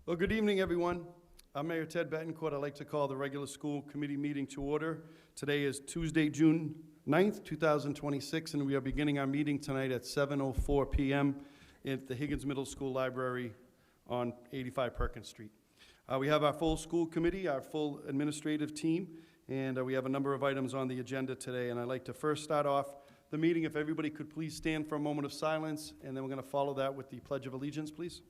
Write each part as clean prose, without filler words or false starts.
Well, good evening, everyone. I'm Mayor Ted Betancourt. I'd like to call the regular school committee meeting to order. Today is Tuesday, June 9th, 2026, and we are beginning our meeting tonight at 7:04 p.m. at the Higgins Middle School Library on 85 Perkins Street. We have our full school committee, our full administrative team, and we have a number of items on the agenda today. And I'd like to first start off the meeting. If everybody could please stand for a moment of silence, and then we're going to follow that with the Pledge of Allegiance, please.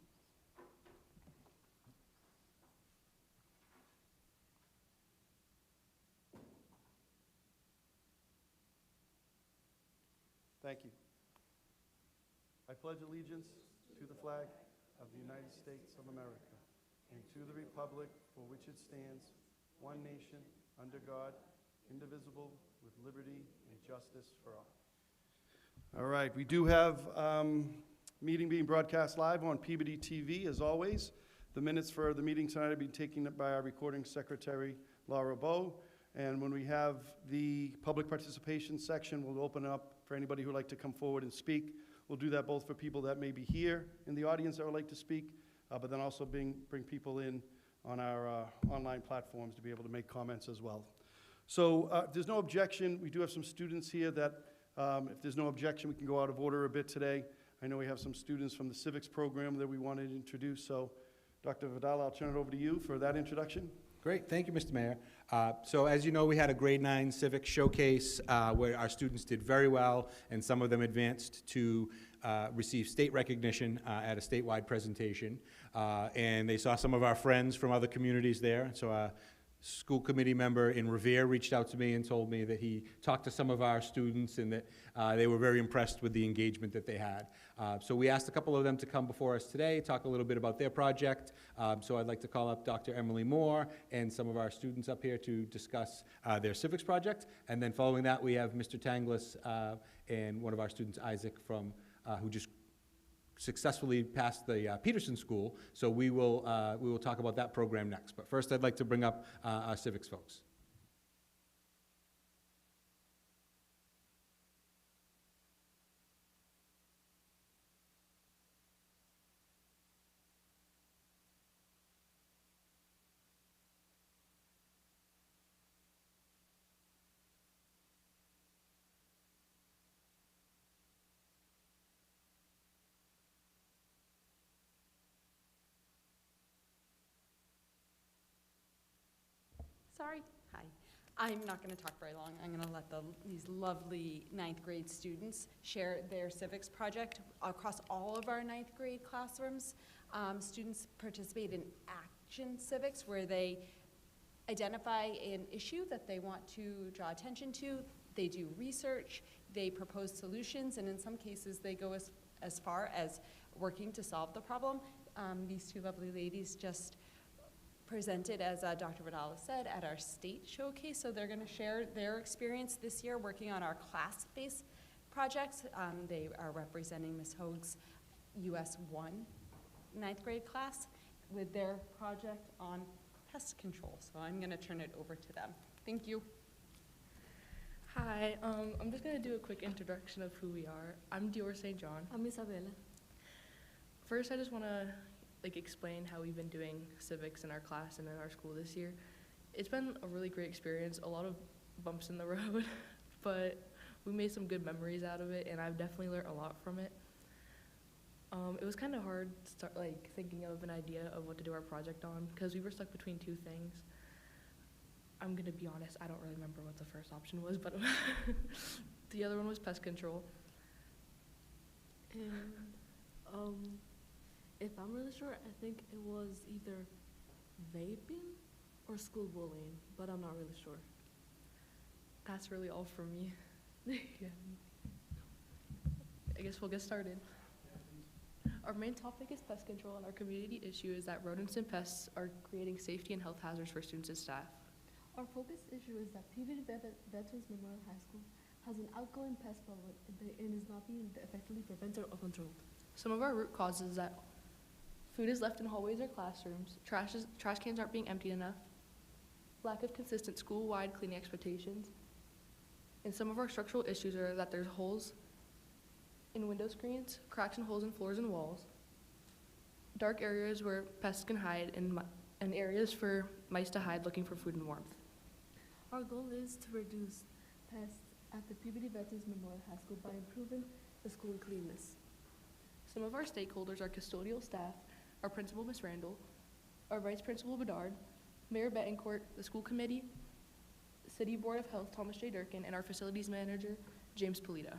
Thank you. I pledge allegiance to the flag of the United States of America and to the republic for which it stands, one nation, under God, indivisible, with liberty and justice for all. All right, we do have meeting being broadcast live on Peabody TV, as always. The minutes for the meeting tonight will be taken by our recording secretary, Laura Bowe. And when we have the public participation section, we'll open it up for anybody who would like to come forward and speak. We'll do that both for people that may be here in the audience that would like to speak, but then also bring people in on our online platforms to be able to make comments as well. So if there's no objection, we do have some students here that, if there's no objection, we can go out of order a bit today. I know we have some students from the civics program that we wanted to introduce. So Dr. Vidal, I'll turn it over to you for that introduction. Great, thank you, Mr. Mayor. So as you know, we had a grade 9 civics showcase where our students did very well, and some of them advanced to receive state recognition at a statewide presentation. And they saw some of our friends from other communities there. So a school committee member in Revere reached out to me and told me that he talked to some of our students and that they were very impressed with the engagement that they had. So we asked a couple of them to come before us today, talk a little bit about their project. So I'd like to call up Dr. Emily Moore and some of our students up here to discuss their civics project. And then following that, we have Mr. Tanglis and one of our students, Isaac, from who just successfully passed the Peterson School. So we will talk about that program next. But first, I'd like to bring up our civics folks. Sorry. Hi. I'm not going to talk very long. I'm going to let these lovely 9th grade students share their civics project across all of our 9th grade classrooms. Students participate in action civics, where they identify an issue that they want to draw attention to. They do research, they propose solutions, and in some cases they go as far as working to solve the problem. These two lovely ladies just presented, as Dr. Vidal said, at our state showcase. So they're going to share their experience this year working on our class-based projects. They are representing Ms. Hoag's US 1 9th grade class with their project on pest control. So I'm going to turn it over to them. Thank you. Hi, I'm just going to do a quick introduction of who we are. I'm Dior St. John. I'm Isabella. First, I just want to explain how we've been doing civics in our class and in our school this year. It's been a really great experience, a lot of bumps in the road, but we made some good memories out of it, and I've definitely learned a lot from it. It was kind of hard to start thinking of an idea of what to do our project on, because we were stuck between two things. I'm gonna be honest, I don't really remember what the first option was, but the other one was pest control. And if I'm really sure, I think it was either vaping or school bullying, but I'm not really sure. That's really all from me. Yeah. I guess we'll get started. Our main topic is pest control, and our community issue is that rodents and pests are creating safety and health hazards for students and staff. Our focus issue is that Peabody Veterans Memorial High School has an outgoing pest problem and is not being effectively prevented or controlled. Some of our root causes is that food is left in hallways or classrooms, trash cans aren't being emptied enough, lack of consistent school-wide cleaning expectations, and some of our structural issues are that there's holes in window screens, cracks and holes in floors and walls, dark areas where pests can hide, and areas for mice to hide looking for food and warmth. Our goal is to reduce pests at the Peabody Veterans Memorial High School by improving the school cleanliness. Some of our stakeholders are custodial staff, our principal, Ms. Randall, our vice principal, Bedard, Mayor Betancourt, the school committee, City Board of Health, Thomas J. Durkin, and our facilities manager, James Polita.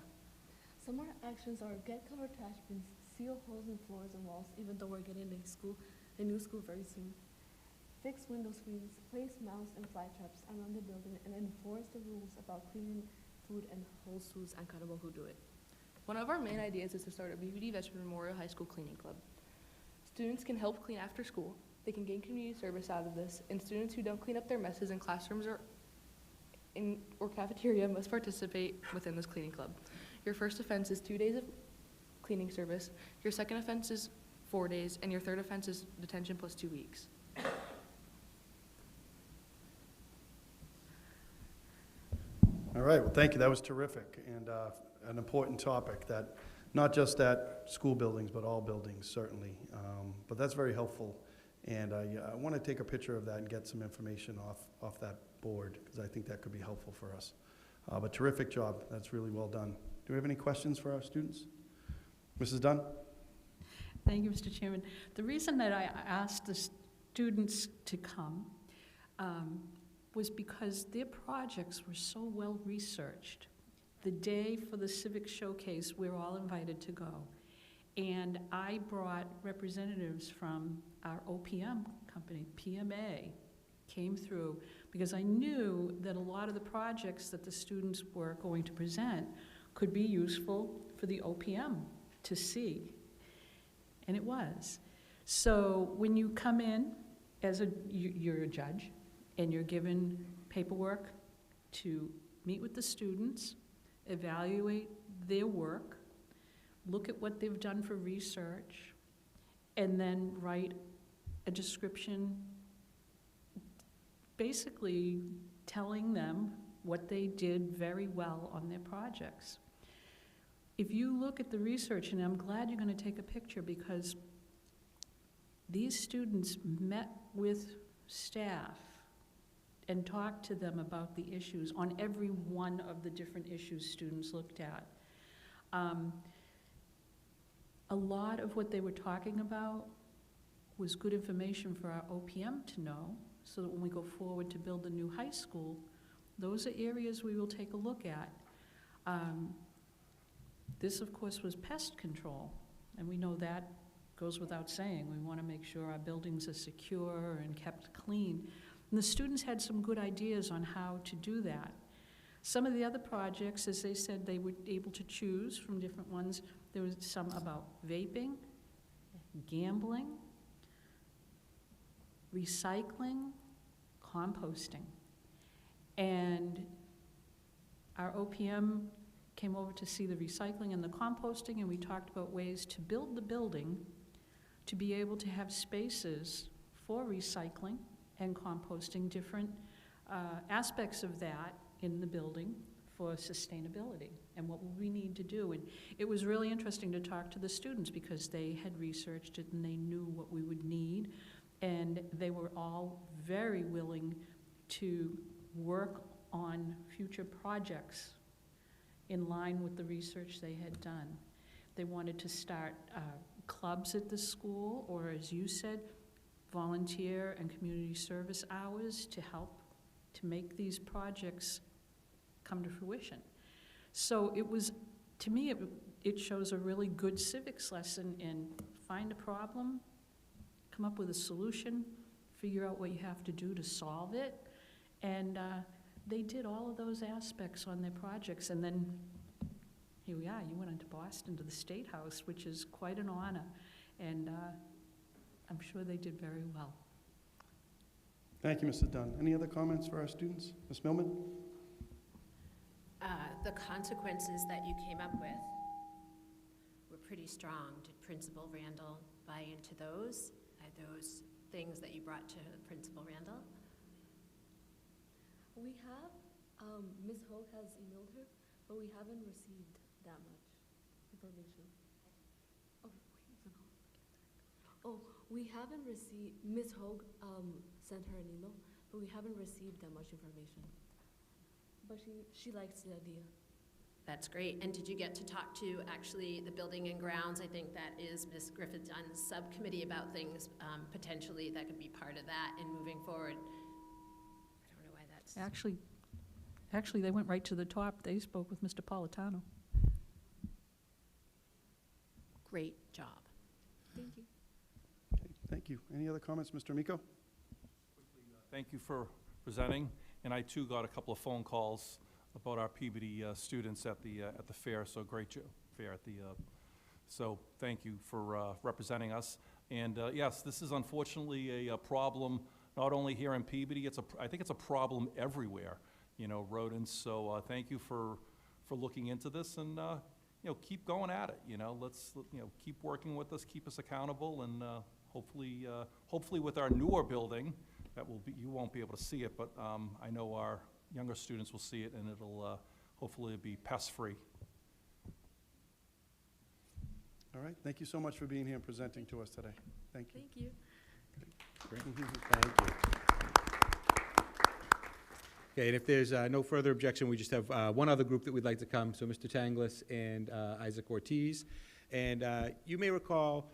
Some of our actions are get covered trash bins, seal holes in floors and walls, even though we're getting a new school very soon. Fix window screens, place mouse and fly traps around the building, and enforce the rules about cleaning food and hold suits and accountable who do it. One of our main ideas is to start a Peabody Veteran Memorial High School cleaning club. Students can help clean after school. They can gain community service out of this, and students who don't clean up their messes in classrooms or cafeteria must participate within this cleaning club. Your first offense is 2 days of cleaning service. Your second offense is 4 days, and your third offense is detention plus 2 weeks. All right, well, thank you. That was terrific and an important topic that not just at school buildings, but all buildings, certainly. But that's very helpful. And I want to take a picture of that and get some information off that board, because I think that could be helpful for us. But terrific job. That's really well done. Do we have any questions for our students? Mrs. Dunn? Thank you, Mr. Chairman. The reason that I asked the students to come was because their projects were so well researched. The day for the Civic Showcase, we're all invited to go. And I brought representatives from our OPM company, PMA, came through, because I knew that a lot of the projects that the students were going to present could be useful for the OPM to see. And it was. So when you come in as you're a judge, and you're given paperwork to meet with the students, evaluate their work, look at what they've done for research, and then write a description basically telling them what they did very well on their projects. If you look at the research, and I'm glad you're going to take a picture, because these students met with staff and talked to them about the issues on every one of the different issues students looked at. A lot of what they were talking about was good information for our OPM to know, so that when we go forward to build a new high school, those are areas we will take a look at. This, of course, was pest control, and we know that goes without saying. We want to make sure our buildings are secure and kept clean. And the students had some good ideas on how to do that. Some of the other projects, as they said, they were able to choose from different ones. There was some about vaping, gambling, recycling, composting. And our OPM came over to see the recycling and the composting, and we talked about ways to build the building to be able to have spaces for recycling and composting, different aspects of that in the building for sustainability and what we need to do. And it was really interesting to talk to the students, because they had researched it and they knew what we would need, and they were all very willing to work on future projects in line with the research they had done. They wanted to start clubs at the school, or as you said, volunteer and community service hours to help to make these projects come to fruition. So it was, to me, it shows a really good civics lesson in find a problem, come up with a solution, figure out what you have to do to solve it, and they did all of those aspects on their projects. And then here we are, you went into Boston to the State House, which is quite an honor, and I'm sure they did very well. Thank you, Mrs. Dunn. Any other comments for our students? Ms. Millman? The consequences that you came up with were pretty strong. Did Principal Randall buy into those? Are those things that you brought to Principal Randall? We have, Ms. Hogue has emailed her, but we haven't received that much information. Oh, we haven't received, Ms. Hogue sent her an email, but we haven't received that much information. But she likes the idea. That's great. And did you get to talk to actually the building and grounds? I think that is Ms. Griffith's on the subcommittee about things potentially that could be part of that and moving forward. I don't know why that's. Actually, they went right to the top. They spoke with Mr. Politano. Great job. Thank you. Okay, thank you. Any other comments, Mr. Amico? Thank you for presenting, and I too got a couple of phone calls about our Peabody students at the fair, so great fair at the, so thank you for representing us. And yes, this is unfortunately a problem, not only here in Peabody, I think it's a problem everywhere, you know, rodents, so thank you for looking into this, and you know, keep going at it, you know, let's, you know, keep working with us, keep us accountable, and hopefully with our newer building, that will be, you won't be able to see it, but I know our younger students will see it, and it'll hopefully be pest-free. All right, thank you so much for being here and presenting to us today. Thank you. Thank you. Great. Thank you. Okay, and if there's no further objection, we just have one other group that we'd like to come, so Mr. Tanglis and Isaac Ortiz. And you may recall,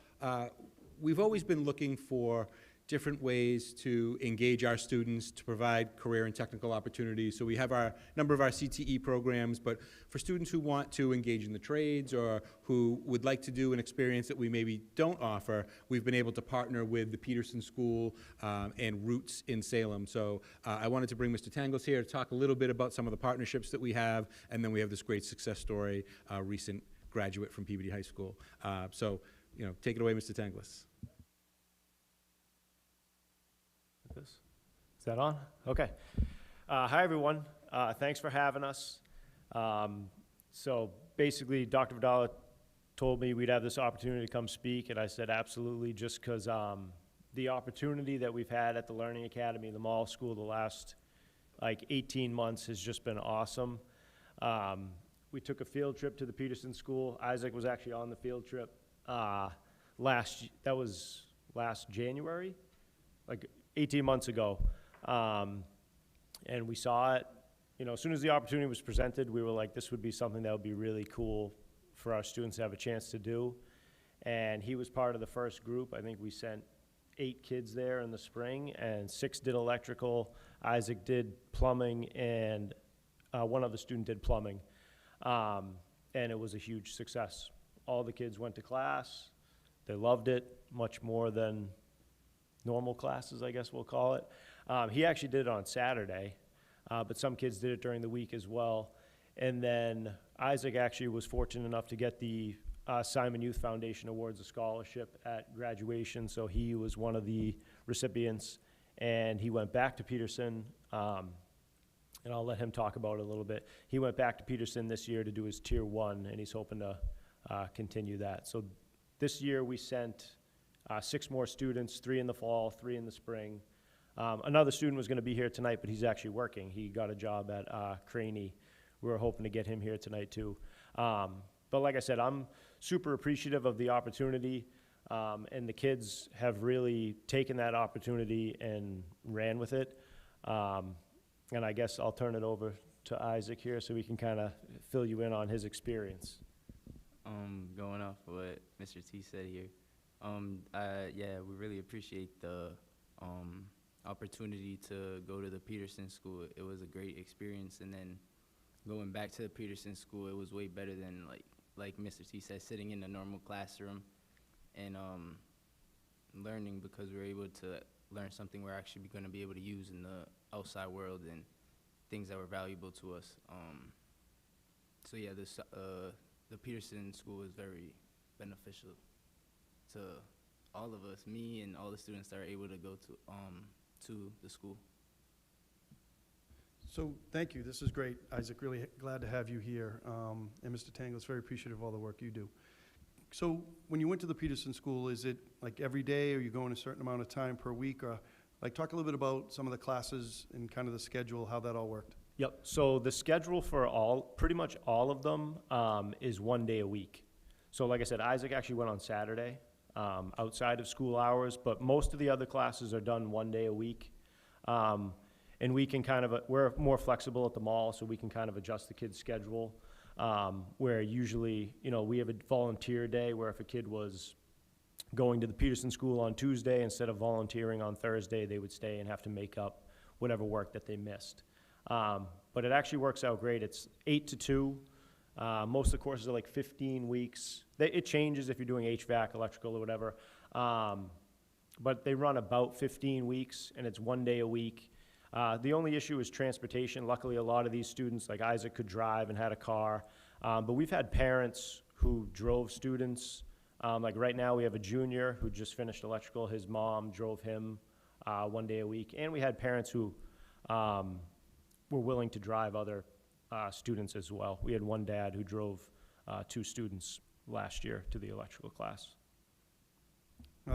we've always been looking for different ways to engage our students, to provide career and technical opportunities. So we have a number of our CTE programs, but for students who want to engage in the trades or who would like to do an experience that we maybe don't offer, we've been able to partner with the Peterson School and Roots in Salem. So I wanted to bring Mr. Tangles here to talk a little bit about some of the partnerships that we have, and then we have this great success story, recent graduate from Peabody High School. So, you know, take it away, Mr. Tangles. Is that on? Okay. Hi, everyone. Thanks for having us. So basically, Dr. Vidala told me we'd have this opportunity to come speak, and I said absolutely, just because the opportunity that we've had at the Learning Academy, the Mall School, the last like 18 months has just been awesome. We took a field trip to the Peterson School. Isaac was actually on the field trip that was last January, like 18 months ago. And we saw it, you know, as soon as the opportunity was presented, we were like, this would be something that would be really cool for our students to have a chance to do. And he was part of the first group. I think we sent 8 kids there in the spring, and 6 did electrical. Isaac did plumbing, and one other student did plumbing. And it was a huge success. All the kids went to class. They loved it much more than normal classes, I guess we'll call it. He actually did it on Saturday, but some kids did it during the week as well. And then Isaac actually was fortunate enough to get the Simon Youth Foundation Awards a scholarship at graduation, so he was one of the recipients, and he went back to Peterson, and I'll let him talk about it a little bit. He went back to Peterson this year to do his Tier 1, and he's hoping to continue that. So this year we sent 6 more students, 3 in the fall, 3 in the spring. Another student was going to be here tonight, but he's actually working. He got a job at Craney. We were hoping to get him here tonight too. But like I said, I'm super appreciative of the opportunity, and the kids have really taken that opportunity and ran with it. And I guess I'll turn it over to Isaac here so we can kind of fill you in on his experience. Going off of what Mr. T said here, yeah, we really appreciate the opportunity to go to the Peterson School. It was a great experience, and then going back to the Peterson School, it was way better than like Mr. T said, sitting in a normal classroom and learning, because we were able to learn something we're actually going to be able to use in the outside world and things that were valuable to us. So yeah, the Peterson School is very beneficial to all of us, me and all the students that are able to go to the school. So thank you. This is great, Isaac. Really glad to have you here. And Mr. Tangles, very appreciative of all the work you do. So when you went to the Peterson School, is it like every day, or you going a certain amount of time per week? Or like talk a little bit about some of the classes and kind of the schedule, how that all worked. Yep, so the schedule for pretty much all of them is 1 day a week. So like I said, Isaac actually went on Saturday. outside of school hours, but most of the other classes are done 1 day a week. And we can we're more flexible at the mall, so we can kind of adjust the kid's schedule. Where usually, we have a volunteer day where if a kid was going to the Peterson School on Tuesday, instead of volunteering on Thursday, they would stay and have to make up whatever work that they missed. But it actually works out great. It's 8 to 2. Most of the courses are like 15 weeks. It changes if you're doing HVAC, electrical, or whatever. But they run about 15 weeks, and it's 1 day a week. The only issue is transportation. Luckily, a lot of these students, like Isaac, could drive and had a car. But we've had parents who drove students. Like right now, we have a junior who just finished electrical. His mom drove him 1 day a week. And we had parents who were willing to drive other students as well. We had one dad who drove 2 students last year to the electrical class.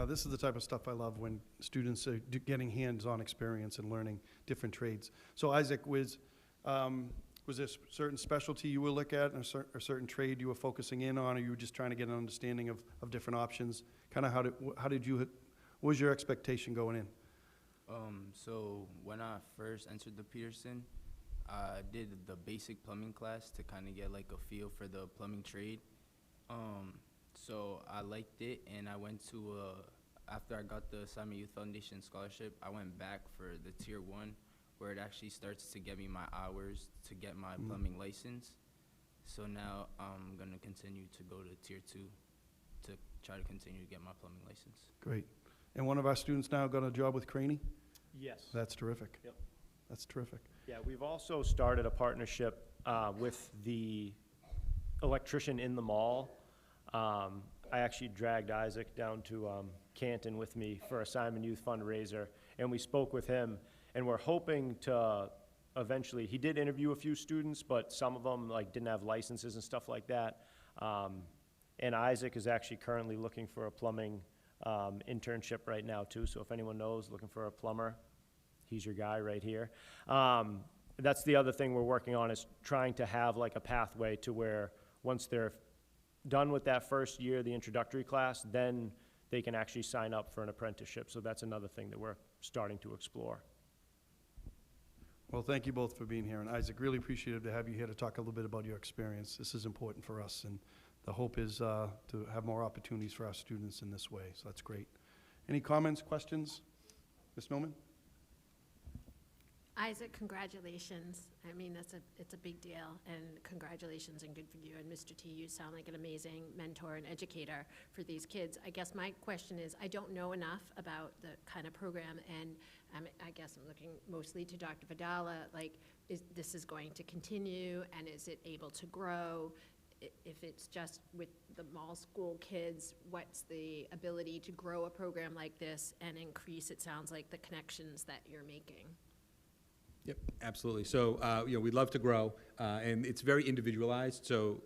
This is the type of stuff I love, when students are getting hands-on experience and learning different trades. So Isaac, was there a certain specialty you will look at, or a certain trade you were focusing in on, or you were just trying to get an understanding of different options? Kind of what was your expectation going in? So when I first entered the Peterson, I did the basic plumbing class to kind of get like a feel for the plumbing trade. So I liked it, and I went to, after I got the Simon Youth Foundation scholarship, I went back for the Tier 1, where it actually starts to get me my hours to get my plumbing license. So now I'm going to continue to go to Tier 2 to try to continue to get my plumbing license. Great. And one of our students now got a job with Craney? Yes. That's terrific. Yep. That's terrific. Yeah, we've also started a partnership with the electrician in the mall. I actually dragged Isaac down to Canton with me for a Simon Youth fundraiser, and we spoke with him, and we're hoping to eventually, he did interview a few students, but some of them didn't have licenses and stuff like that. And Isaac is actually currently looking for a plumbing internship right now too, so if anyone knows, looking for a plumber, he's your guy right here. That's the other thing we're working on, is trying to have a pathway to where once they're done with that first year, the introductory class, then they can actually sign up for an apprenticeship. So that's another thing that we're starting to explore. Well, thank you both for being here. And Isaac, really appreciative to have you here to talk a little bit about your experience. This is important for us, and the hope is to have more opportunities for our students in this way. So that's great. Any comments, questions? Ms. Millman? Isaac, congratulations. I mean, it's a big deal, and congratulations and good for you. And Mr. T, you sound like an amazing mentor and educator for these kids. I guess my question is, I don't know enough about the kind of program, and I guess I'm looking mostly to Dr. Vidala, this is going to continue, and is it able to grow? If it's just with the mall school kids, what's the ability to grow a program like this and increase, it sounds like, the connections that you're making? Yep, absolutely. So, we'd love to grow, and it's very individualized. So,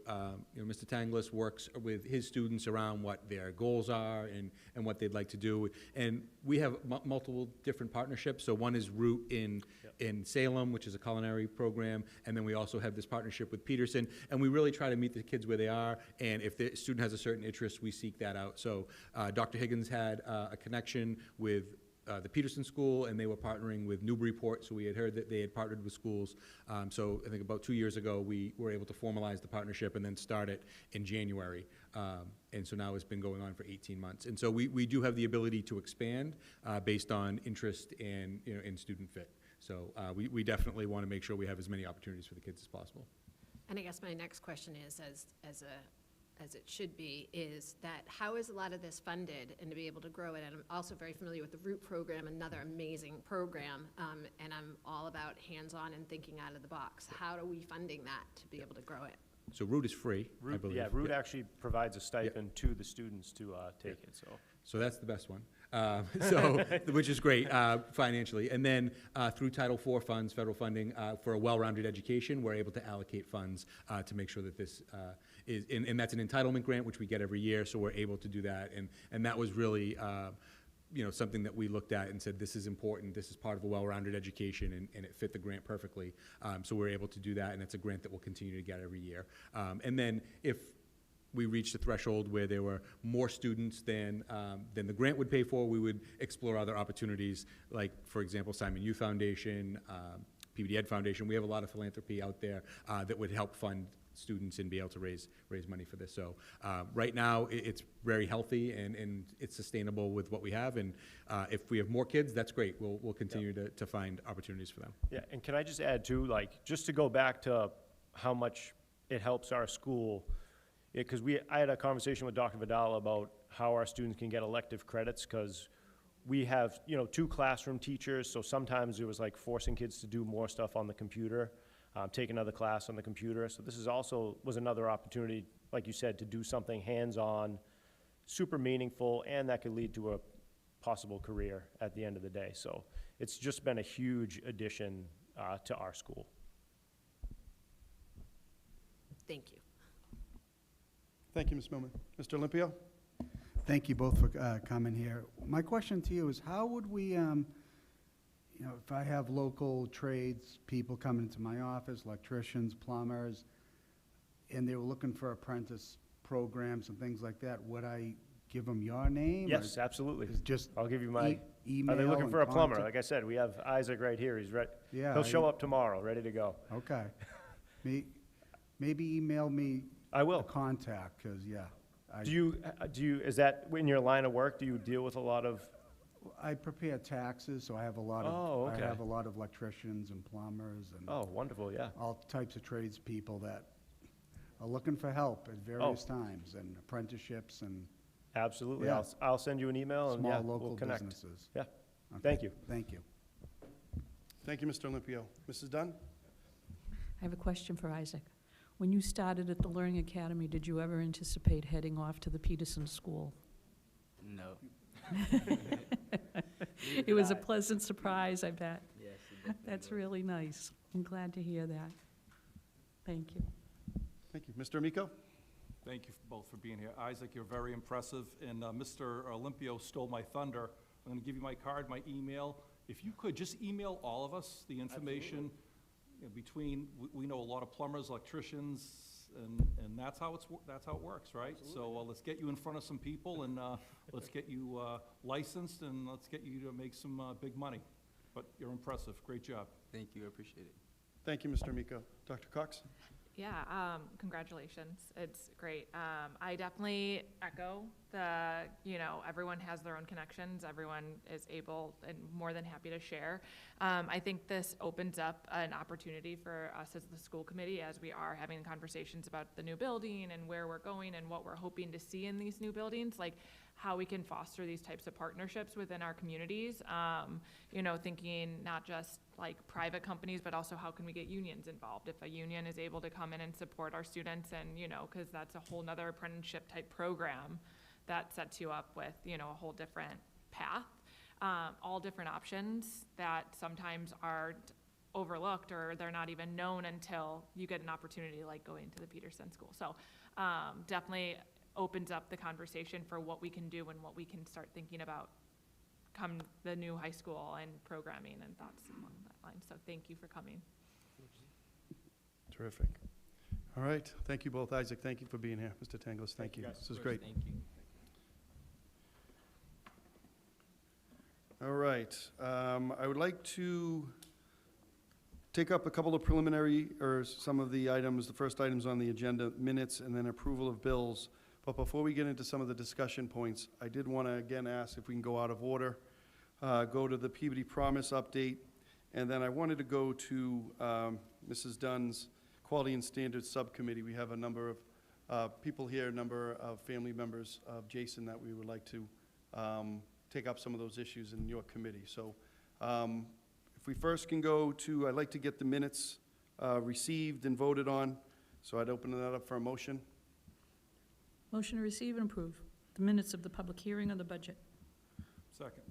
Mr. Tanglis works with his students around what their goals are and what they'd like to do. And we have multiple different partnerships. So one is Root in Salem, which is a culinary program, and then we also have this partnership with Peterson. And we really try to meet the kids where they are, and if the student has a certain interest, we seek that out. So Dr. Higgins had a connection with the Peterson School, and they were partnering with Newburyport, so we had heard that they had partnered with schools. So I think about 2 years ago, we were able to formalize the partnership and then start it in January. And so now it's been going on for 18 months. And so we do have the ability to expand based on interest and, and student fit. So we definitely want to make sure we have as many opportunities for the kids as possible. And I guess my next question is, as it should be, is that how is a lot of this funded and to be able to grow it? And I'm also very familiar with the Root program, another amazing program, and I'm all about hands-on and thinking out of the box. How are we funding that to be able to grow it? So Root is free, I believe. Yeah, Root actually provides a stipend to the students to take it, so. So that's the best one, which is great financially. And then through Title IV funds, federal funding, for a well-rounded education, we're able to allocate funds to make sure that this is, and that's an entitlement grant, which we get every year, so we're able to do that. And that was really something that we looked at and said, this is important, this is part of a well-rounded education, and it fit the grant perfectly. So we're able to do that, and it's a grant that we'll continue to get every year. And then if we reached a threshold where there were more students than the grant would pay for, we would explore other opportunities, like, for example, Simon Youth Foundation, Peabody Ed Foundation. We have a lot of philanthropy out there that would help fund students and be able to raise money for this. So right now, it's very healthy and it's sustainable with what we have. And if we have more kids, that's great. We'll continue to find opportunities for them. Yeah, and can I just add too, like, just to go back to how much it helps our school, because I had a conversation with Dr. Vidal about how our students can get elective credits, because we have, 2 classroom teachers, so sometimes it was like forcing kids to do more stuff on the computer, take another class on the computer. So this was another opportunity, like you said, to do something hands-on, super meaningful, and that could lead to a possible career at the end of the day. So it's just been a huge addition to our school. Thank you. Thank you, Ms. Millman. Mr. Olympio? Thank you both for coming here. My question to you is, how would we, if I have local trades people coming into my office, electricians, plumbers, and they were looking for apprentice programs and things like that, would I give them your name? Yes, absolutely. Is just I'll give you my, email? are they looking and for a plumber? contact? Like I said, we have Isaac right here. He's ready. Yeah. He'll show up tomorrow, ready to go. Okay. Maybe email me I a will. contact, because, yeah. Is that in your line of work? Do you deal with a lot of? I prepare taxes, so I have a lot of. Oh, okay. I have a lot of electricians and plumbers and. Oh, wonderful, yeah. All types of tradespeople that are looking for help at various times, and apprenticeships and Absolutely. Yeah. I'll send you an email and yeah, small we'll local connect. businesses. Yeah. Okay. Thank you. Thank you. Thank you, Mr. Olympio. Mrs. Dunn? I have a question for Isaac. When you started at the Learning Academy, did you ever anticipate heading off to the Peterson School? No. It was a pleasant surprise, I bet. Yes, it definitely That's was. really nice. I'm glad to hear that. Thank you. Thank you. Mr. Amico? Thank you both for being here. Isaac, you're very impressive, and Mr. Olympio stole my thunder. I'm going to give you my card, my email. If you could, just email all of us the information. We know a lot of plumbers, electricians, and that's how it works, right? So let's get you in front of some people, and let's get you licensed, and let's get you to make some big money. But you're impressive. Great job. Thank you, I appreciate it. Thank you, Mr. Amico. Dr. Cox? Yeah, congratulations. It's great. I definitely echo everyone has their own connections. Everyone is able and more than happy to share. I think this opens up an opportunity for us as the school committee, as we are having conversations about the new building and where we're going and what we're hoping to see in these new buildings, like how we can foster these types of partnerships within our communities. Thinking not just like private companies, but also how can we get unions involved? If a union is able to come in and support our students and, because that's a whole nother apprenticeship type program that sets you up with, a whole different path, all different options that sometimes are overlooked or they're not even known until you get an opportunity like going to the Peterson School. So definitely opens up the conversation for what we can do and what we can start thinking about come the new high school and programming and thoughts along that line. So thank you for coming. Terrific. All right. Thank you both. Isaac, thank you for being here. Mr. Tanglis, thank you. This is great. Thank you. All right. I would like to take up a couple of preliminary, or some of the items, the first items on the agenda, minutes, and then approval of bills. But before we get into some of the discussion points, I did want to again ask if we can go out of order, go to the Peabody Promise update, and then I wanted to go to Mrs. Dunn's Quality and Standards Subcommittee. We have a number of people here, a number of family members of Jason that we would like to take up some of those issues in your committee. So if we first can go to, I'd like to get the minutes received and voted on. So I'd open that up for a motion. Motion to receive and approve the minutes of the public hearing on the budget. Second.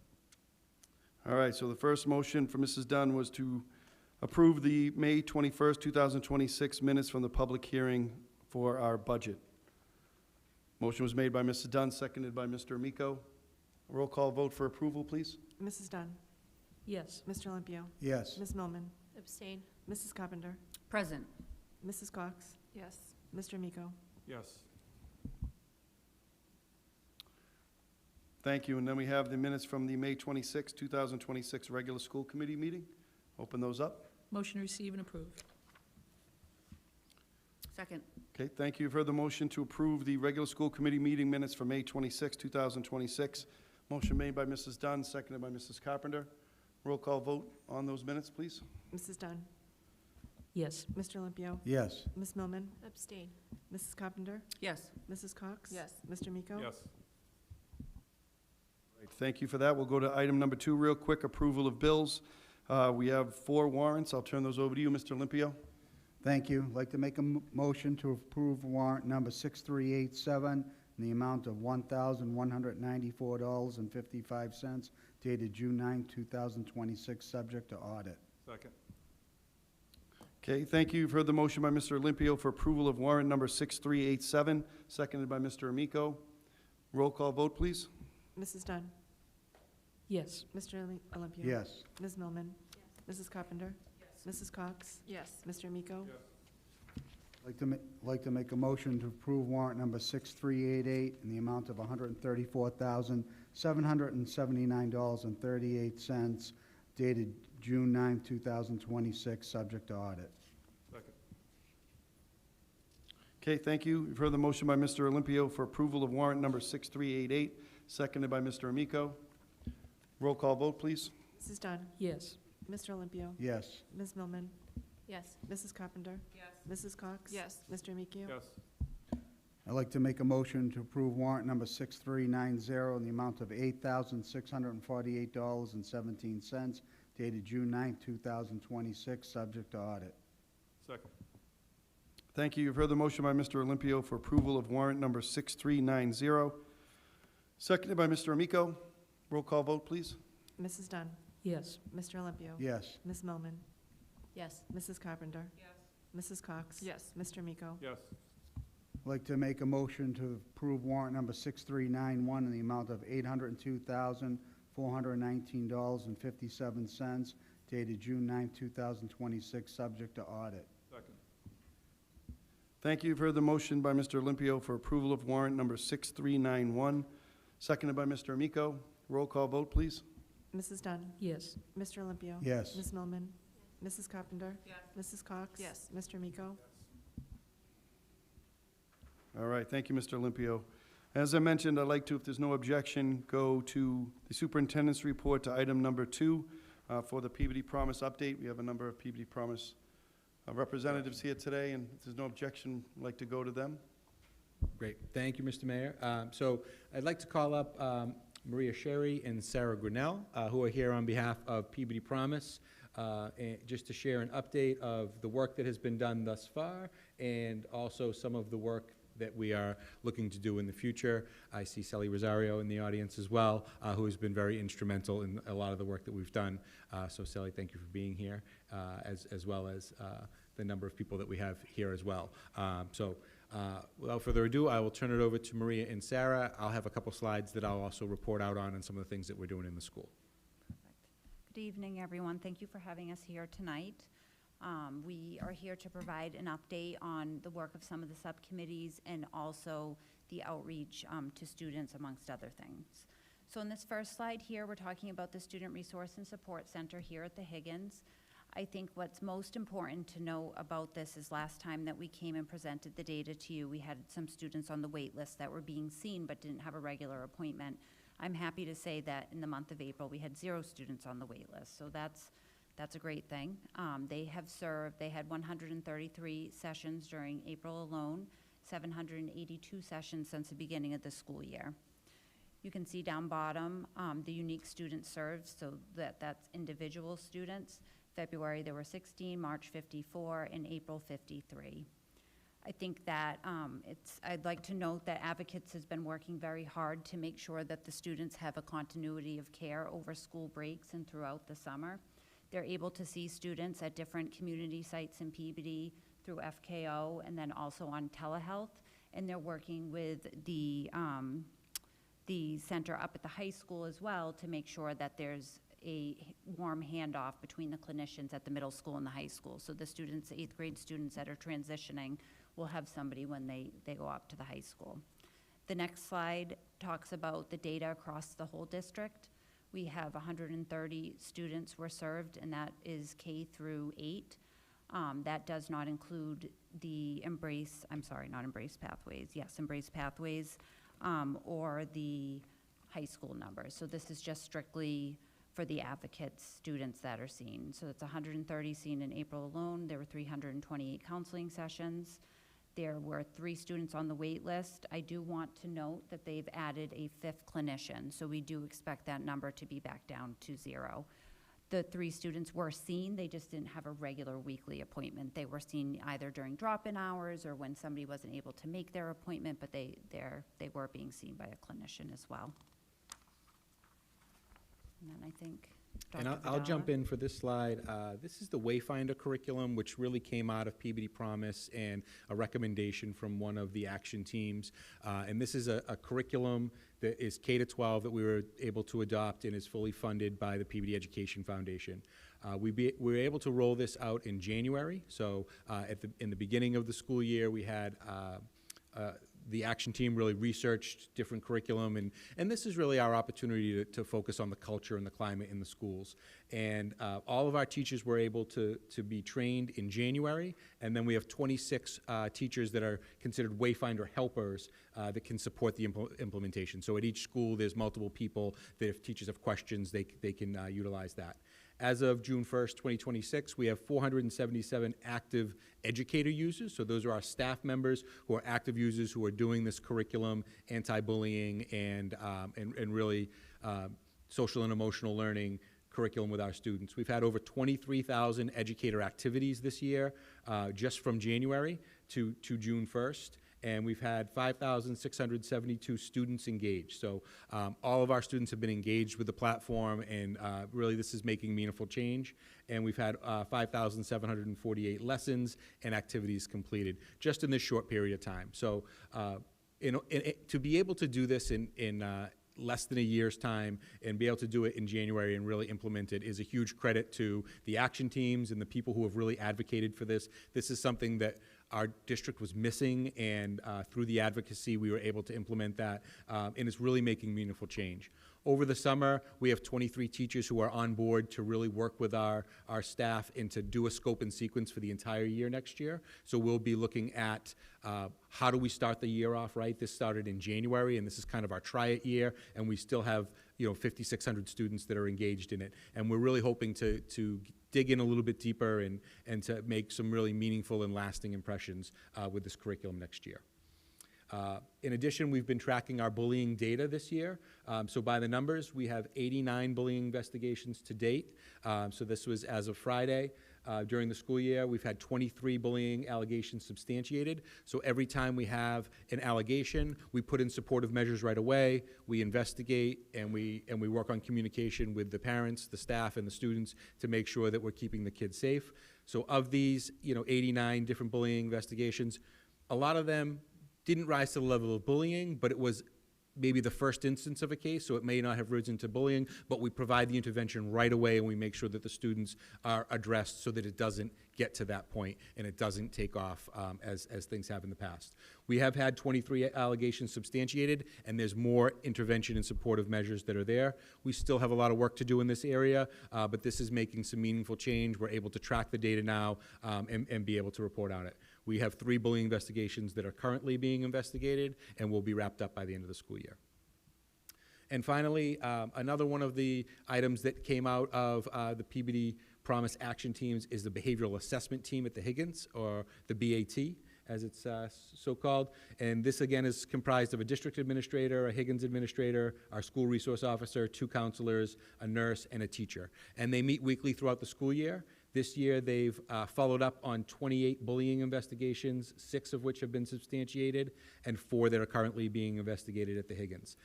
All right, so the first motion for Mrs. Dunn was to approve the May 21st, 2026 minutes from the public hearing for our budget. Motion was made by Mrs. Dunn, seconded by Mr. Amico. Roll call vote for approval, please. Mrs. Dunn. Yes. Mr. Olympio. Yes. Ms. Millman. Abstain. Mrs. Carpenter. Present. Mrs. Cox. Yes. Mr. Amico. Yes. Thank you. And then we have the minutes from the May 26, 2026 regular school committee meeting. Open those up. Motion to receive and approve. Second. Okay, thank you. You've heard the motion to approve the regular school committee meeting minutes for May 26, 2026. Motion made by Mrs. Dunn, seconded by Mrs. Carpenter. Roll call vote on those minutes, please. Mrs. Dunn. Yes. Mr. Olympio. Yes. Ms. Millman. Abstain. Mrs. Carpenter. Yes. Mrs. Cox. Yes. Mr. Miko. Yes. Right, thank you for that. We'll go to item number 2 real quick, approval of bills. We have 4 warrants. I'll turn those over to you, Mr. Olympio. Thank you. I'd like to make a motion to approve warrant number 6387 in the amount of $1,194.55 dated June 9, 2026, subject to audit. Second. Okay, thank you. You've heard the motion by Mr. Olympio for approval of warrant number 6387, seconded by Mr. Amico. Roll call vote, please. Mrs. Dunn. Yes. Mr. Olympio. Yes. Ms. Millman. Mrs. Carpenter. Mrs. Cox. Yes. Mr. Miko. Like to make a motion to approve warrant number 6388 in the amount of $134,779.38 dated June 9, 2026, subject to audit. Second. Okay, thank you. You've heard the motion by Mr. Olympio for approval of warrant number 6388, seconded by Mr. Amico. Roll call vote, please. Mrs. Dunn. Yes. Mr. Olympio. Yes. Ms. Millman. Yes. Mrs. Carpenter. Yes. Mrs. Cox. Yes. Mr. Miko. Yes. I'd like to make a motion to approve warrant number 6390 in the amount of $8,648.17 dated June 9, 2026, subject to audit. Second. Thank you. You've heard the motion by Mr. Olympio for approval of warrant number 6390, seconded by Mr. Amico. Roll call vote, please. Mrs. Dunn. Yes. Mr. Olympio. Yes. Ms. Millman. Yes. Mrs. Carpenter. Yes. Mrs. Cox. Yes. Mr. Miko. Yes. I'd like to make a motion to approve warrant number 6391 in the amount of $802,419.57 dated June 9, 2026, subject to audit. Second. Thank you. You've heard the motion by Mr. Olympio for approval of warrant number 6391, seconded by Mr. Amico. Roll call vote, please. Mrs. Dunn. Yes. Mr. Olympio. Yes. Ms. Millman. Mrs. Carpenter. Yes. Mrs. Cox. Yes. Mr. Miko. All right, thank you, Mr. Olympio. As I mentioned, I'd like to, if there's no objection, go to the superintendent's report to item number 2 for the Peabody Promise update. We have a number of Peabody Promise representatives here today, and if there's no objection, I'd like to go to them. Great. Thank you, Mr. Mayor. So I'd like to call up Maria Sherry and Sarah Grinnell, who are here on behalf of Peabody Promise, and just to share an update of the work that has been done thus far, and also some of the work that we are looking to do in the future. I see Sally Rosario in the audience as well, who has been very instrumental in a lot of the work that we've done. So Sally, thank you for being here, as well as the number of people that we have here as well. Without further ado, I will turn it over to Maria and Sarah. I'll have a couple slides that I'll also report out on and some of the things that we're doing in the school. Good evening, everyone. Thank you for having us here tonight. We are here to provide an update on the work of some of the subcommittees and also the outreach to students, amongst other things. So in this first slide here, we're talking about the Student Resource and Support Center here at the Higgins. I think what's most important to know about this is last time that we came and presented the data to you, we had some students on the wait list that were being seen but didn't have a regular appointment. I'm happy to say that in the month of April, we had 0 students on the wait list, so that's a great thing. They had 133 sessions during April alone, 782 sessions since the beginning of the school year. You can see down bottom the unique students served, so that's individual students. February there were 16, March 54, and April 53. I think that I'd like to note that Advocates has been working very hard to make sure that the students have a continuity of care over school breaks and throughout the summer. They're able to see students at different community sites in Peabody through FKO and then also on telehealth. And they're working with the center up at the high school as well to make sure that there's a warm handoff between the clinicians at the middle school and the high school. So the students, 8th grade students that are transitioning will have somebody when they go up to the high school. The next slide talks about the data across the whole district. We have 130 students were served, and that is K through 8. That does not include the Embrace Pathways, or the high school numbers. So this is just strictly for the advocates, students that are seen. So it's 130 seen in April alone. There were 328 counseling sessions. There were 3 students on the wait list. I do want to note that they've added a 5th clinician, so we do expect that number to be back down to 0. The 3 students were seen, they just didn't have a regular weekly appointment. They were seen either during drop-in hours or when somebody wasn't able to make their appointment, but they were being seen by a clinician as well. And then I think And Dr. I'll jump Vidala. in for this slide. This is the Wayfinder curriculum, which really came out of Peabody Promise and a recommendation from one of the action teams. And this is a curriculum that is K-12 that we were able to adopt and is fully funded by the Peabody Education Foundation. We were able to roll this out in January. So in the beginning of the school year, we had the action team really researched different curriculum, and this is really our opportunity to focus on the culture and the climate in the schools. And all of our teachers were able to be trained in January, and then we have 26 teachers that are considered Wayfinder helpers that can support the implementation. So at each school, there's multiple people that if teachers have questions, they can utilize that. As of June 1st, 2026, we have 477 active educator users. So those are our staff members who are active users who are doing this curriculum, anti-bullying, and really social and emotional learning curriculum with our students. We've had over 23,000 educator activities this year, just from January to June 1st. And we've had 5,672 students engaged. So all of our students have been engaged with the platform, and really this is making meaningful change. And we've had 5,748 lessons and activities completed just in this short period of time. So to be able to do this in less than a year's time and be able to do it in January and really implement it is a huge credit to the action teams and the people who have really advocated for this. This is something that our district was missing, and through the advocacy, we were able to implement that, and it's really making meaningful change. Over the summer, we have 23 teachers who are on board to really work with our staff and to do a scope and sequence for the entire year next year. So we'll be looking at how do we start the year off right? This started in January, and this is kind of our try-it year, and we still have 5,600 students that are engaged in it. And we're really hoping to dig in a little bit deeper and to make some really meaningful and lasting impressions with this curriculum next year. In addition, we've been tracking our bullying data this year. So by the numbers, we have 89 bullying investigations to date. So this was as of Friday. During the school year, we've had 23 bullying allegations substantiated. So every time we have an allegation, we put in supportive measures right away. We investigate, and we work on communication with the parents, the staff, and the students to make sure that we're keeping the kids safe. So of these, 89 different bullying investigations, a lot of them didn't rise to the level of bullying, but it was maybe the first instance of a case, so it may not have risen to bullying, but we provide the intervention right away, and we make sure that the students are addressed so that it doesn't get to that point and it doesn't take off as things have in the past. We have had 23 allegations substantiated, and there's more intervention and supportive measures that are there. We still have a lot of work to do in this area, but this is making some meaningful change. We're able to track the data now and be able to report on it. We have 3 bullying investigations that are currently being investigated and will be wrapped up by the end of the school year. And finally, another one of the items that came out of the Peabody Promise action teams is the behavioral assessment team at the Higgins, or the BAT, as it's so called. And this, again, is comprised of a district administrator, a Higgins administrator, our school resource officer, 2 counselors, a nurse, and a teacher. And they meet weekly throughout the school year. This year, they've followed up on 28 bullying investigations, 6 of which have been substantiated, and 4 that are currently being investigated at the Higgins.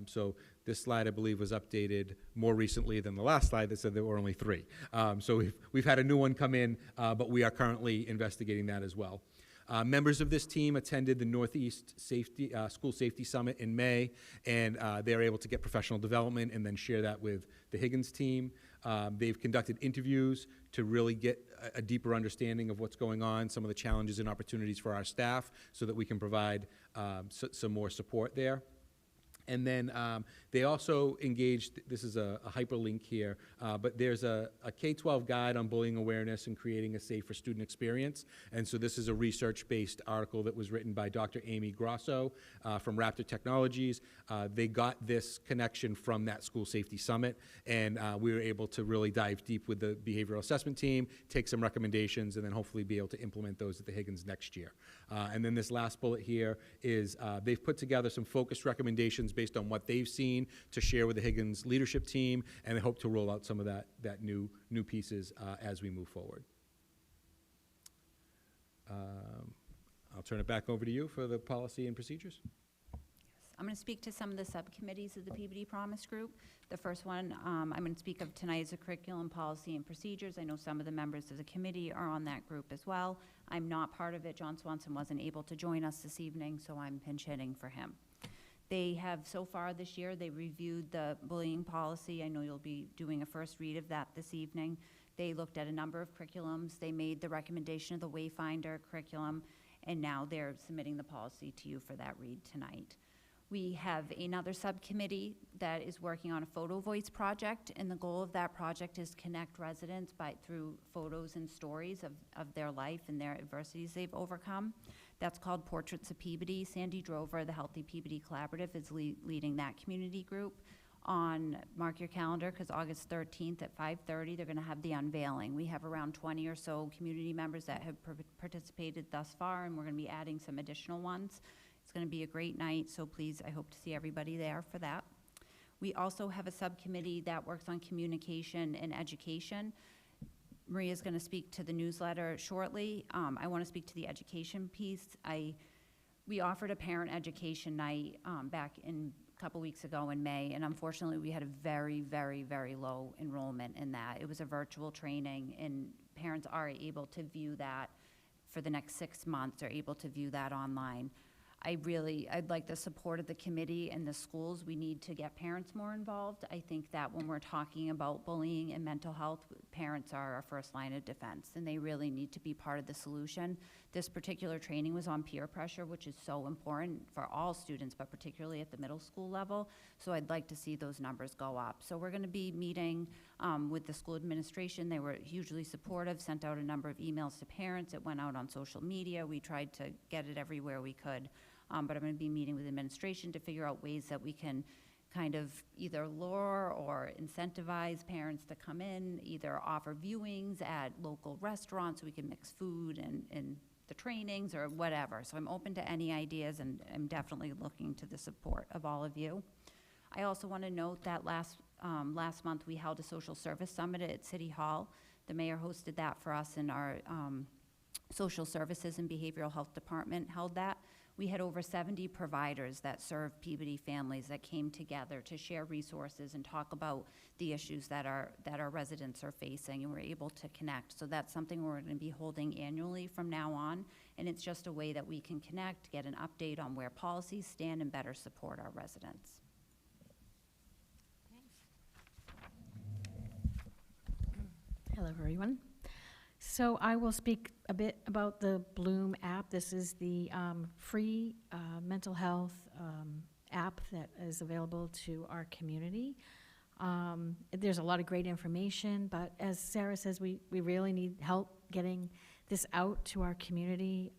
So this slide, I believe, was updated more recently than the last slide that said there were only 3. So we've had a new one come in, but we are currently investigating that as well. Members of this team attended the Northeast School Safety Summit in May, and they're able to get professional development and then share that with the Higgins team. They've conducted interviews to really get a deeper understanding of what's going on, some of the challenges and opportunities for our staff, so that we can provide some more support there. And then they also engaged, this is a hyperlink here, but there's a K-12 guide on bullying awareness and creating a safer student experience. And so this is a research-based article that was written by Dr. Amy Grosso from Raptor Technologies. They got this connection from that school safety summit, and we were able to really dive deep with the behavioral assessment team, take some recommendations, and then hopefully be able to implement those at the Higgins next year. And then this last bullet here is they've put together some focused recommendations based on what they've seen to share with the Higgins leadership team, and they hope to roll out some of that new pieces as we move forward. I'll turn it back over to you for the policy and procedures. I'm going to speak to some of the subcommittees of the Peabody Promise Group. The first one I'm going to speak of tonight is a curriculum, policy, and procedures. I know some of the members of the committee are on that group as well. I'm not part of it. John Swanson wasn't able to join us this evening, so I'm pinch hitting for him. They have, so far this year, they reviewed the bullying policy. I know you'll be doing a first read of that this evening. They looked at a number of curriculums. They made the recommendation of the Wayfinder curriculum, and now they're submitting the policy to you for that read tonight. We have another subcommittee that is working on a photo voice project, and the goal of that project is connect residents through photos and stories of their life and their adversities they've overcome. That's called Portraits of Peabody. Sandy Drover, the Healthy Peabody Collaborative, is leading that community group. Mark your calendar, because August 13th at 5:30, they're going to have the unveiling. We have around 20 or so community members that have participated thus far, and we're going to be adding some additional ones. It's going to be a great night, so please, I hope to see everybody there for that. We also have a subcommittee that works on communication and education. Maria's going to speak to the newsletter shortly. I want to speak to the education piece. We offered a parent education night back a couple weeks ago in May, and unfortunately we had a very, very, very low enrollment in that. It was a virtual training, and parents are able to view that for the next 6 months. They're able to view that online. I'd like the support of the committee and the schools. We need to get parents more involved. I think that when we're talking about bullying and mental health, parents are our first line of defense, and they really need to be part of the solution. This particular training was on peer pressure, which is so important for all students, but particularly at the middle school level. So I'd like to see those numbers go up. So we're going to be meeting with the school administration. They were hugely supportive, sent out a number of emails to parents. It went out on social media. We tried to get it everywhere we could. But I'm going to be meeting with administration to figure out ways that we can kind of either lure or incentivize parents to come in, either offer viewings at local restaurants so we can mix food and the trainings or whatever. So I'm open to any ideas, and I'm definitely looking to the support of all of you. I also want to note that last month we held a social service summit at City Hall. The mayor hosted that for us, and our social services and behavioral health department held that. We had over 70 providers that serve Peabody families that came together to share resources and talk about the issues that our residents are facing, and we're able to connect. So that's something we're going to be holding annually from now on, and it's just a way that we can connect, get an update on where policies stand, and better support our residents. Hello, everyone. So I will speak a bit about the Bloom app. This is the free mental health app that is available to our community. There's a lot of great information, but as Sarah says, we really need help getting this out to our community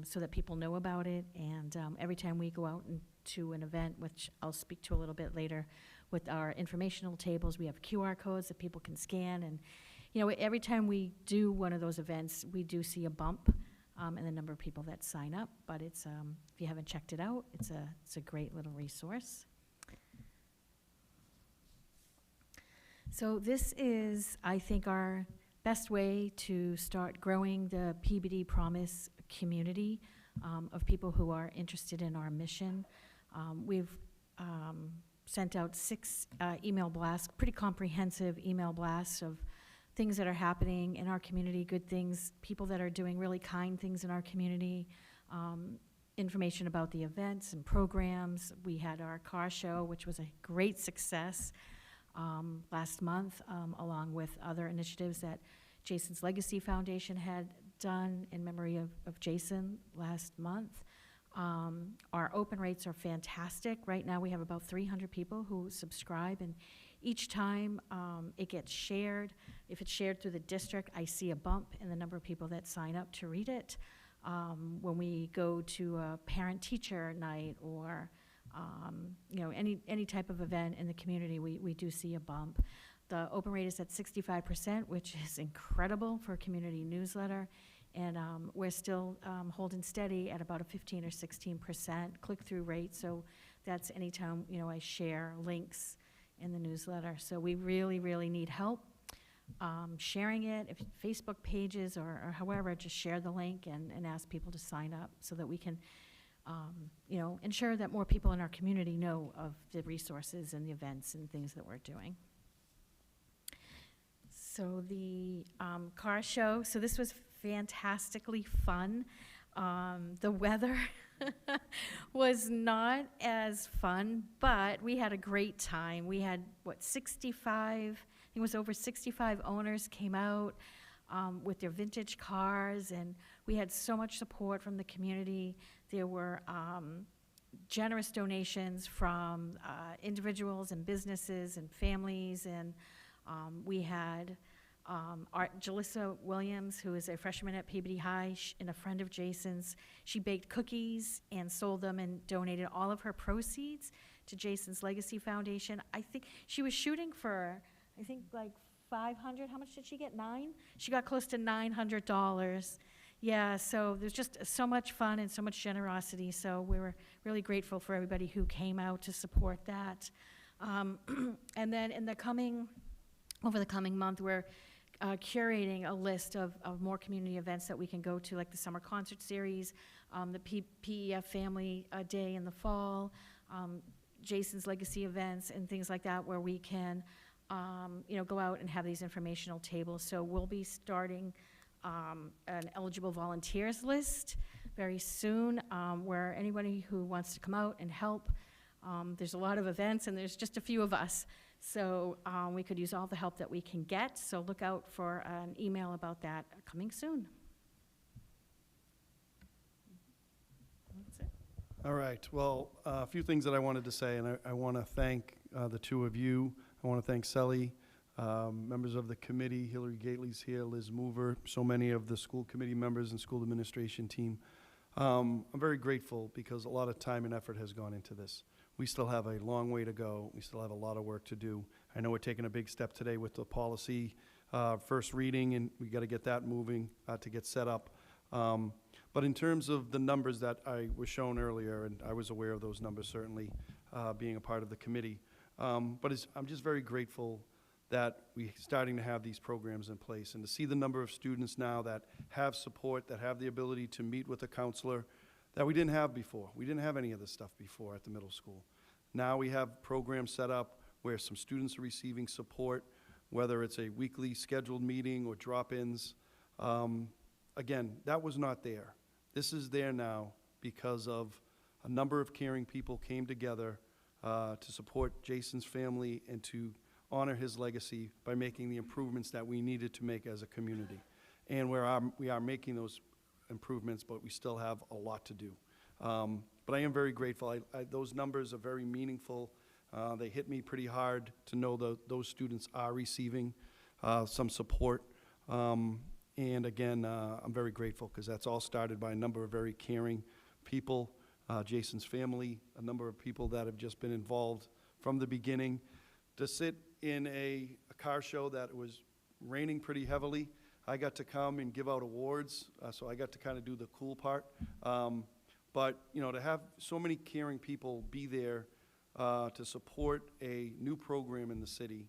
so that people know about it. And every time we go out to an event, which I'll speak to a little bit later, with our informational tables, we have QR codes that people can scan, and you know, every time we do one of those events, we do see a bump in the number of people that sign up. But it's if you haven't checked it out, it's a great little resource. So this is, I think, our best way to start growing the Peabody Promise community of people who are interested in our mission. We've sent out 6 email blasts, pretty comprehensive email blasts of things that are happening in our community, good things, people that are doing really kind things in our community, information about the events and programs. We had our car show, which was a great success. last month, along with other initiatives that Jason's Legacy Foundation had done in memory of Jason last month. Our open rates are fantastic. Right now, we have about 300 people who subscribe, and each time it gets shared, if it's shared through the district, I see a bump in the number of people that sign up to read it. When we go to a parent-teacher night or any type of event in the community, we do see a bump. The open rate is at 65%, which is incredible for a community newsletter. And we're still holding steady at about a 15 or 16% click-through rate. So that's anytime, I share links in the newsletter. So we really, really need help sharing it. If Facebook pages or however, just share the link and ask people to sign up so that we can, ensure that more people in our community know of the resources and the events and things that we're doing. So the car show, so this was fantastically fun. The weather was not as fun, but we had a great time. We had, 65, I think it was over 65 owners came out with their vintage cars, and we had so much support from the community. There were generous donations from individuals and businesses and families, and we had Jalissa Williams, who is a freshman at Peabody High and a friend of Jason's. She baked cookies and sold them and donated all of her proceeds to Jason's Legacy Foundation. I think she was shooting for, like 500. How much did she get? 9? She got close to $900. Yeah, so there's just so much fun and so much generosity. So we were really grateful for everybody who came out to support that. And then over the coming month, we're curating a list of more community events that we can go to, like the summer concert series, the PEF Family Day in the fall, Jason's Legacy events, and things like that, where we can, go out and have these informational tables. So we'll be starting an eligible volunteers list very soon, where anybody who wants to come out and help. There's a lot of events, and there's just a few of us. So we could use all the help that we can get. So look out for an email about that coming soon. That's it. All right, well, a few things that I wanted to say, and I want to thank the two of you. I want to thank Sally, members of the committee. Hillary Gately's here, Liz Mover, so many of the school committee members and school administration team. I'm very grateful because a lot of time and effort has gone into this. We still have a long way to go. We still have a lot of work to do. I know we're taking a big step today with the policy first reading, and we got to get that moving to get set up. But in terms of the numbers that I was shown earlier, and I was aware of those numbers certainly being a part of the committee, I'm just very grateful that we're starting to have these programs in place, and to see the number of students now that have support, that have the ability to meet with a counselor that we didn't have before. We didn't have any of this stuff before at the middle school. Now we have programs set up where some students are receiving support, whether it's a weekly scheduled meeting or drop-ins. Again, that was not there. This is there now because of a number of caring people came together to support Jason's family and to honor his legacy by making the improvements that we needed to make as a community. And we are making those improvements, but we still have a lot to do. But I am very grateful. Those numbers are very meaningful. They hit me pretty hard to know those students are receiving some support. And again, I'm very grateful because that's all started by a number of very caring people, Jason's family, a number of people that have just been involved from the beginning. To sit in a car show that was raining pretty heavily, I got to come and give out awards, so I got to kind of do the cool part. But, to have so many caring people be there to support a new program in the city,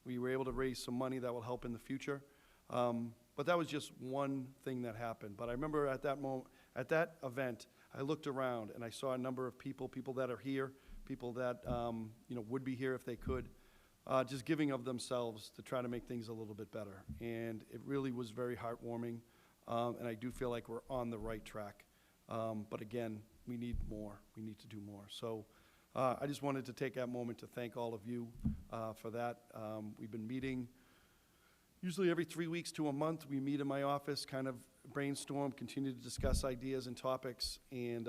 we were able to raise some money that will help in the future. But that was just one thing that happened. But I remember at that moment, at that event, I looked around and I saw a number of people that are here, people that would be here if they could, just giving of themselves to try to make things a little bit better. And it really was very heartwarming, and I do feel like we're on the right track. But again, we need more. We need to do more. So I just wanted to take that moment to thank all of you for that. We've been meeting usually every 3 weeks to a month. We meet in my office, kind of brainstorm, continue to discuss ideas and topics, and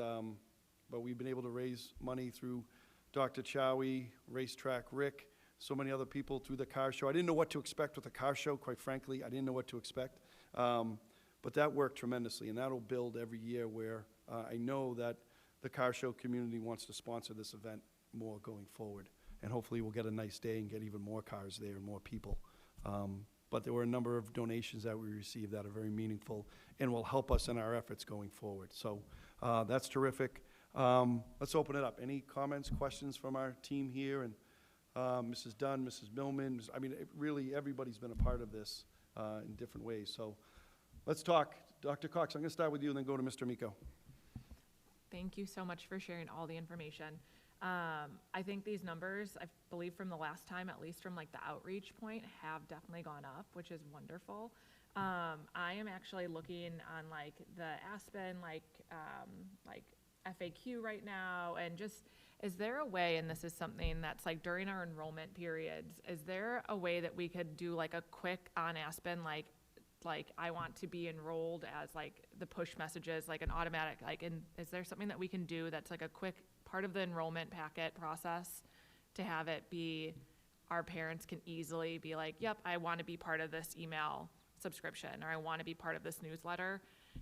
but we've been able to raise money through Dr. Chowie, Racetrack Rick, so many other people through the car show. I didn't know what to expect with the car show, quite frankly. I didn't know what to expect. But that worked tremendously, and that'll build every year where I know that the car show community wants to sponsor this event more going forward. And hopefully we'll get a nice day and get even more cars there and more people. But there were a number of donations that we received that are very meaningful and will help us in our efforts going forward. So that's terrific. Let's open it up. Any comments, questions from our team here? And Mrs. Dunn, Mrs. Millman, I mean, really everybody's been a part of this in different ways. So let's talk. Dr. Cox, I'm going to start with you and then go to Mr. Miko. Thank you so much for sharing all the information. I think these numbers, I believe from the last time, at least from like the outreach point, have definitely gone up, which is wonderful. I am actually looking on like the Aspen, like FAQ right now, and just, is there a way, and this is something that's like during our enrollment periods, is there a way that we could do like a quick on Aspen, like I want to be enrolled as like the push messages, like an automatic, like, and is there something that we can do that's like a quick part of the enrollment packet process to have it be, our parents can easily be like, yep, I want to be part of this email subscription, or I want to be part of this newsletter.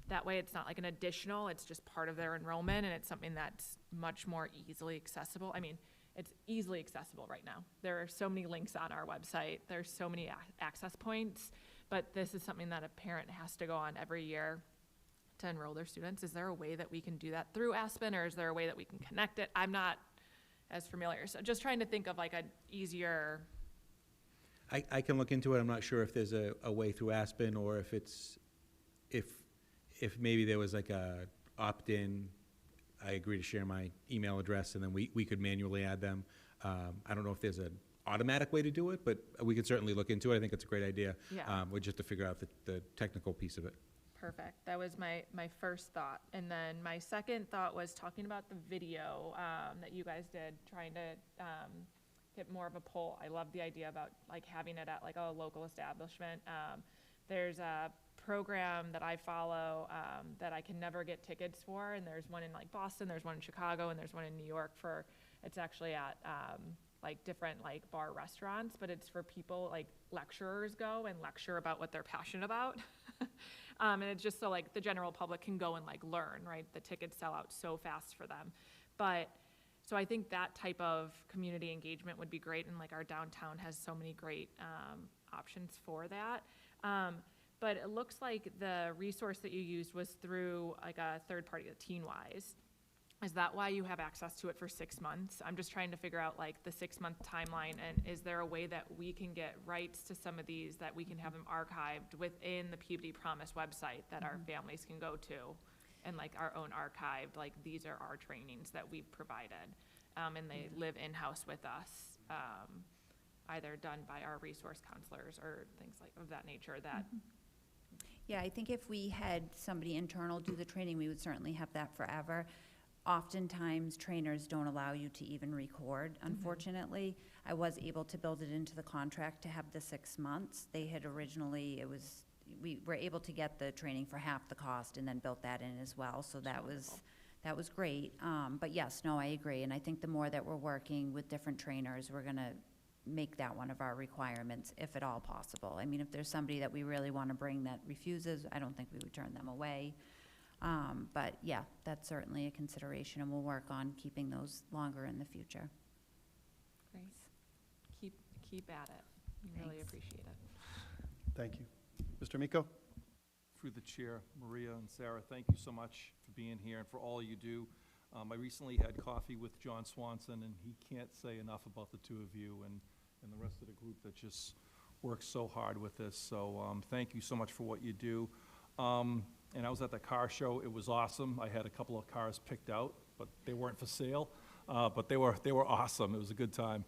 That way it's not like an additional, it's just part of their enrollment, and it's something that's much more easily accessible. I mean, it's easily accessible right now. There are so many links on our website. There's so many access points, but this is something that a parent has to go on every year to enroll their students. Is there a way that we can do that through Aspen, or is there a way that we can connect it? I'm not as familiar. So just trying to think of like an easier. I can look into it. I'm not sure if there's a way through Aspen, or if it's, if maybe there was like a opt-in, I agree to share my email address, and then we could manually add them. I don't know if there's an automatic way to do it, but we can certainly look into it. I think it's a great idea. Yeah. We're just to figure out the technical piece of it. Perfect. That was my first thought. And then my second thought was talking about the video that you guys did, trying to get more of a pull. I love the idea about like having it at like a local establishment. There's a program that I follow that I can never get tickets for, and there's one in like Boston, there's one in Chicago, and there's one in New York for, it's actually at like different like bar restaurants, but it's for people, like lecturers go and lecture about what they're passionate about. And it's just so like the general public can go and like learn, right? The tickets sell out so fast for them. But so I think that type of community engagement would be great, and like our downtown has so many great options for that. But it looks like the resource that you used was through like a third party, TeenWise. Is that why you have access to it for 6 months? I'm just trying to figure out like the 6-month timeline, and is there a way that we can get rights to some of these, that we can have them archived within the Peabody Promise website that our families can go to, and like our own archived, like these are our trainings that we've provided, and they live in-house with us, either done by our resource counselors or things like of that nature that. Yeah, I think if we had somebody internal do the training, we would certainly have that forever. Oftentimes, trainers don't allow you to even record, unfortunately. I was able to build it into the contract to have the 6 months. They had originally, we were able to get the training for half the cost and then built that in as well, so that was great. But yes, no, I agree, and I think the more that we're working with different trainers, we're gonna make that one of our requirements, if at all possible. I mean, if there's somebody that we really want to bring that refuses, I don't think we would turn them away. But yeah, that's certainly a consideration, and we'll work on keeping those longer in the future. Great. Keep at it. We really appreciate it. Thank you. Mr. Miko? Through the chair, Maria and Sarah, thank you so much for being here and for all you do. I recently had coffee with John Swanson, and he can't say enough about the two of you and the rest of the group that just works so hard with this. So thank you so much for what you do. And I was at the car show. It was awesome. I had a couple of cars picked out, but they weren't for sale. But they were awesome. It was a good time.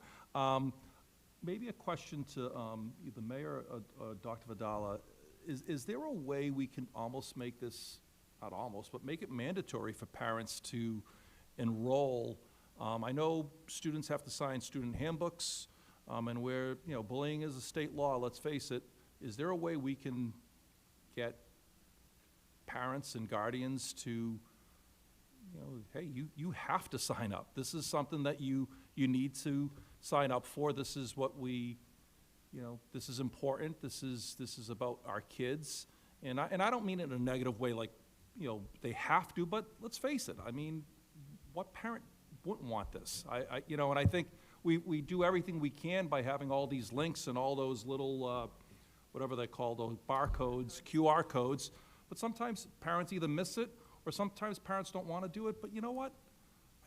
Maybe a question to the mayor, Dr. Vidala. Is there a way we can almost make this, not almost, but make it mandatory for parents to enroll I know students have to sign student handbooks, and where, bullying is a state law, let's face it, is there a way we can get parents and guardians to, hey, you have to sign up. This is something that you need to sign up for. This is what we, this is important. This is about our kids. And I don't mean it in a negative way, like, they have to, but let's face it. I mean, what parent wouldn't want this? And I think we do everything we can by having all these links and all those little, whatever they call those barcodes, QR codes. But sometimes parents either miss it, or sometimes parents don't want to do it. But you know what?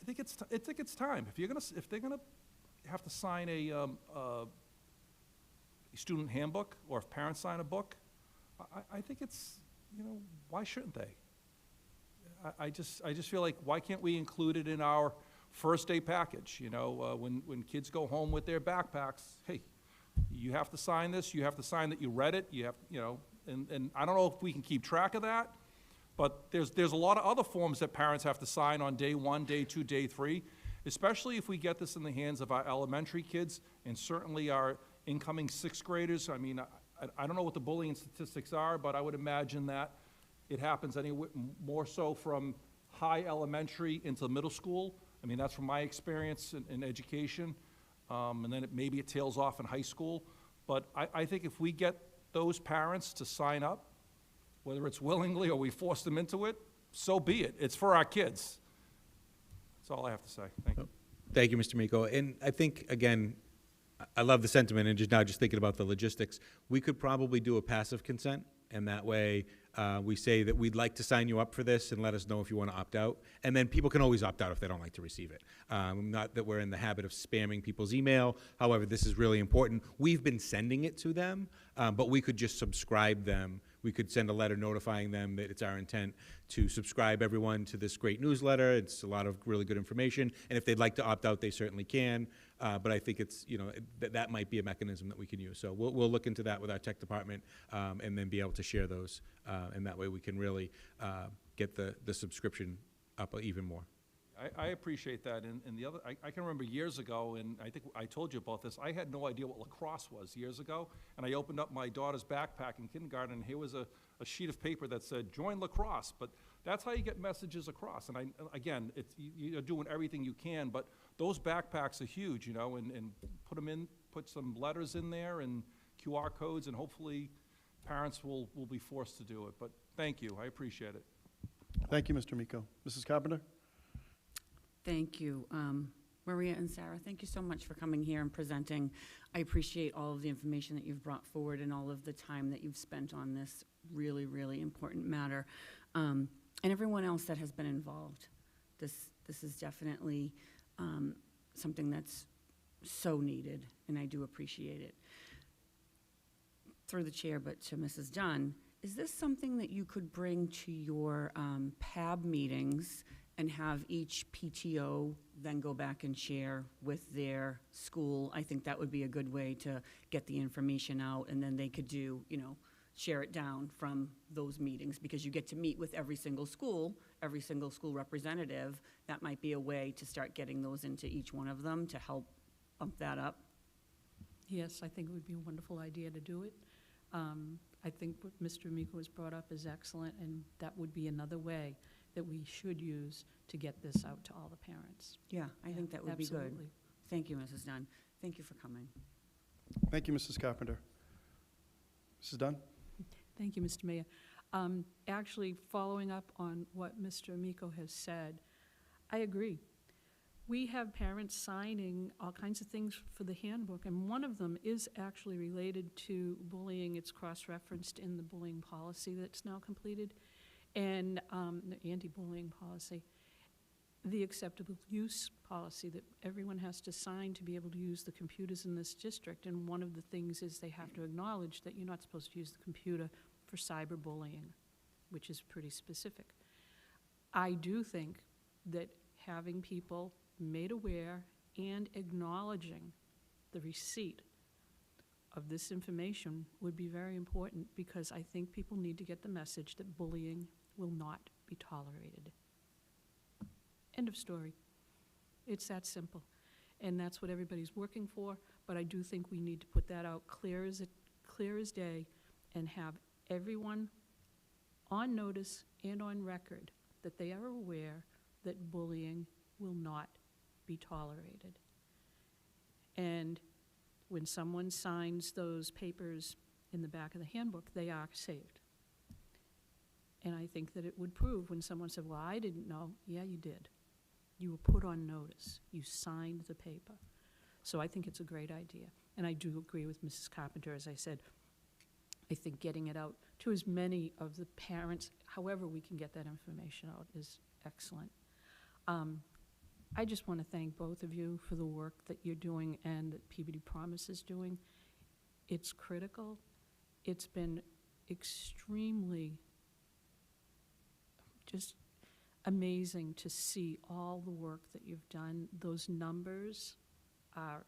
I think it's time. If they're gonna have to sign a student handbook, or if parents sign a book, I think it's, why shouldn't they? I just feel like, why can't we include it in our first day package? When kids go home with their backpacks, hey, you have to sign this. You have to sign that you read it. You have, and I don't know if we can keep track of that, but there's a lot of other forms that parents have to sign on day 1, day 2, day 3, especially if we get this in the hands of our elementary kids and certainly our incoming 6th graders. I mean, I don't know what the bullying statistics are, but I would imagine that it happens more so from high elementary into middle school. I mean, that's from my experience in education. And then maybe it tails off in high school. But I think if we get those parents to sign up, whether it's willingly or we force them into it, so be it. It's for our kids. That's all I have to say. Thank you. Thank you, Mr. Miko. And I think, again, I love the sentiment, and just thinking about the logistics, we could probably do a passive consent, and that way we say that we'd like to sign you up for this and let us know if you want to opt out. And then people can always opt out if they don't like to receive it. Not that we're in the habit of spamming people's email. However, this is really important. We've been sending it to them, but we could just subscribe them. We could send a letter notifying them that it's our intent to subscribe everyone to this great newsletter. It's a lot of really good information. And if they'd like to opt out, they certainly can. But I think it's, that might be a mechanism that we can use. So we'll look into that with our tech department and then be able to share those. And that way we can really get the subscription up even more. I appreciate that. And the other, I can remember years ago, and I think I told you about this, I had no idea what lacrosse was years ago. And I opened up my daughter's backpack in kindergarten, and here was a sheet of paper that said, join lacrosse. But that's how you get messages across. And again, you're doing everything you can, but those backpacks are huge, and put some letters in there and QR codes, and hopefully parents will be forced to do it. But thank you. I appreciate it. Thank you, Mr. Miko. Mrs. Carpenter? Thank you. Maria and Sarah, thank you so much for coming here and presenting. I appreciate all of the information that you've brought forward and all of the time that you've spent on this really, really important matter. And everyone else that has been involved. This is definitely something that's so needed, and I do appreciate it. Through the chair, but to Mrs. Dunn, is this something that you could bring to your PAB meetings and have each PTO then go back and share with their school? I think that would be a good way to get the information out, and then they could do, share it down from those meetings, because you get to meet with every single school representative. That might be a way to start getting those into each one of them to help bump that up. Yes, I think it would be a wonderful idea to do it. I think what Mr. Miko has brought up is excellent, and that would be another way that we should use to get this out to all the parents. Yeah, I think that would be good. Absolutely. Thank you, Mrs. Dunn. Thank you for coming. Thank you, Mrs. Carpenter. Mrs. Dunn? Thank you, Mr. Mayor. Actually, following up on what Mr. Miko has said, I agree. We have parents signing all kinds of things for the handbook, and one of them is actually related to bullying. It's cross-referenced in the bullying policy that's now completed, and the anti-bullying policy, the acceptable use policy that everyone has to sign to be able to use the computers in this district. And one of the things is they have to acknowledge that you're not supposed to use the computer for cyberbullying, which is pretty specific. I do think that having people made aware and acknowledging the receipt of this information would be very important, because I think people need to get the message that bullying will not be tolerated. End of story. It's that simple. And that's what everybody's working for, but I do think we need to put that out clear as day and have everyone on notice and on record that they are aware that bullying will not be tolerated. And when someone signs those papers in the back of the handbook, they are saved. And I think that it would prove when someone said, well, I didn't know. Yeah, you did. You were put on notice. You signed the paper. So I think it's a great idea. And I do agree with Mrs. Carpenter, as I said. I think getting it out to as many of the parents, however we can get that information out, is excellent. I just want to thank both of you for the work that you're doing and that Peabody Promise is doing. It's critical. It's been extremely just amazing to see all the work that you've done. Those numbers are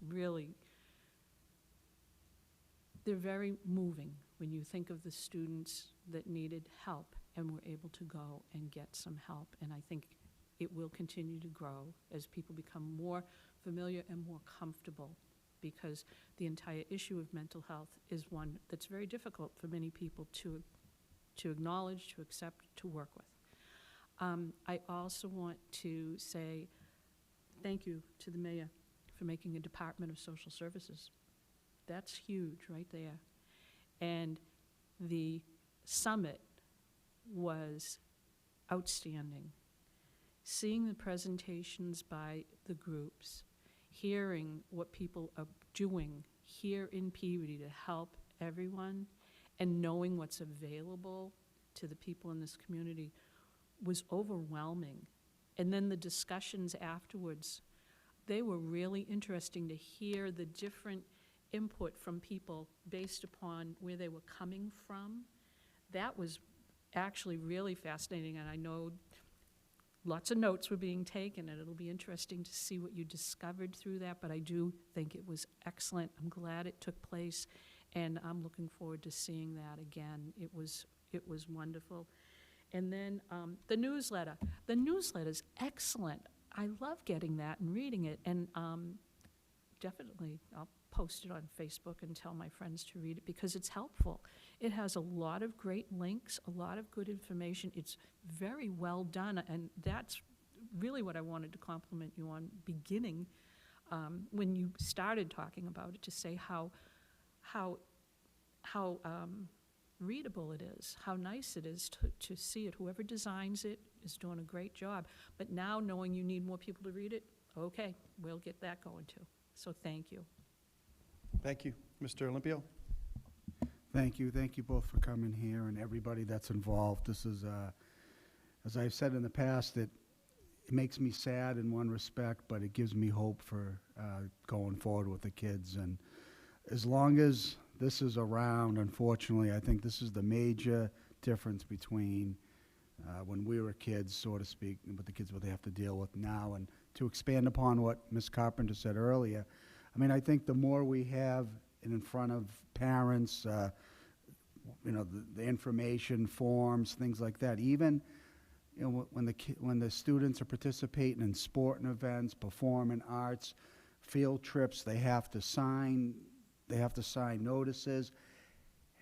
really, they're very moving when you think of the students that needed help and were able to go and get some help. And I think it will continue to grow as people become more familiar and more comfortable, because the entire issue of mental health is one that's very difficult for many people to acknowledge, to accept, to work with. I also want to say thank you to the mayor for making a Department of Social Services. That's huge right there. And the summit was outstanding. Seeing the presentations by the groups, hearing what people are doing here in Peabody to help everyone, and knowing what's available to the people in this community was overwhelming. And then the discussions afterwards, they were really interesting to hear the different input from people based upon where they were coming from. That was actually really fascinating, and I know lots of notes were being taken, and it'll be interesting to see what you discovered through that, but I do think it was excellent. I'm glad it took place, and I'm looking forward to seeing that again. It was wonderful. And then the newsletter. The newsletter's excellent. I love getting that and reading it, and definitely I'll post it on Facebook and tell my friends to read it because it's helpful. It has a lot of great links, a lot of good information. It's very well done, and that's really what I wanted to compliment you on beginning when you started talking about it, to say how readable it is, how nice it is to see it. Whoever designs it is doing a great job. But now, knowing you need more people to read it, okay, we'll get that going too. So thank you. Thank you. Mr. Olympio? Thank you. Thank you both for coming here and everybody that's involved. This is, as I've said in the past, it makes me sad in one respect, but it gives me hope for going forward with the kids. And as long as this is around, unfortunately, I think this is the major difference between when we were kids, so to speak, with the kids what they have to deal with now. And to expand upon what Ms. Carpenter said earlier, I mean, I think the more we have it in front of parents, the information forms, things like that. Even, when the students are participating in sporting events, performing arts, field trips, they have to sign notices.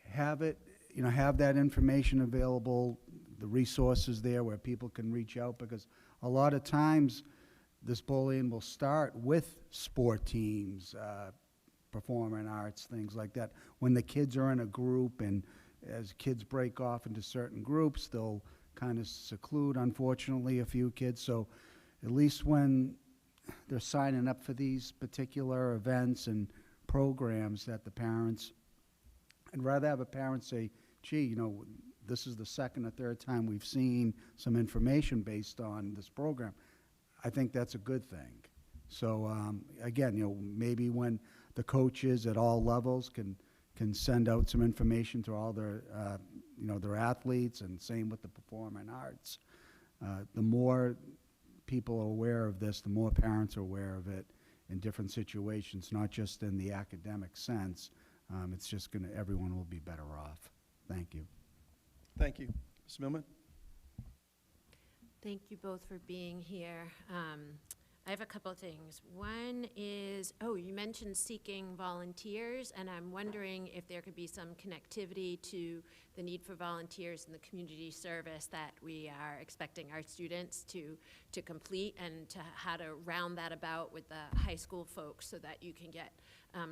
Have it, have that information available, the resources there where people can reach out, because a lot of times this bullying will start with sport teams, performing arts, things like that. When the kids are in a group, and as kids break off into certain groups, they'll kind of seclude, unfortunately, a few kids. So at least when they're signing up for these particular events and programs, that the parents, I'd rather have a parent say, gee, this is the second or third time we've seen some information based on this program. I think that's a good thing. So again, maybe when the coaches at all levels can send out some information to all their, their athletes, and same with the performing arts. The more people are aware of this, the more parents are aware of it in different situations, not just in the academic sense. It's just everyone will be better off. Thank you. Thank you. Ms. Millman? Thank you both for being here. I have a couple of things. One is, you mentioned seeking volunteers, and I'm wondering if there could be some connectivity to the need for volunteers in the community service that we are expecting our students to complete, and to how to round that about with the high school folks so that you can get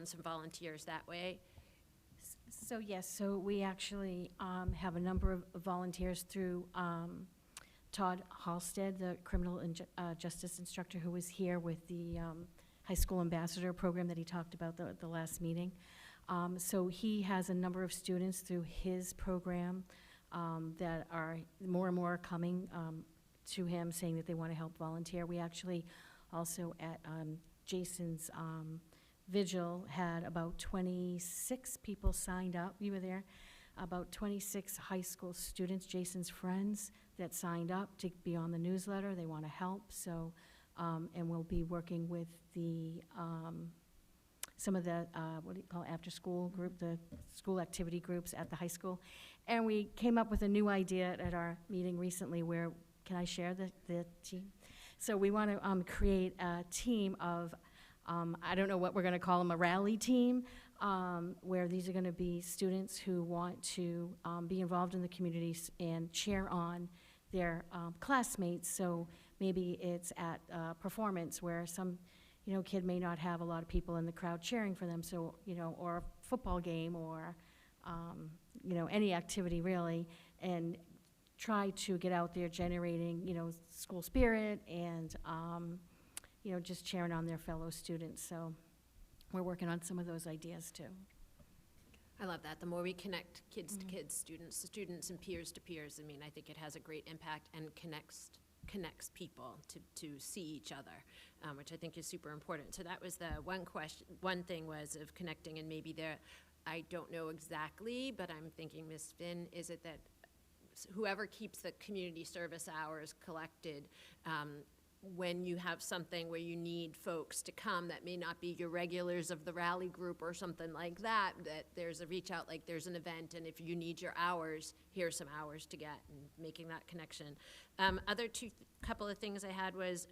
some volunteers that way. So yes, so we actually have a number of volunteers through Todd Halstead, the criminal justice instructor who was here with the high school ambassador program that he talked about the last meeting. So he has a number of students through his program that are more and more coming to him saying that they want to help volunteer. We actually also at Jason's vigil had about 26 people signed up. You were there. About 26 high school students, Jason's friends, that signed up to be on the newsletter. They want to help. So, and we'll be working with the some of the what do you call after-school group, the school activity groups at the high school. And we came up with a new idea at our meeting recently. Where can I share the team? So we want to create a team of I don't know what we're going to call them, a rally team. Where these are going to be students who want to be involved in the communities and cheer on their classmates. So maybe it's at a performance where some, kid may not have a lot of people in the crowd cheering for them. So, or a football game or, any activity really, and try to get out there generating, school spirit and, just cheering on their fellow students. So we're working on some of those ideas too. I love that. The more we connect kids to kids, students to students, and peers to peers, I think it has a great impact and connects people to see each other, which I think is super important. So that was the one thing was of connecting, and maybe I don't know exactly, but I'm thinking, Ms. Finn, is it that whoever keeps the community service hours collected, when you have something where you need folks to come that may not be your regulars of the rally group or something like that, that there's a reach out, like there's an event, and if you need your hours, here's some hours to get, and making that connection. Other couple of things I had was,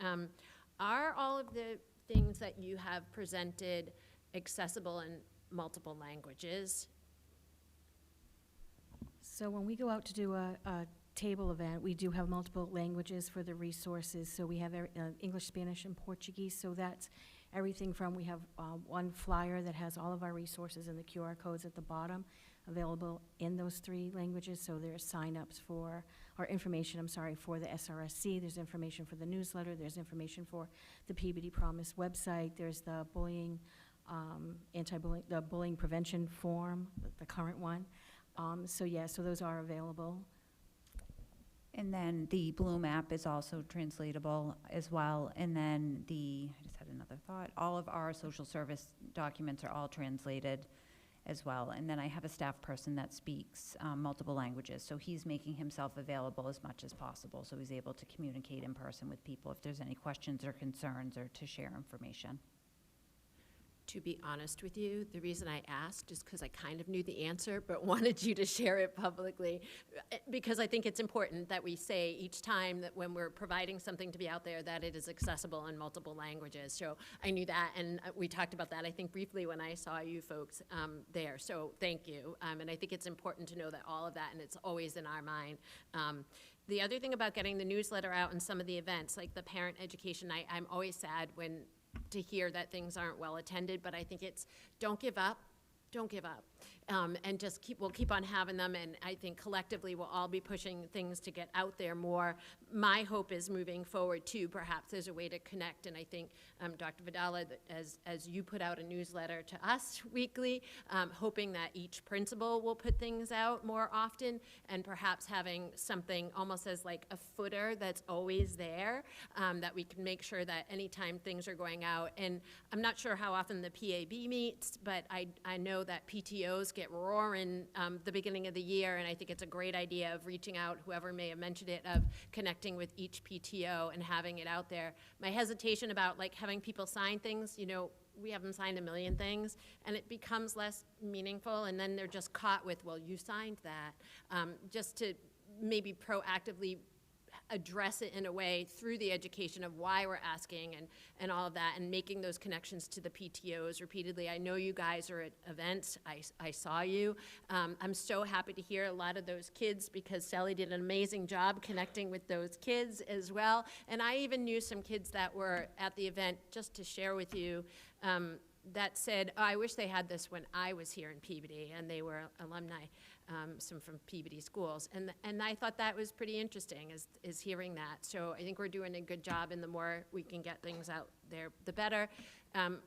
are all of the things that you have presented accessible in multiple languages? So when we go out to do a table event, we do have multiple languages for the resources. So we have English, Spanish, and Portuguese. So that's everything from, we have one flyer that has all of our resources and the QR codes at the bottom available in those 3 languages. So there's sign-ups for, or information, for the SRSC. There's information for the newsletter. There's information for the Peabody Promise website. There's the bullying, the bullying prevention form, the current one. So those are available. And then the Bloom app is also translatable as well. And then I just had another thought, all of our social service documents are all translated as well. And then I have a staff person that speaks multiple languages. So he's making himself available as much as possible. So he's able to communicate in person with people if there's any questions or concerns or to share information. To be honest with you, the reason I asked is because I kind of knew the answer, but wanted you to share it publicly, because I think it's important that we say each time that when we're providing something to be out there that it is accessible in multiple languages. So I knew that, and we talked about that, I think, briefly when I saw you folks there. So thank you. And I think it's important to know that all of that, and it's always in our mind. The other thing about getting the newsletter out and some of the events, like the parent education night, I'm always sad to hear that things aren't well attended, but I think it's don't give up, and just we'll keep on having them, and I think collectively we'll all be pushing things to get out there more. My hope is moving forward too, perhaps there's a way to connect, and I think Dr. Vidala, as you put out a newsletter to us weekly, hoping that each principal will put things out more often, and perhaps having something almost as like a footer that's always there, that we can make sure that anytime things are going out, and I'm not sure how often the PAB meets, but I know that PTOs get roaring the beginning of the year, and I think it's a great idea of reaching out, whoever may have mentioned it, of connecting with each PTO and having it out there. My hesitation about having people sign things, we have them signed a million things, and it becomes less meaningful, and then they're just caught with, well, you signed that. Just to maybe proactively address it in a way through the education of why we're asking and all of that, and making those connections to the PTOs repeatedly. I know you guys are at events. I saw you. I'm so happy to hear a lot of those kids, because Sally did an amazing job connecting with those kids as well. And I even knew some kids that were at the event, just to share with you, that said, oh, I wish they had this when I was here in Peabody, and they were alumni, some from Peabody schools. And I thought that was pretty interesting, is hearing that. So I think we're doing a good job, and the more we can get things out there, the better.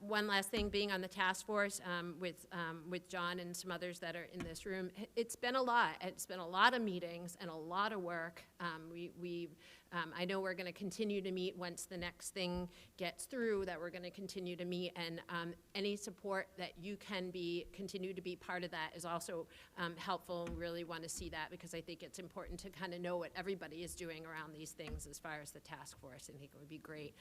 One last thing, being on the task force with John and some others that are in this room, it's been a lot. It's been a lot of meetings and a lot of work. I know we're going to continue to meet once the next thing gets through, that we're going to continue to meet, and any support that you can continue to be part of that is also helpful, and really want to see that, because I think it's important to kind of know what everybody is doing around these things as far as the task force. I think it would be great.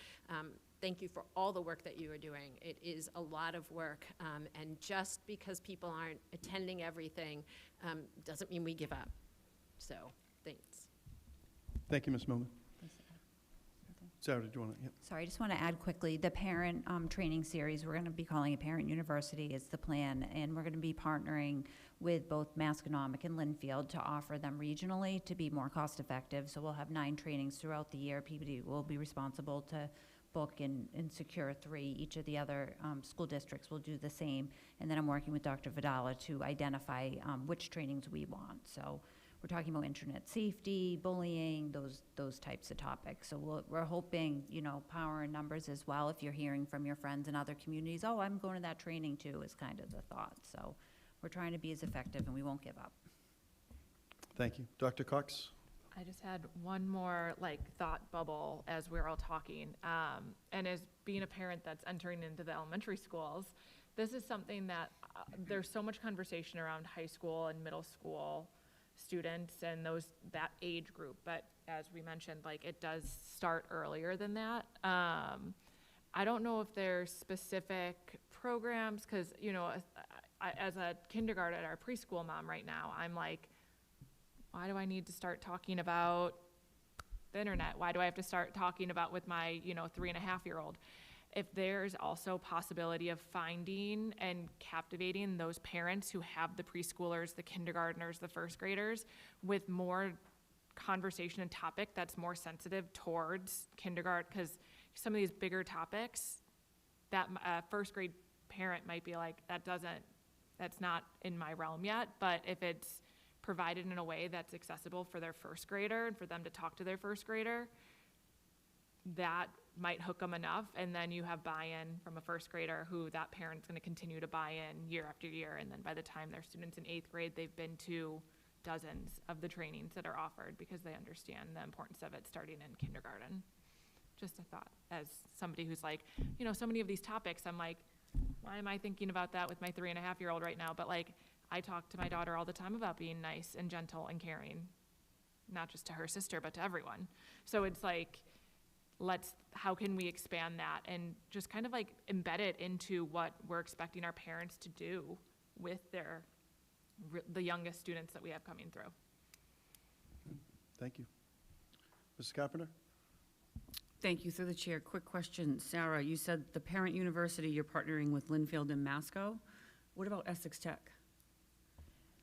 Thank you for all the work that you are doing. It is a lot of work, and just because people aren't attending everything doesn't mean we give up. So, thanks. Thank you, Ms. Millman. Sarah, did you want to? Yeah. Sorry, I just want to add quickly, the parent training series, we're going to be calling it Parent University is the plan, and we're going to be partnering with both Masconomic and Linfield to offer them regionally to be more cost effective. So we'll have 9 trainings throughout the year. Peabody will be responsible to book and secure 3. Each of the other school districts will do the same. And then I'm working with Dr. Vidala to identify which trainings we want. So we're talking about internet safety, bullying, those types of topics. So we're hoping, power in numbers as well. If you're hearing from your friends in other communities, oh, I'm going to that training too, is kind of the thought. So we're trying to be as effective, and we won't give up. Thank you. Dr. Cox? I just had one more thought bubble as we're all talking. And as being a parent that's entering into the elementary schools, this is something that there's so much conversation around high school and middle school students and that age group. But as we mentioned, it does start earlier than that. I don't know if there's specific programs, because, as a kindergarten or preschool mom right now, I'm like, why do I need to start talking about the internet? Why do I have to start talking about with my, 3.5-year-old? If there's also possibility of finding and captivating those parents who have the preschoolers, the kindergartners, the first graders with more conversation and topic that's more sensitive towards kindergarten, because some of these bigger topics, that first grade parent might be like, that's not in my realm yet, but if it's provided in a way that's accessible for their first grader and for them to talk to their first grader, that might hook them enough. And then you have buy-in from a first grader who that parent's going to continue to buy in year after year. And then by the time they're students in 8th grade, they've been to dozens of the trainings that are offered, because they understand the importance of it starting in kindergarten. Just a thought, as somebody who's like, so many of these topics, I'm like, why am I thinking about that with my 3.5-year-old right now? But I talk to my daughter all the time about being nice and gentle and caring, not just to her sister, but to everyone. So it's how can we expand that and just kind of embed it into what we're expecting our parents to do with the youngest students that we have coming through. Thank you. Mrs. Carpenter? Thank you. Through the chair, quick question. Sarah, you said the parent university, you're partnering with Linfield and Masco. What about Essex Tech?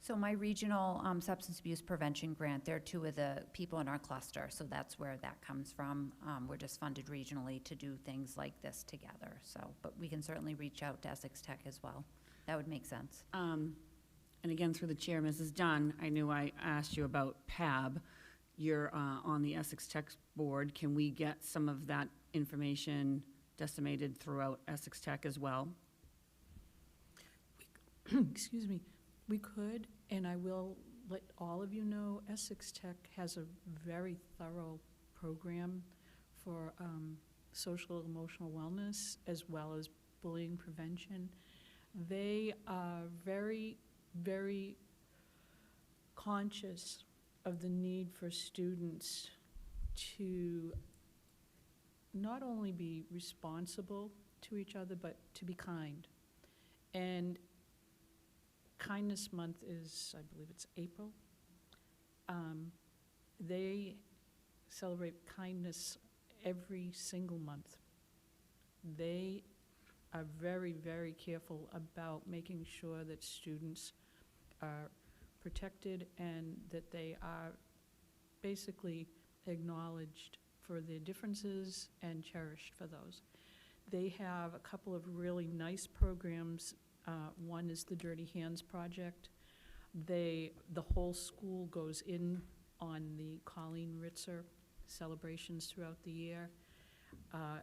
So my regional substance abuse prevention grant, they're 2 of the people in our cluster, so that's where that comes from. We're just funded regionally to do things like this together. So, but we can certainly reach out to Essex Tech as well. That would make sense. And again, through the chair, Mrs. Dunn, I knew I asked you about PAB. You're on the Essex Tech board. Can we get some of that information disseminated throughout Essex Tech as well? Excuse me. We could, and I will let all of you know, Essex Tech has a very thorough program for social and emotional wellness, as well as bullying prevention. They are very, very conscious of the need for students to not only be responsible to each other, but to be kind. And Kindness Month is, I believe it's April. They celebrate kindness every single month. They are very, very careful about making sure that students are protected and that they are basically acknowledged for their differences and cherished for those. They have a couple of really nice programs. One is the Dirty Hands Project. The whole school goes in on the Colleen Ritzer celebrations throughout the year.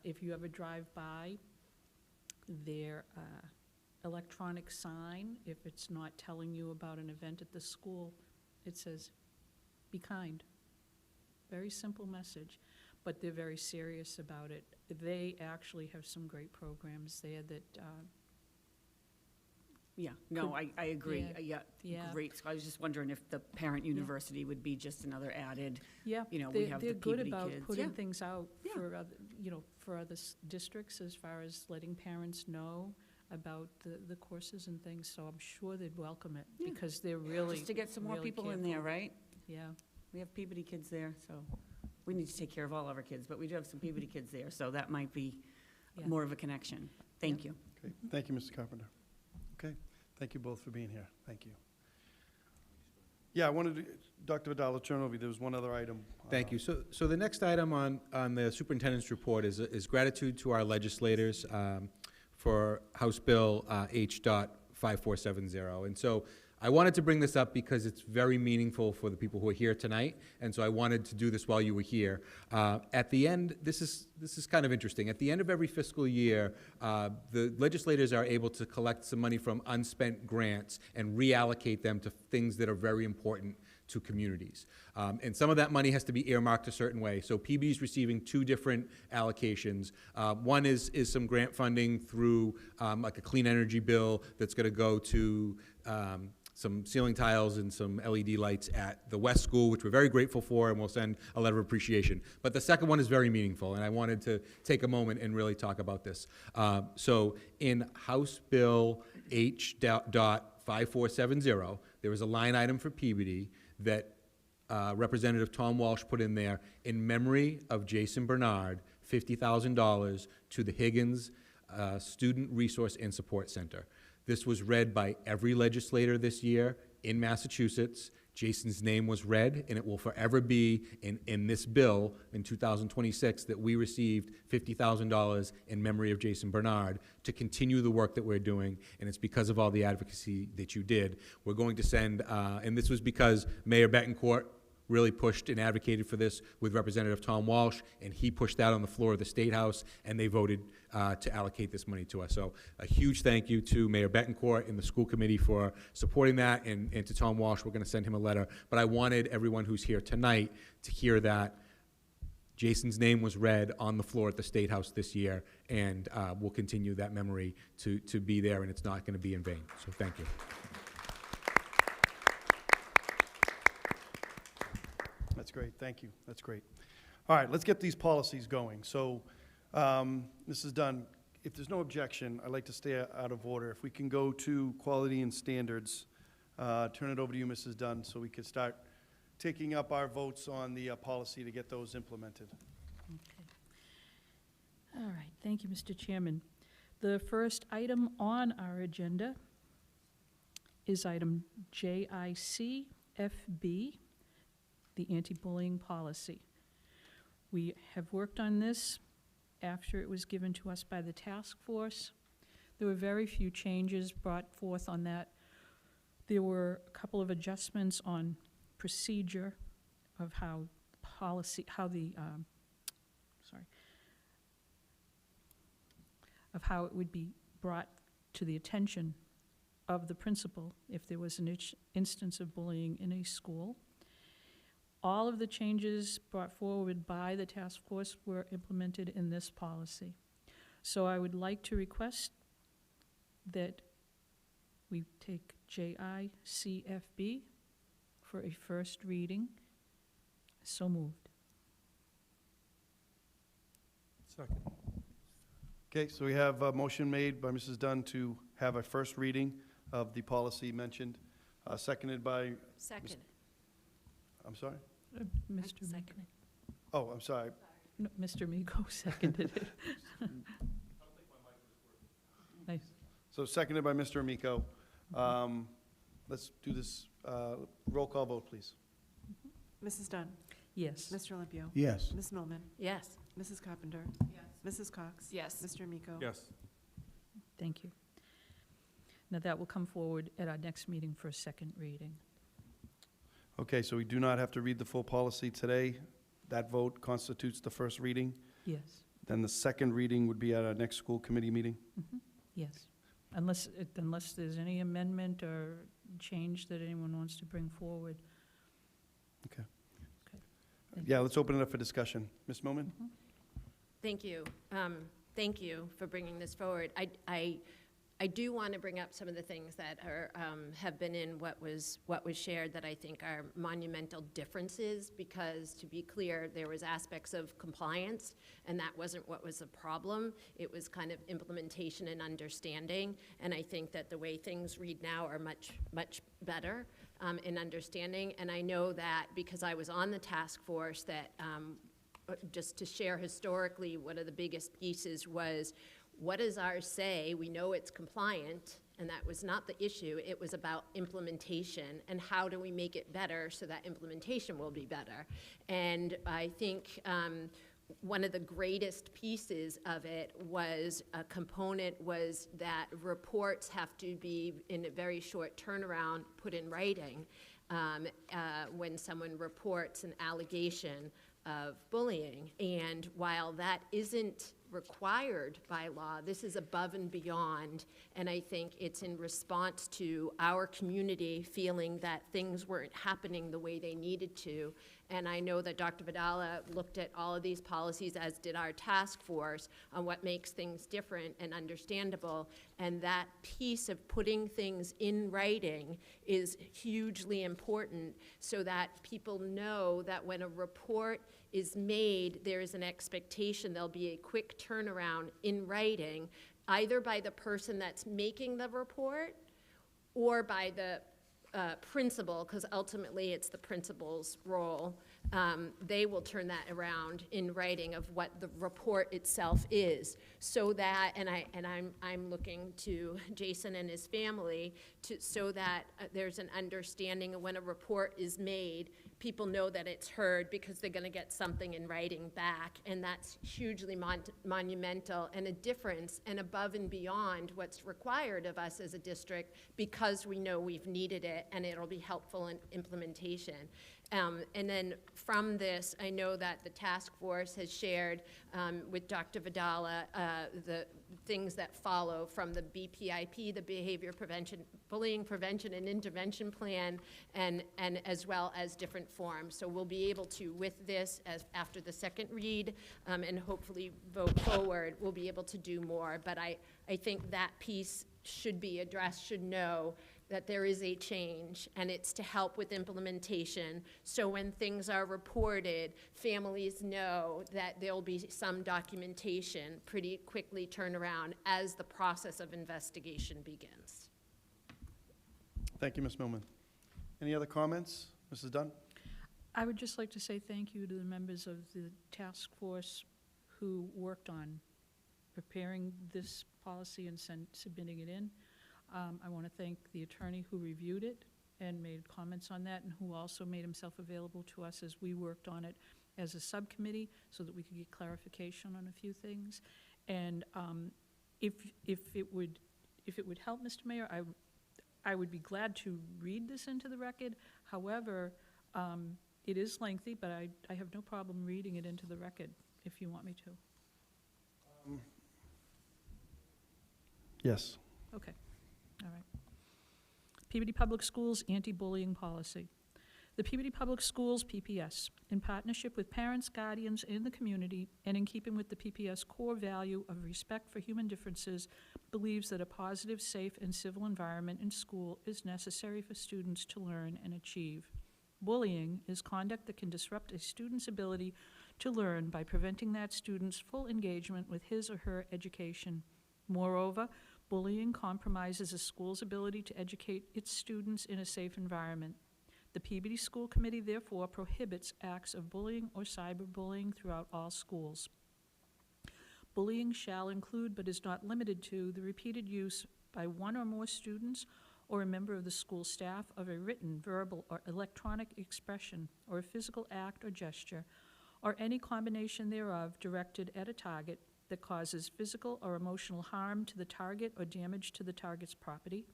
If you ever drive by, their electronic sign, if it's not telling you about an event at the school, it says, "Be kind." Very simple message, but they're very serious about it. They actually have some great programs there that, Yeah, no, I agree. Yeah. Great. So I was just wondering if the parent university would be just another added, yeah, you know, we have the they're good Peabody about kids. putting Yeah. things out Yeah. for other, for other districts as far as letting parents know about the courses and things, so I'm sure they'd welcome it, Yeah. because they're really, Just to get some more really people in there, careful. right? Yeah, We have Peabody kids there, so we need to take care of all of our kids, but we do have some Peabody kids there, so that might be Yeah. more of a connection. Thank you. Okay, thank you, Mr. Carpenter. Okay, thank you both for being here. Thank you. Yeah, I wanted to, Dr. Vidal, I'll turn over. There was one other item. Thank you. So the next item on the superintendent's report is gratitude to our legislators for House Bill H.5470. And so I wanted to bring this up because it's very meaningful for the people who are here tonight, and so I wanted to do this while you were here. At the end, this is kind of interesting. At the end of every fiscal year, the legislators are able to collect some money from unspent grants and reallocate them to things that are very important to communities. And some of that money has to be earmarked a certain way. So PB is receiving two different allocations. One is some grant funding through like a clean energy bill that's going to go to some ceiling tiles and some LED lights at the West School, which we're very grateful for, and we'll send a letter of appreciation. But the second one is very meaningful, and I wanted to take a moment and really talk about this. So in House Bill H.5470, there was a line item for Peabody that Representative Tom Walsh put in there in memory of Jason Bernard, $50,000 to the Higgins Student Resource and Support Center. This was read by every legislator this year in Massachusetts. Jason's name was read, and it will forever be in this bill in 2026 that we received $50,000 in memory of Jason Bernard to continue the work that we're doing, and it's because of all the advocacy that you did. We're going to send, and this was because Mayor Betancourt really pushed and advocated for this with Representative Tom Walsh, and he pushed that on the floor of the State House, and they voted to allocate this money to us. So a huge thank you to Mayor Betancourt and the school committee for supporting that, and to Tom Walsh. We're going to send him a letter. But I wanted everyone who's here tonight to hear that Jason's name was read on the floor at the State House this year, and we'll continue that memory to be there, and it's not going to be in vain. So thank you. That's great, thank you, that's great. All right, let's get these policies going. So, this is done. If there's no objection, I'd like to stay out of order. If we can go to quality and standards, turn it over to you, Mrs. Dunn, so we can start taking up our votes on the policy to get those implemented. okay. All right, thank you, Mr. Chairman. The first item on our agenda is item JICFB, the anti-bullying policy. We have worked on this after it was given to us by the task force. There were very few changes brought forth on that. There were a couple of adjustments on procedure of how policy, of how it would be brought to the attention of the principal if there was an instance of bullying in a school. All of the changes brought forward by the task force were implemented in this policy. So I would like to request that we take JICFB for a first reading. So moved. Second. Okay, so we have a motion made by Mrs. Dunn to have a first reading of the policy mentioned, seconded by, Second. I'm sorry? Mr. Second. Oh, I'm sorry. No, Mr. Miko seconded it. Nice. So seconded by Mr. Amico. Let's do this, roll call vote, please. Mrs. Dunn? Yes. Mr. Olympio? Yes. Ms. Millman? Yes. Mrs. Carpenter? Yes. Mrs. Cox? Yes. Mr. Amico? Yes. Thank you. Now, that will come forward at our next meeting for a second reading. Okay, so we do not have to read the full policy today. That vote constitutes the first reading. Yes. Then the second reading would be at our next school committee meeting. Yes. Unless there's any amendment or change that anyone wants to bring forward. Okay. Thank Yeah, let's open it up for discussion. Ms. Millman? Thank you. Thank you for bringing this forward. I do want to bring up some of the things that are, have been in what was shared that I think are monumental differences, because to be clear, there was aspects of compliance, and that wasn't what was the problem. It was kind of implementation and understanding, and I think that the way things read now are much, much better in understanding. And I know that because I was on the task force that, just to share historically, one of the biggest pieces was, what does ours say? We know it's compliant, and that was not the issue. It was about implementation, and how do we make it better so that implementation will be better. And I think one of the greatest pieces of it was, a component was that reports have to be, in a very short turnaround, put in writing when someone reports an allegation of bullying. And while that isn't required by law, this is above and beyond, and I think it's in response to our community feeling that things weren't happening the way they needed to. And I know that Dr. Vidala looked at all of these policies, as did our task force, on what makes things different and understandable. And that piece of putting things in writing is hugely important, so that people know that when a report is made, there is an expectation there'll be a quick turnaround in writing, either by the person that's making the report or by the principal, because ultimately it's the principal's role. They will turn that around in writing of what the report itself is, so that, and I'm looking to Jason and his family so that there's an understanding of when a report is made, people know that it's heard, because they're going to get something in writing back, and that's hugely monumental and a difference, and above and beyond what's required of us as a district, because we know we've needed it and it'll be helpful in implementation. And then from this, I know that the task force has shared with Dr. Vidala the things that follow from the BPIP, the Behavior Prevention, Bullying Prevention and Intervention Plan, and as well as different forms. So we'll be able to, with this, as after the second read, and hopefully vote forward, we'll be able to do more. But I think that piece should be addressed, should know that there is a change, and it's to help with implementation. So when things are reported, families know that there'll be some documentation pretty quickly turn around as the process of investigation begins. Thank you, Ms. Millman. Any other comments? Mrs. Dunn? I would just like to say thank you to the members of the task force who worked on preparing this policy and submitting it in. I want to thank the attorney who reviewed it and made comments on that, and who also made himself available to us as we worked on it as a subcommittee, so that we could get clarification on a few things. And if it would help, Mr. Mayor, I would be glad to read this into the record. However, it is lengthy, but I have no problem reading it into the record if you want me to. Yes. Okay. All right. Peabody Public Schools Anti-Bullying Policy. The Peabody Public Schools, PPS, in partnership with parents, guardians, and the community, and in keeping with the PPS core value of respect for human differences, believes that a positive, safe, and civil environment in school is necessary for students to learn and achieve. Bullying is conduct that can disrupt a student's ability to learn by preventing that student's full engagement with his or her education. Moreover, bullying compromises a school's ability to educate its students in a safe environment. The Peabody School Committee therefore prohibits acts of bullying or cyberbullying throughout all schools. Bullying shall include, but is not limited to, the repeated use by one or more students or a member of the school staff of a written, verbal, or electronic expression or a physical act or gesture, or any combination thereof directed at a target that causes physical or emotional harm to the target or damage to the target's property,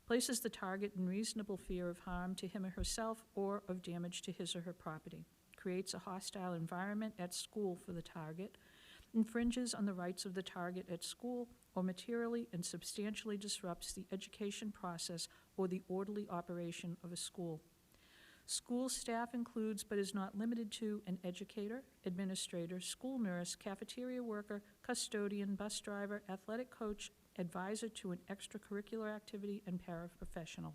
places the target in reasonable fear of harm to him or herself or of damage to his or her property, creates a hostile environment at school for the target, infringes on the rights of the target at school, or materially and substantially disrupts the education process or the orderly operation of a school. School staff includes, but is not limited to, an educator, administrator, school nurse, cafeteria worker, custodian, bus driver, athletic coach, advisor to an extracurricular activity, and paraprofessional.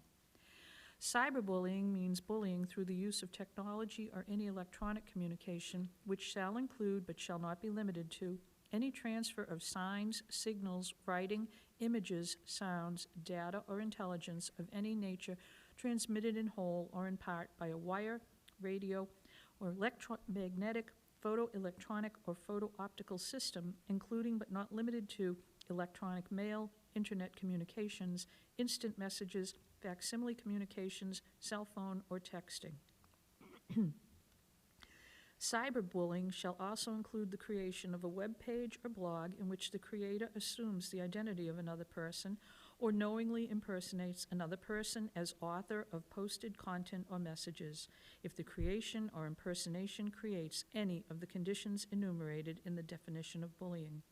Cyberbullying means bullying through the use of technology or any electronic communication, which shall include, but shall not be limited to, any transfer of signs, signals, writing, images, sounds, data, or intelligence of any nature transmitted in whole or in part by a wire, radio, or electromagnetic, photoelectronic, or photo-optical system, including but not limited to electronic mail, internet communications, instant messages, facsimile communications, cell phone, or texting. Cyberbullying shall also include the creation of a web page or blog in which the creator assumes the identity of another person or knowingly impersonates another person as author of posted content or messages, if the creation or impersonation creates any of the conditions enumerated in the definition of bullying.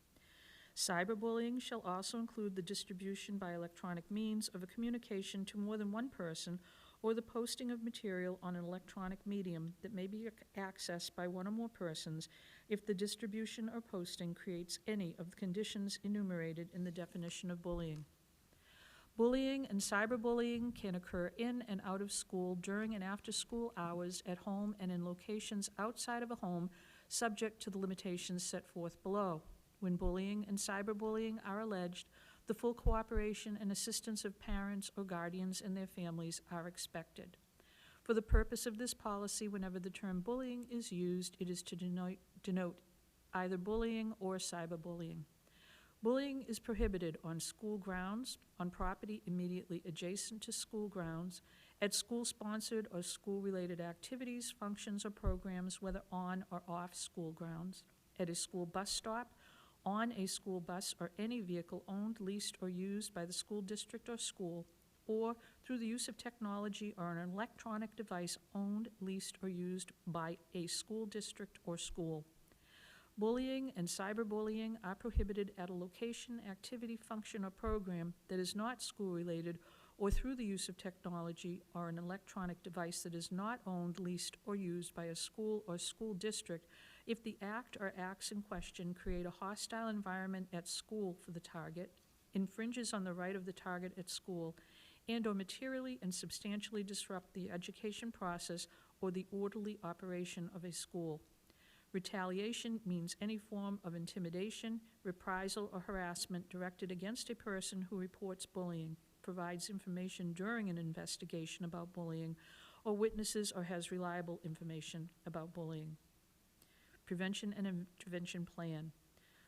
Cyberbullying shall also include the distribution by electronic means of a communication to more than one person or the posting of material on an electronic medium that may be accessed by one or more persons if the distribution or posting creates any of the conditions enumerated in the definition of bullying. Bullying and cyberbullying can occur in and out of school during and after school hours, at home, and in locations outside of a home, subject to the limitations set forth below. When bullying and cyberbullying are alleged, the full cooperation and assistance of parents or guardians and their families are expected. For the purpose of this policy, whenever the term bullying is used, it is to denote either bullying or cyberbullying. Bullying is prohibited on school grounds, on property immediately adjacent to school grounds, at school-sponsored or school-related activities, functions, or programs, whether on or off school grounds, at a school bus stop, on a school bus or any vehicle owned, leased, or used by the school district or school, or through the use of technology or an electronic device owned, leased, or used by a school district or school. Bullying and cyberbullying are prohibited at a location, activity, function, or program that is not school-related or through the use of technology or an electronic device that is not owned, leased, or used by a school or school district if the act or acts in question create a hostile environment at school for the target, infringes on the right of the target at school, and or materially and substantially disrupt the education process or the orderly operation of a school. Retaliation means any form of intimidation, reprisal, or harassment directed against a person who reports bullying, provides information during an investigation about bullying, or witnesses or has reliable information about bullying. Prevention and intervention plan.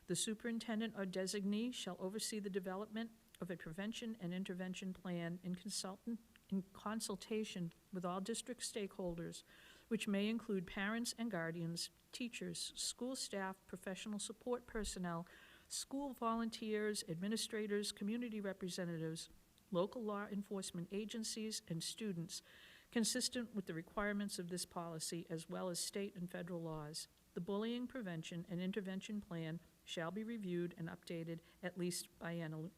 The superintendent or designee shall oversee the development of a prevention and intervention plan in consultation with all district stakeholders, which may include parents and guardians, teachers, school staff, professional support personnel, school volunteers, administrators, community representatives, local law enforcement agencies, and students, consistent with the requirements of this policy as well as state and federal laws. The bullying prevention and intervention plan shall be reviewed and updated at least biennially.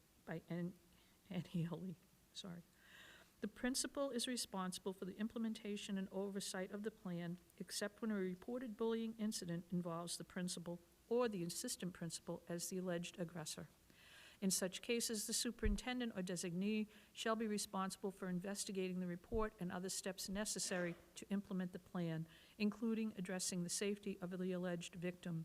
The principal is responsible for the implementation and oversight of the plan, except when a reported bullying incident involves the principal or the assistant principal as the alleged aggressor. In such cases, the superintendent or designee shall be responsible for investigating the report and other steps necessary to implement the plan, including addressing the safety of the alleged victim.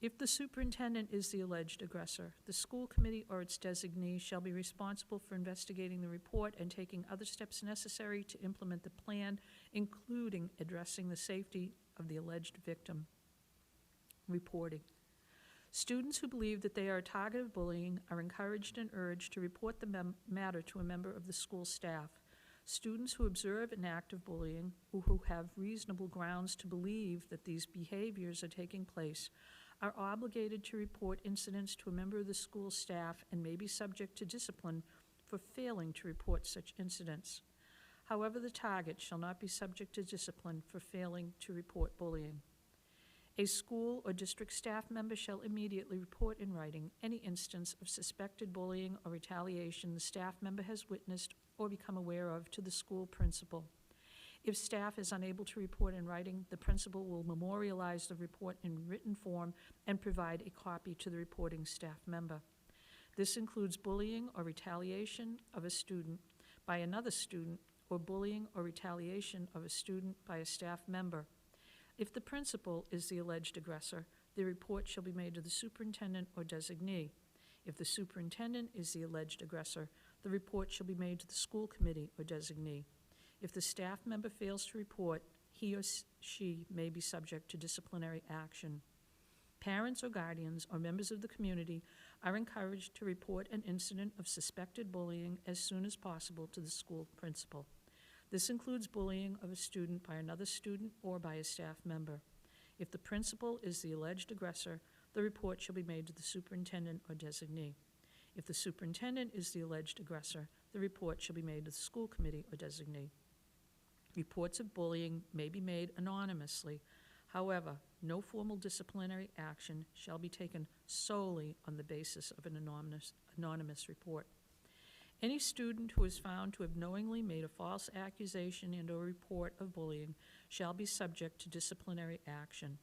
If the superintendent is the alleged aggressor, the school committee or its designee shall be responsible for investigating the report and taking other steps necessary to implement the plan, including addressing the safety of the alleged victim. Reporting. Students who believe that they are a target of bullying are encouraged and urged to report the matter to a member of the school staff. Students who observe an act of bullying or who have reasonable grounds to believe that these behaviors are taking place are obligated to report incidents to a member of the school staff and may be subject to discipline for failing to report such incidents. However, the target shall not be subject to discipline for failing to report bullying. A school or district staff member shall immediately report in writing any instance of suspected bullying or retaliation the staff member has witnessed or become aware of to the school principal. If staff is unable to report in writing, the principal will memorialize the report in written form and provide a copy to the reporting staff member. This includes bullying or retaliation of a student by another student or bullying or retaliation of a student by a staff member. If the principal is the alleged aggressor, the report shall be made to the superintendent or designee. If the superintendent is the alleged aggressor, the report shall be made to the school committee or designee. If the staff member fails to report, he or she may be subject to disciplinary action. Parents or guardians or members of the community are encouraged to report an incident of suspected bullying as soon as possible to the school principal. This includes bullying of a student by another student or by a staff member. If the principal is the alleged aggressor, the report shall be made to the superintendent or designee. If the superintendent is the alleged aggressor, the report shall be made to the school committee or designee. Reports of bullying may be made anonymously. However, no formal disciplinary action shall be taken solely on the basis of an anonymous report. Any student who is found to have knowingly made a false accusation and/or report of bullying shall be subject to disciplinary action.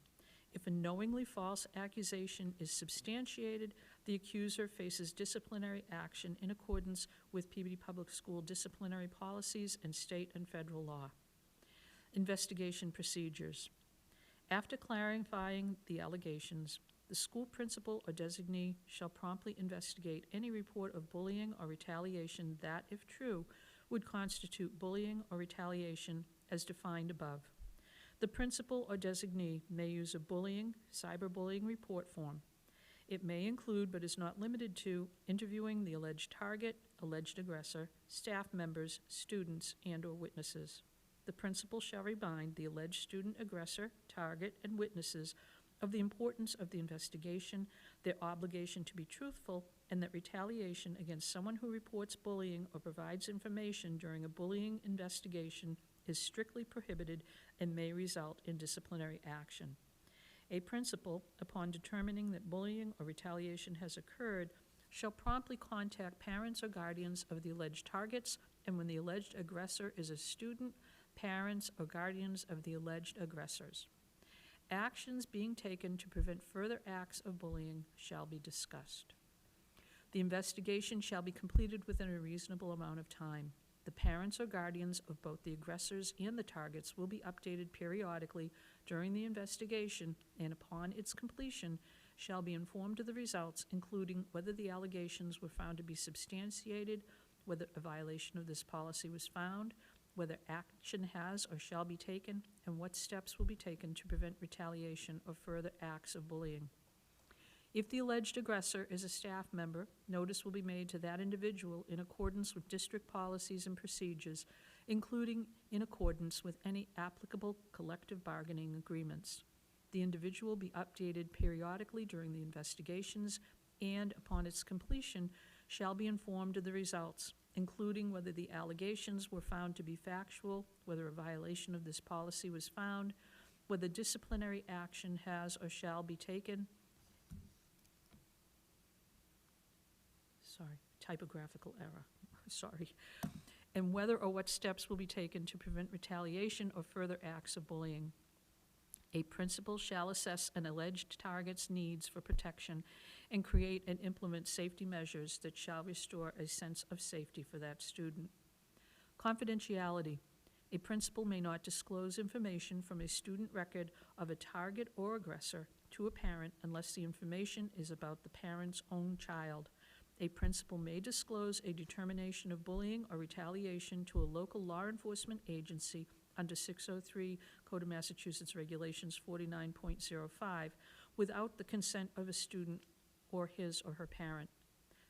If a knowingly false accusation is substantiated, the accuser faces disciplinary action in accordance with Peabody Public School disciplinary policies and state and federal law. Investigation procedures. After clarifying the allegations, the school principal or designee shall promptly investigate any report of bullying or retaliation that, if true, would constitute bullying or retaliation as defined above. The principal or designee may use a bullying, cyberbullying report form. It may include, but is not limited to, interviewing the alleged target, alleged aggressor, staff members, students, and/or witnesses. The principal shall remind the alleged student aggressor, target, and witnesses of the importance of the investigation, their obligation to be truthful, and that retaliation against someone who reports bullying or provides information during a bullying investigation is strictly prohibited and may result in disciplinary action. A principal, upon determining that bullying or retaliation has occurred, shall promptly contact parents or guardians of the alleged targets, and when the alleged aggressor is a student, parents or guardians of the alleged aggressors. Actions being taken to prevent further acts of bullying shall be discussed. The investigation shall be completed within a reasonable amount of time. The parents or guardians of both the aggressors and the targets will be updated periodically during the investigation, and upon its completion shall be informed of the results, including whether the allegations were found to be substantiated, whether a violation of this policy was found, whether action has or shall be taken, and what steps will be taken to prevent retaliation or further acts of bullying. If the alleged aggressor is a staff member, notice will be made to that individual in accordance with district policies and procedures, including in accordance with any applicable collective bargaining agreements. The individual will be updated periodically during the investigations and, upon its completion, shall be informed of the results, including whether the allegations were found to be factual, whether a violation of this policy was found, whether disciplinary action has or shall be taken, typographical error, and whether or what steps will be taken to prevent retaliation or further acts of bullying. A principal shall assess an alleged target's needs for protection and create and implement safety measures that shall restore a sense of safety for that student. Confidentiality. A principal may not disclose information from a student record of a target or aggressor to a parent unless the information is about the parent's own child. A principal may disclose a determination of bullying or retaliation to a local law enforcement agency under 603 Code of Massachusetts Regulations 49.05 without the consent of a student or his or her parent.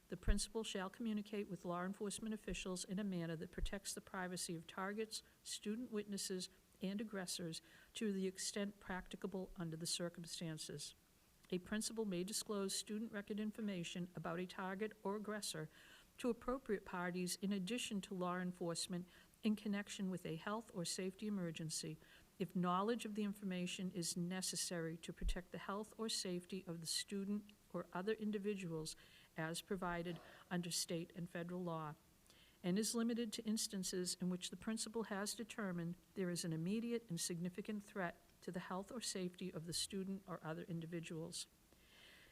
The principal shall communicate with law enforcement officials in a manner that protects the privacy of targets, student witnesses, and aggressors to the extent practicable under the circumstances. A principal may disclose student record information about a target or aggressor to appropriate parties in addition to law enforcement in connection with a health or safety emergency if knowledge of the information is necessary to protect the health or safety of the student or other individuals as provided under state and federal law, and is limited to instances in which the principal has determined there is an immediate and significant threat to the health or safety of the student or other individuals.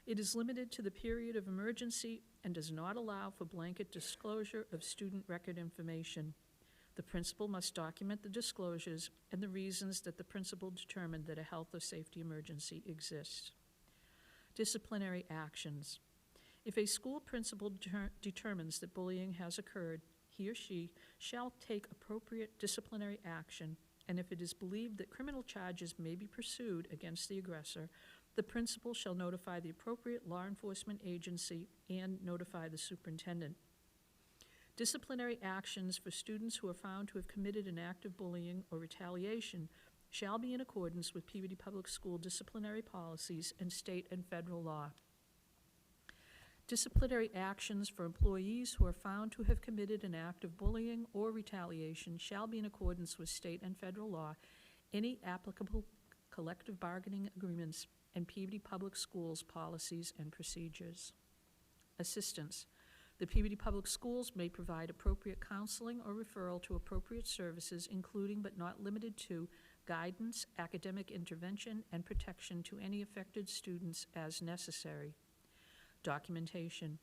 It is limited to the period of emergency and does not allow for blanket disclosure of student record information. The principal must document the disclosures and the reasons that the principal determined that a health or safety emergency exists. Disciplinary actions. If a school principal determines that bullying has occurred, he or she shall take appropriate disciplinary action, and if it is believed that criminal charges may be pursued against the aggressor, the principal shall notify the appropriate law enforcement agency and notify the superintendent. Disciplinary actions for students who are found to have committed an act of bullying or retaliation shall be in accordance with Peabody Public School disciplinary policies and state and federal law. Disciplinary actions for employees who are found to have committed an act of bullying or retaliation shall be in accordance with state and federal law, any applicable collective bargaining agreements, and Peabody Public Schools policies and procedures. Assistance. The Peabody Public Schools may provide appropriate counseling or referral to appropriate services, including but not limited to guidance, academic intervention, and protection to any affected students as necessary. Documentation.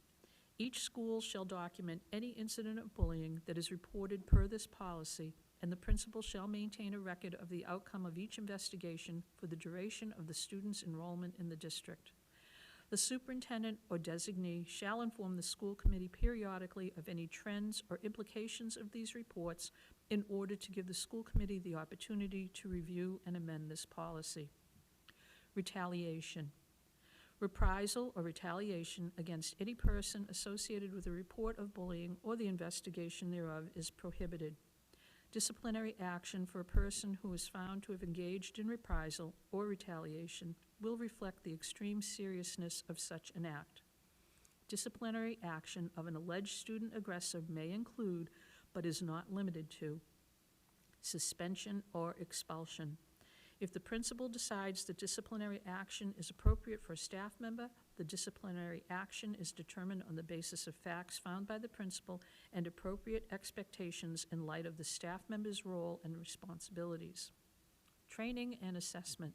Each school shall document any incident of bullying that is reported per this policy, and the principal shall maintain a record of the outcome of each investigation for the duration of the student's enrollment in the district. The superintendent or designee shall inform the school committee periodically of any trends or implications of these reports in order to give the school committee the opportunity to review and amend this policy. Retaliation. Reprisal or retaliation against any person associated with a report of bullying or the investigation thereof is prohibited. Disciplinary action for a person who is found to have engaged in reprisal or retaliation will reflect the extreme seriousness of such an act. Disciplinary action of an alleged student aggressor may include, but is not limited to, suspension or expulsion. If the principal decides that disciplinary action is appropriate for a staff member, the disciplinary action is determined on the basis of facts found by the principal and appropriate expectations in light of the staff member's role and responsibilities. Training and assessment.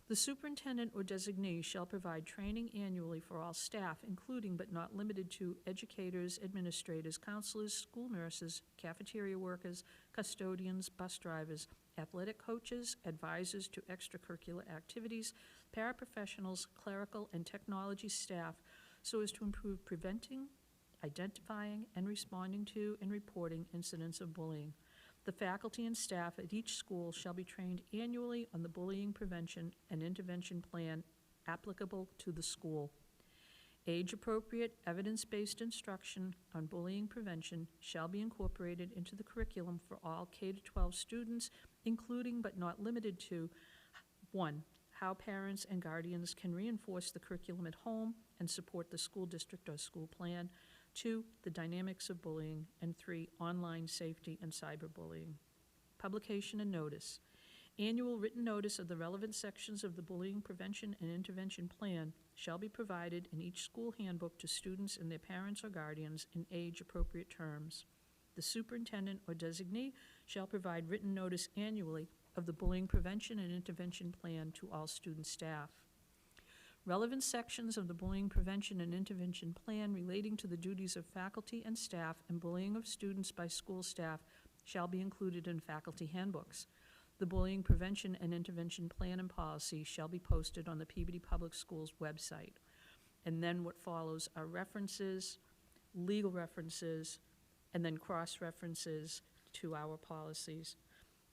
The superintendent or designee shall provide training annually for all staff, including but not limited to educators, administrators, counselors, school nurses, cafeteria workers, custodians, bus drivers, athletic coaches, advisors to extracurricular activities, paraprofessionals, clerical, and technology staff, so as to improve preventing, identifying, and responding to and reporting incidents of bullying. The faculty and staff at each school shall be trained annually on the bullying prevention and intervention plan applicable to the school. Age-appropriate, evidence-based instruction on bullying prevention shall be incorporated into the curriculum for all K-12 students, including but not limited to 1. How parents and guardians can reinforce the curriculum at home and support the school district or school plan. 2. The dynamics of bullying. And 3. Online safety and cyberbullying. Publication and notice. Annual written notice of the relevant sections of the bullying prevention and intervention plan shall be provided in each school handbook to students and their parents or guardians in age-appropriate terms. The superintendent or designee shall provide written notice annually of the bullying prevention and intervention plan to all student staff. Relevant sections of the bullying prevention and intervention plan relating to the duties of faculty and staff and bullying of students by school staff shall be included in faculty handbooks. The bullying prevention and intervention plan and policy shall be posted on the Peabody Public Schools website. And then what follows are references, legal references, and then cross-references to our policies.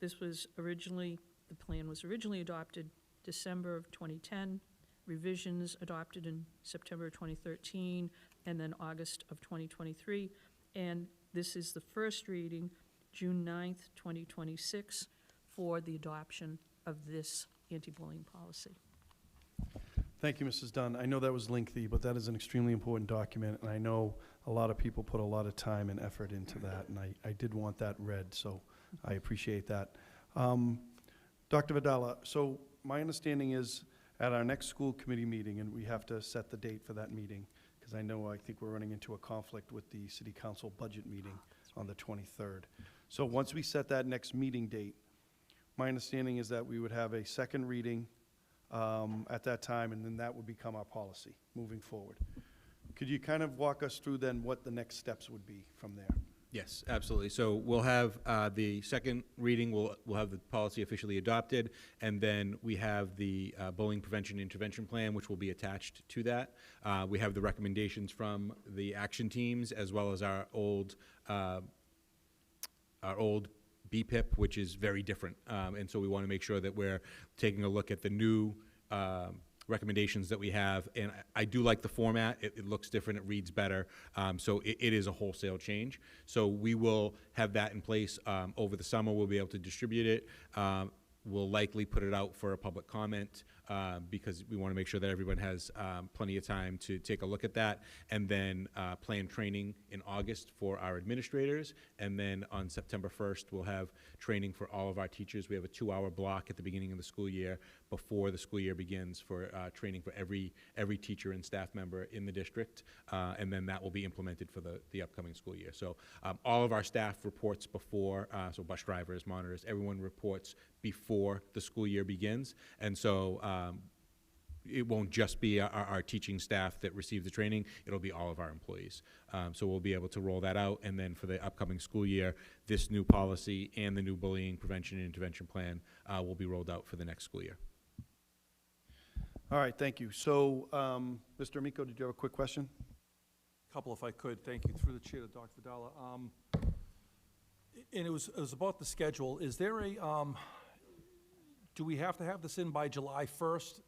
This was originally, the plan was originally adopted December of 2010, revisions adopted in September of 2013, and then August of 2023. And this is the first reading, June 9th, 2026, for the adoption of this anti-bullying policy. Thank you, Mrs. Dunn. I know that was lengthy, but that is an extremely important document, and I know a lot of people put a lot of time and effort into that, and I did want that read, so I appreciate that. Dr. Vidala, so my understanding is at our next school committee meeting, and we have to set the date for that meeting, because I think we're running into a conflict with the city council budget meeting on the 23rd. So once we set that next meeting date, my understanding is that we would have a second reading at that time, and then that would become our policy moving forward. Could you kind of walk us through then what the next steps would be from there? Yes, absolutely. So we'll have the second reading, we'll have the policy officially adopted, and then we have the bullying prevention intervention plan, which will be attached to that. We have the recommendations from the action teams, as well as our old BPIP, which is very different. And so we want to make sure that we're taking a look at the new recommendations that we have. And I do like the format. It looks different. It reads better. So it is a wholesale change. So we will have that in place over the summer. We'll be able to distribute it. We'll likely put it out for a public comment because we want to make sure that everyone has plenty of time to take a look at that, and then plan training in August for our administrators, and then on September 1st we'll have training for all of our teachers. We have a 2-hour block at the beginning of the school year before the school year begins for training for every teacher and staff member in the district, and then that will be implemented for the upcoming school year. So all of our staff reports before, so bus drivers, monitors, everyone reports before the school year begins, and so it won't just be our teaching staff that receive the training, it'll be all of our employees. So we'll be able to roll that out, and then for the upcoming school year, this new policy and the new bullying prevention and intervention plan will be rolled out for the next school year. All right, thank you. So, Mr. Amico, did you have a quick question? A couple, if I could. Thank you. Through the chair to Dr. Vidala. And it was about the schedule. Is there a, do we have to have this in by July 1st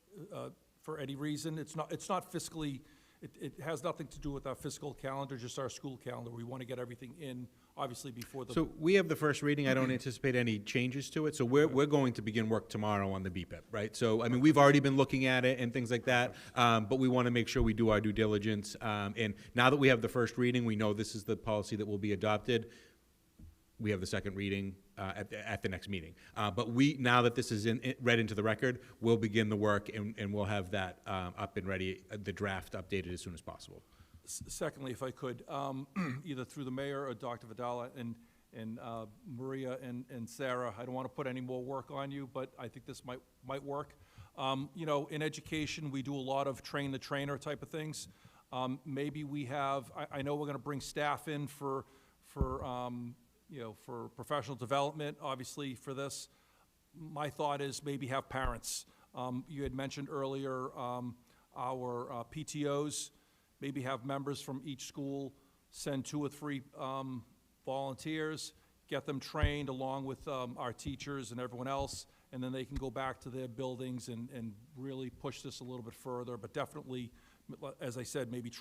for any reason? It's not fiscally, it has nothing to do with our fiscal calendar, just our school calendar. We want to get everything in, obviously, before the... So we have the first reading. I don't anticipate any changes to it. So we're going to begin work tomorrow on the BPIP, right? So, I mean, we've already been looking at it and things like that, but we want to make sure we do our due diligence. And now that we have the first reading, we know this is the policy that will be adopted. We have the second reading at the next meeting. But now that this is read into the record, we'll begin the work, and we'll have that up and ready, the draft updated as soon as possible. Secondly, if I could, either through the mayor or Dr. Vidala and Maria and Sarah, I don't want to put any more work on you, but I think this might work. You know, in education, we do a lot of train-the-trainer type of things. Maybe we have, I know we're going to bring staff in for professional development, obviously, for this. My thought is maybe have parents. You had mentioned earlier our PTOs, maybe have members from each school, send 2 or 3 volunteers, get them trained along with our teachers and everyone else, and then they can go back to their buildings and really push this a little bit further, but definitely, as I said, maybe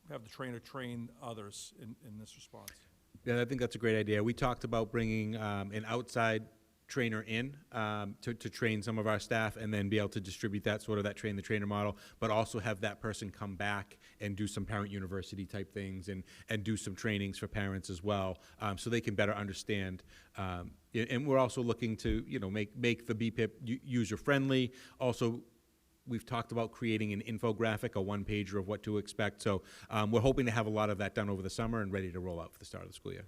have the trainer train others in this response. Yeah, I think that's a great idea. We talked about bringing an outside trainer in to train some of our staff, and then be able to distribute that train-the-trainer model, but also have that person come back and do some parent university type things and do some trainings for parents as well, so they can better understand. And we're also looking to make the BPIP user-friendly. Also, we've talked about creating an infographic, a one-pager of what to expect. So we're hoping to have a lot of that done over the summer and ready to roll out for the start of the school year.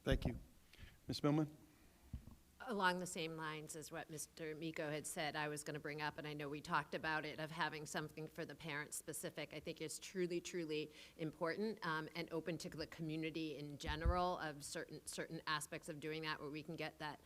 Thank you. Ms. Millman? along the same lines as what Mr. Miko had said, I was going to bring up, and I know we talked about it, of having something for the parents specific, I think is truly, truly important, and open to the community in general of certain aspects of doing that where we can get that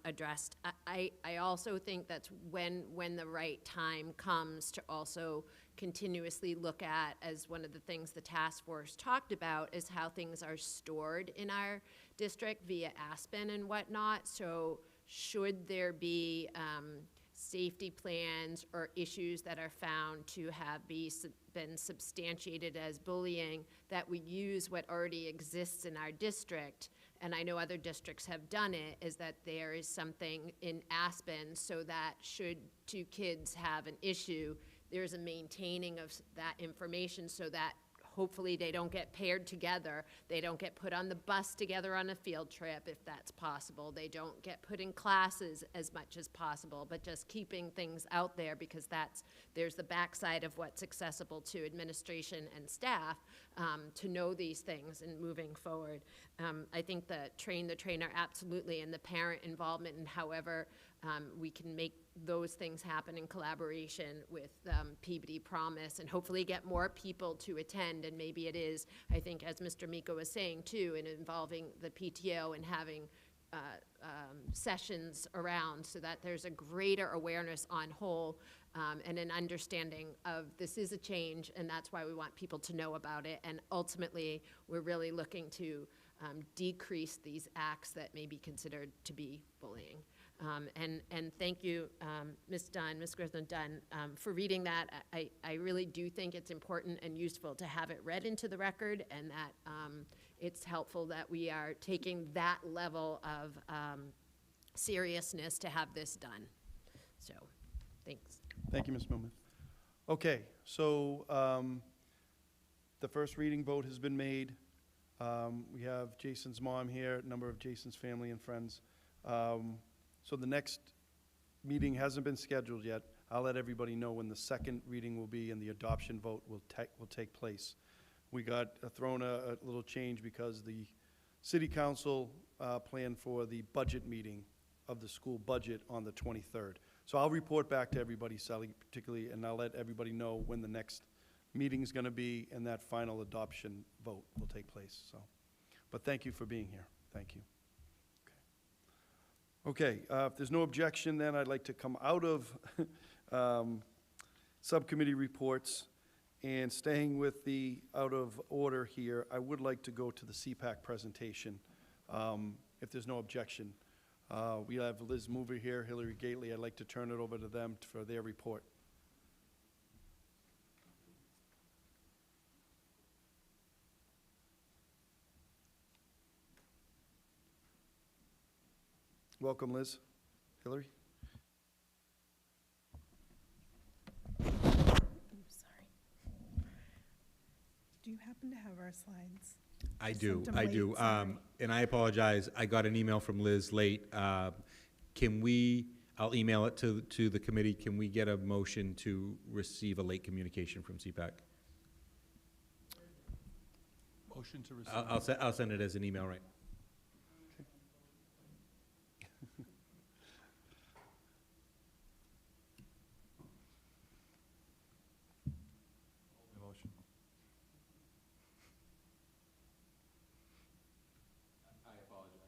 addressed. I also think that's when the right time comes to also continuously look at, as one of the things the task force talked about, is how things are stored in our district via Aspen and whatnot. So should there be safety plans or issues that are found to have been substantiated as bullying, that we use what already exists in our district, and I know other districts have done it, is that there is something in Aspen so that should two kids have an issue, there's a maintaining of that information so that hopefully they don't get paired together. They don't get put on the bus together on a field trip, if that's possible. They don't get put in classes as much as possible, but just keeping things out there, because there's the backside of what's accessible to administration and staff to know these things and moving forward. I think the train the trainer, absolutely, and the parent involvement, and however we can make those things happen in collaboration with Peabody Promise, and hopefully get more people to attend. And maybe it is, I think, as Mr. Miko was saying too, in involving the PTO and having sessions around, so that there's a greater awareness on whole and an understanding of this is a change, and that's why we want people to know about it. And ultimately, we're really looking to decrease these acts that may be considered to be bullying. And thank you, Ms. Dunn, Ms. Griffin Dunn, for reading that. I really do think it's important and useful to have it read into the record, and that it's helpful that we are taking that level of seriousness to have this done. So, thanks. Thank you, Ms. Millman. Okay, so the first reading vote has been made. We have Jason's mom here, a number of Jason's family and friends. So the next meeting hasn't been scheduled yet. I'll let everybody know when the second reading will be and the adoption vote will take place. We got thrown a little change because the city council planned for the budget meeting of the school budget on the 23rd. So I'll report back to everybody, Sally, particularly, and I'll let everybody know when the next meeting is going to be and that final adoption vote will take place. So, but thank you for being here. Thank you. Okay, if there's no objection, then I'd like to come out of subcommittee reports, and staying with the out of order here, I would like to go to the CPAC presentation, if there's no objection. We have Liz Mover here, Hillary Gately. I'd like to turn it over to them for their report. Welcome, Liz. Hillary? I'm sorry. Do you happen to have our slides? I sent do, them I late, do. sorry. And I apologize, I got an email from Liz late. Can we, I'll email it to the committee, can we get a motion to receive a late communication from CPAC? Motion to receive. I'll send it as an email, right? Motion. I apologize.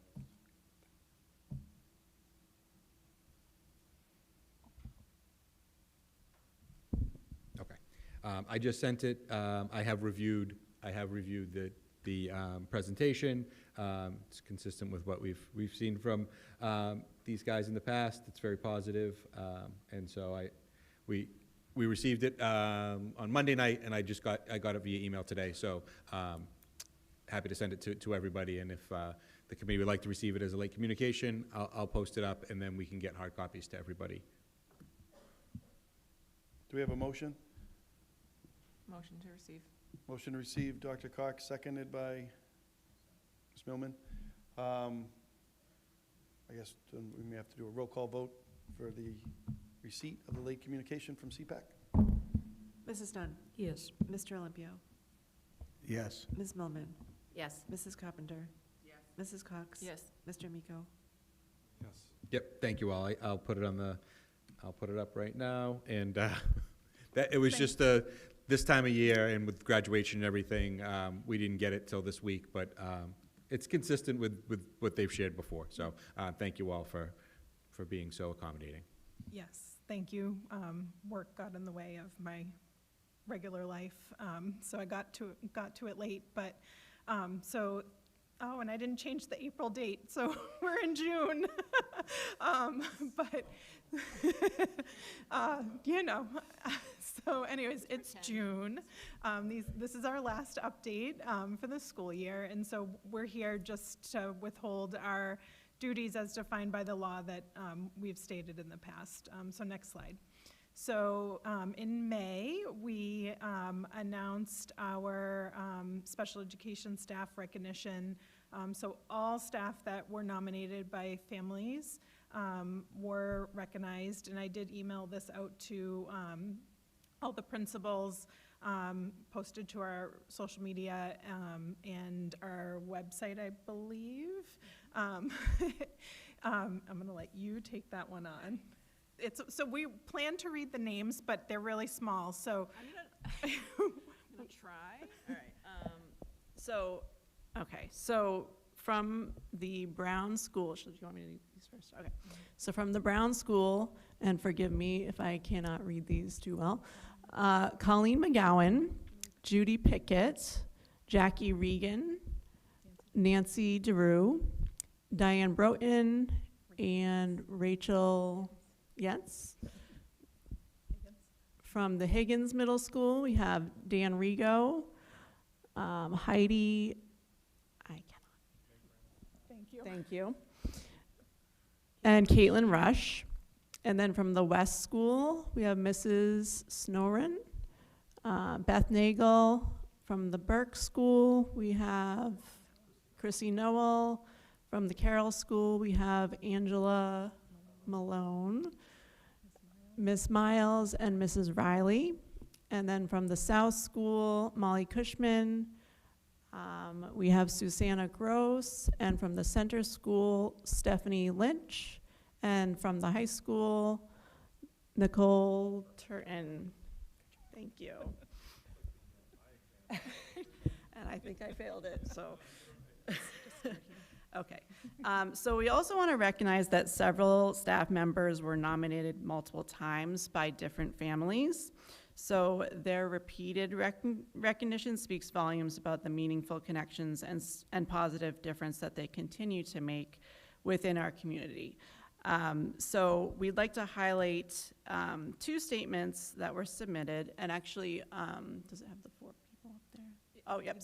Okay. I just sent it. I have reviewed the presentation. It's consistent with what we've seen from these guys in the past. It's very positive, and so we received it on Monday night, and I got it via email today. So happy to send it to everybody, and if the committee would like to receive it as a late communication, I'll post it up, and then we can get hard copies to everybody. Do we have a motion? Motion to receive. Motion to receive, Dr. Cox, seconded by Ms. Millman. I guess we may have to do a roll call vote for the receipt of the late communication from CPAC. Mrs. Dunn? Yes. Mr. Olympio? Yes. Ms. Millman? Yes. Mrs. Carpenter? Yes. Mrs. Cox? Yes. Mr. Miko? Yes. Yep, thank you all. I'll put it on the, I'll put it up right now. And that, it was just this time of year, and with graduation and everything, we didn't get it till this week, but it's consistent with what they've shared before. So thank you all for being so accommodating. Yes, thank you. Work got in the way of my regular life, so I got to it late, but, oh, and I didn't change the April date, so we're in June. But, you know, so anyways, it's June. This is our last update for the school year, and so we're here just to withhold our duties as defined by the law that we've stated in the past. So next slide. So in May, we announced our special education staff recognition. So all staff that were nominated by families were recognized, and I did email this out to all the principals, posted to our social media and our website, I believe. I'm gonna let you take that one on. So we plan to read the names, but they're really small, so. I'm gonna try. All right. So from the Brown School, do you want me to read these first? Okay. So from the Brown School, and forgive me if I cannot read these too well, Colleen McGowan, Judy Pickett, Jackie Regan, Nancy DeRue, Diane Broughton, and Rachel Yentz. From the Higgins Middle School, we have Dan Rigo, Heidi, Thank you. And Caitlin Rush. And then from the West School, we have Mrs. Snoren, Beth Nagel. From the Burke School, we have Chrissy Noel. From the Carroll School, we have Angela Malone, Miss Miles, and Mrs. Riley. And then from the South School, Molly Cushman. We have Susanna Gross, and from the Center School, Stephanie Lynch, and from the high school, Nicole Turton. Thank you. And I think I failed it, so. Okay. So we also want to recognize that several staff members were nominated multiple times by different families. So their repeated recognition speaks volumes about the meaningful connections and positive difference that they continue to make within our community. So we'd like to highlight 2 statements that were submitted, and actually, does it have the 4 people up there? Oh, yep.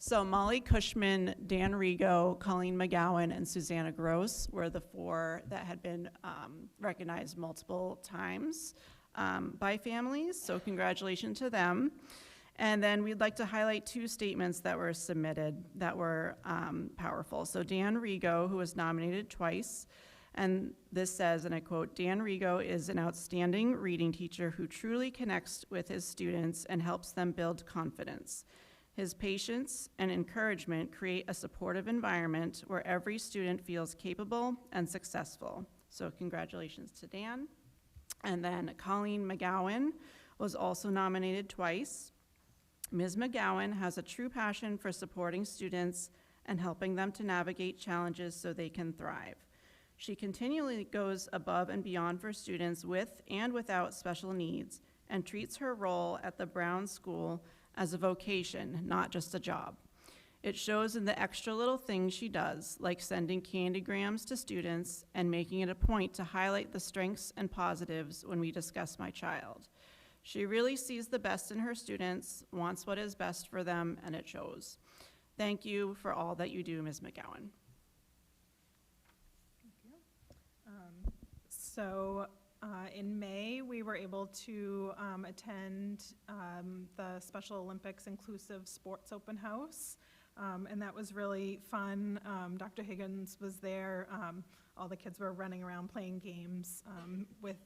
So Molly Cushman, Dan Rigo, Colleen McGowan, and Susanna Gross were the 4 that had been recognized multiple times by families, so congratulations to them. And then we'd like to highlight 2 statements that were submitted that were powerful. So Dan Rigo, who was nominated twice, and this says, and I quote, "Dan Rigo is an outstanding reading teacher who truly connects with his students and helps them build confidence. His patience and encouragement create a supportive environment where every student feels capable and successful." So congratulations to Dan. And then Colleen McGowan was also nominated twice. Ms. McGowan has a true passion for supporting students and helping them to navigate challenges so they can thrive. She continually goes above and beyond for students with and without special needs and treats her role at the Brown School as a vocation, not just a job. It shows in the extra little things she does, like sending candygrams to students and making it a point to highlight the strengths and positives when we discuss my child. She really sees the best in her students, wants what is best for them, and it shows. Thank you for all that you do, Ms. McGowan. Thank you. In May, we were able to attend the Special Olympics Inclusive Sports Open House. And that was really fun. Dr. Higgins was there. All the kids were running around playing games with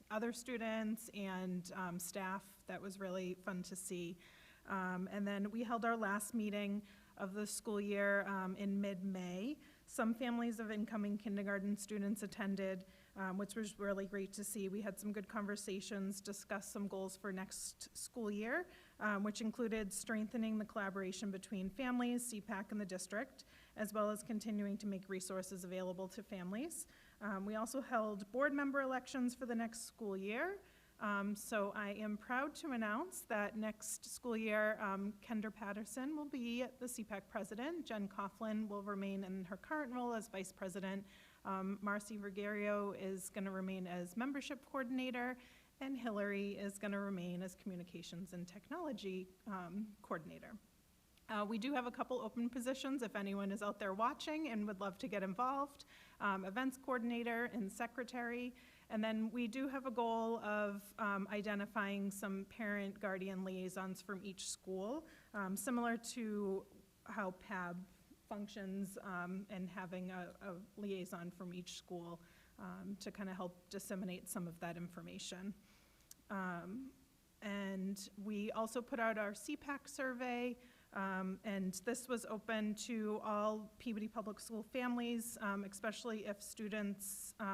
other students and staff. That was really fun to see. And then we held our last meeting of the school year in mid-May. Some families of incoming kindergarten students attended, which was really great to see. We had some good conversations, discussed some goals for next school year, which included strengthening the collaboration between families, CPAC, and the district, as well as continuing to make resources available to families. We also held board member elections for the next school year. So I am proud to announce that next school year, Kendra Patterson will be the CPAC president. Jen Coughlin will remain in her current role as vice president. Marcy Vergario is going to remain as membership coordinator, and Hillary is going to remain as communications and technology coordinator. We do have a couple open positions if anyone is out there watching and would love to get involved. Events coordinator and secretary. And then we do have a goal of identifying some parent guardian liaisons from each school, similar to how PAB functions, and having a liaison from each school to kind of help disseminate some of that information. And we also put out our CPAC survey, and this was open to all Peabody Public School families, especially if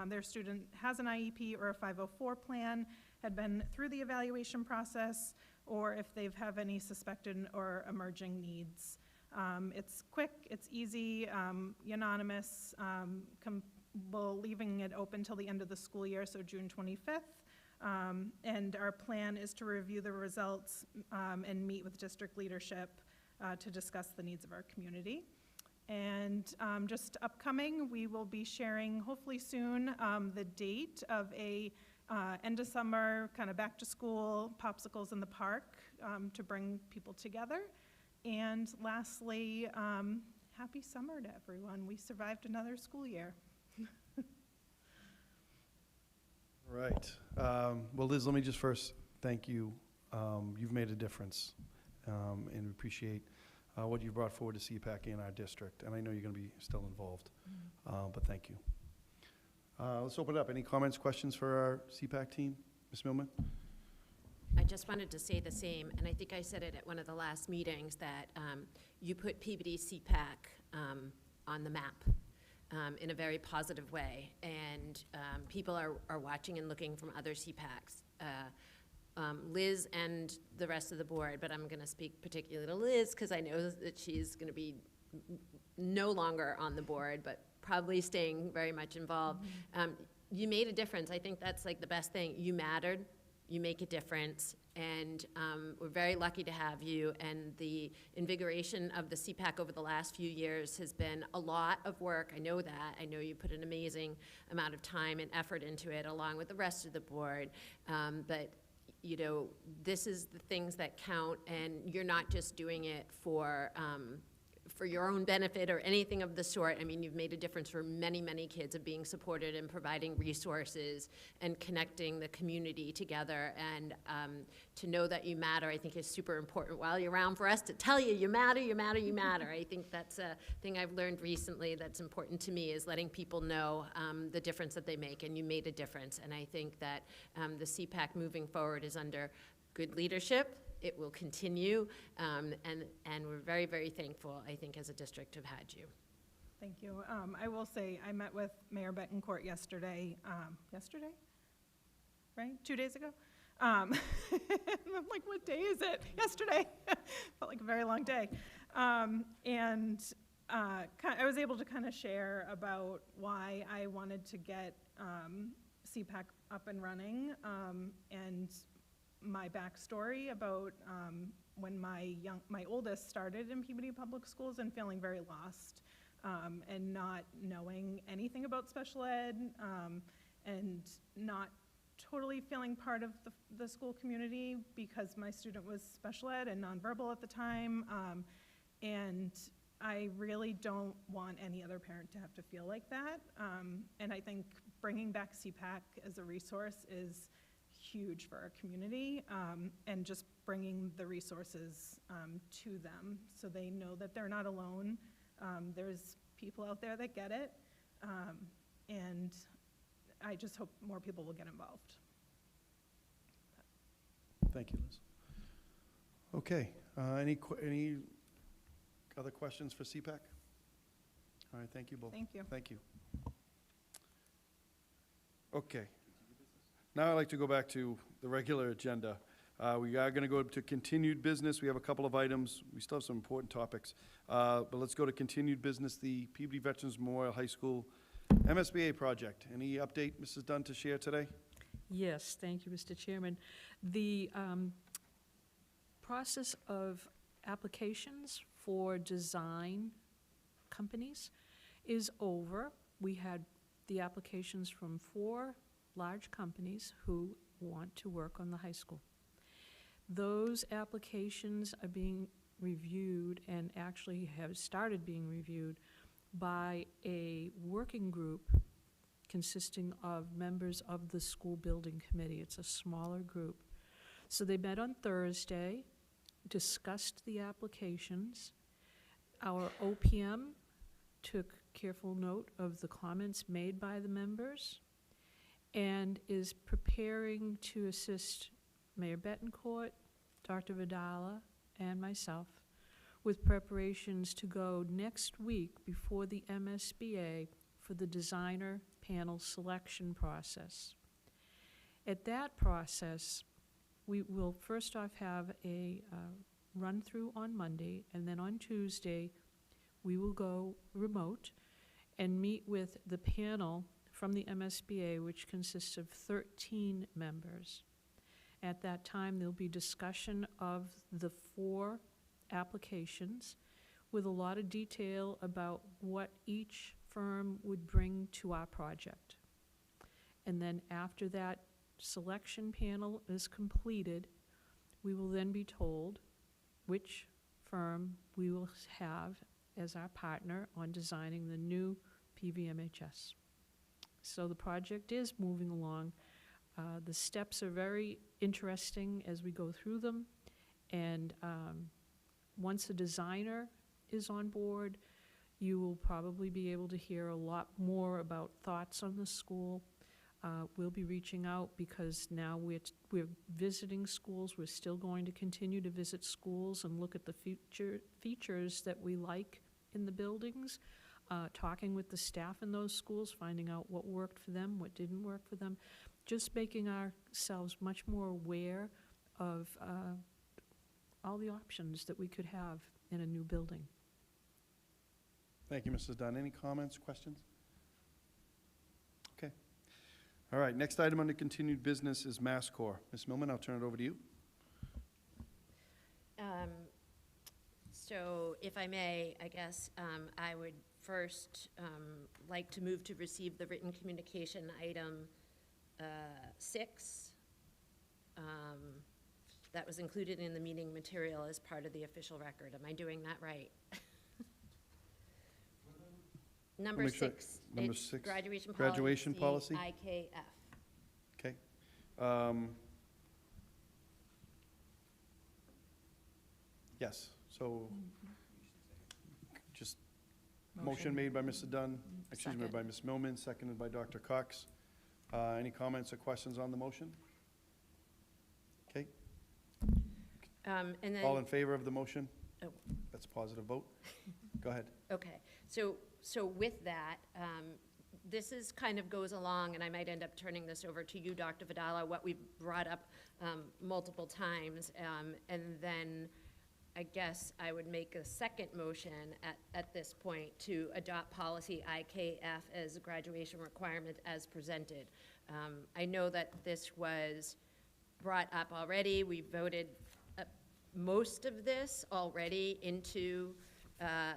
their student has an IEP or a 504 plan, had been through the evaluation process, or if they have any suspected or emerging needs. It's quick, it's easy, unanimous, leaving it open till the end of the school year, so June 25th. And our plan is to review the results and meet with district leadership to discuss the needs of our community. And just upcoming, we will be sharing, hopefully soon, the date of a end of summer, kind of back to school, popsicles in the park to bring people together. And lastly, happy summer to everyone. We survived another school year. All right. Well, Liz, let me just first thank you. You've made a difference, and we appreciate what you've brought forward to CPAC in our district. And I know you're going to be still involved, but thank you. Let's open it up. Any comments, questions for our CPAC team? Ms. Millman? I just wanted to say the same, and I think I said it at one of the last meetings, that you put Peabody CPAC on the map in a very positive way, and people are watching and looking from other CPACs. Liz and the rest of the board, but I'm going to speak particularly to Liz because I know that she's going to be no longer on the board, but probably staying very much involved. You made a difference. I think that's like the best thing. You mattered. You make a difference, and we're very lucky to have you. And the invigoration of the CPAC over the last few years has been a lot of work. I know that. I know you put an amazing amount of time and effort into it, along with the rest of the board. But you know, this is the things that count, and you're not just doing it for your own benefit or anything of the sort. I mean, you've made a difference for many, many kids of being supported and providing resources and connecting the community together. And to know that you matter, I think, is super important while you're around for us to tell you, you matter, you matter, you matter. I think that's a thing I've learned recently that's important to me, is letting people know the difference that they make, and you made a difference. And I think that the CPAC moving forward is under good leadership. It will continue, and we're very, very thankful, I think, as a district to have had you. Thank you. I will say, I met with Mayor Betancourt yesterday, right? 2 days ago? I'm like, what day is it? Yesterday. Felt like a very long day. And I was able to kind of share about why I wanted to get CPAC up and running, and my backstory about when my oldest started in Peabody Public Schools and feeling very lost, and not knowing anything about special ed, and not totally feeling part of the school community because my student was special ed and nonverbal at the time, and I really don't want any other parent to have to feel like that, and I think bringing back CPAC as a resource is huge for our community, and just bringing the resources to them so they know that they're not alone. There's people out there that get it, and I just hope more people will get involved. Thank you, Liz. Okay, Any other questions for CPAC? All right, thank you both. Thank you. Thank you. Okay. Now I'd like to go back to the regular agenda. We are going to go to continued business. We have a couple of items. We still have some important topics. But let's go to continued business, the Peabody Veterans Memorial High School MSBA project. Any update, Mrs. Dunn, to share today? Yes, thank you, Mr. Chairman. The process of applications for design companies is over. We had the applications from 4 large companies who want to work on the high school. Those applications are being reviewed and actually have started being reviewed by a working group consisting of members of the school building committee. It's a smaller group. So they met on Thursday, discussed the applications. Our OPM took careful note of the comments made by the members and is preparing to assist Mayor Betancourt, Dr. Vidala, and myself with preparations to go next week before the MSBA for the designer panel selection process. At that process, we will first off have a run-through on Monday, and then on Tuesday, we will go remote and meet with the panel from the MSBA, which consists of 13 members. At that time, there'll be discussion of the 4 applications with a lot of detail about what each firm would bring to our project. And then after that selection panel is completed, we will then be told which firm we will have as our partner on designing the new PVMHS. So the project is moving along. The steps are very interesting as we go through them, and once a designer is on board, you will probably be able to hear a lot more about thoughts on the school. We'll be reaching out because now we're visiting schools. We're still going to continue to visit schools and look at the features that we like in the buildings, talking with the staff in those schools, finding out what worked for them, what didn't work for them, just making ourselves much more aware of all the options that we could have in a new building. Thank you, Mrs. Dunn. Any comments, questions? Okay. All right, next item under continued business is MassCore. Ms. Millman, I'll turn it over to you. So if I may, I guess I would first like to move to receive the written communication item 6 that was included in the meeting material as part of the official record. Am I doing that right? Number 6. Number It's 6. Graduation policy. IKF. Okay. Yes, so just motion made by Mr. Dunn, excuse me, Second. by Ms. Millman, seconded by Dr. Cox. Any comments or questions on the motion? Okay, And then, all in favor of the motion? Oh. That's a positive vote. Go ahead. okay, so with that, this is kind of goes along, and I might end up turning this over to you, Dr. Vidala, what we've brought up multiple times, and then I guess I would make a second motion at this point to adopt policy IKF as a graduation requirement as presented. I know that this was brought up already. We voted most of this already into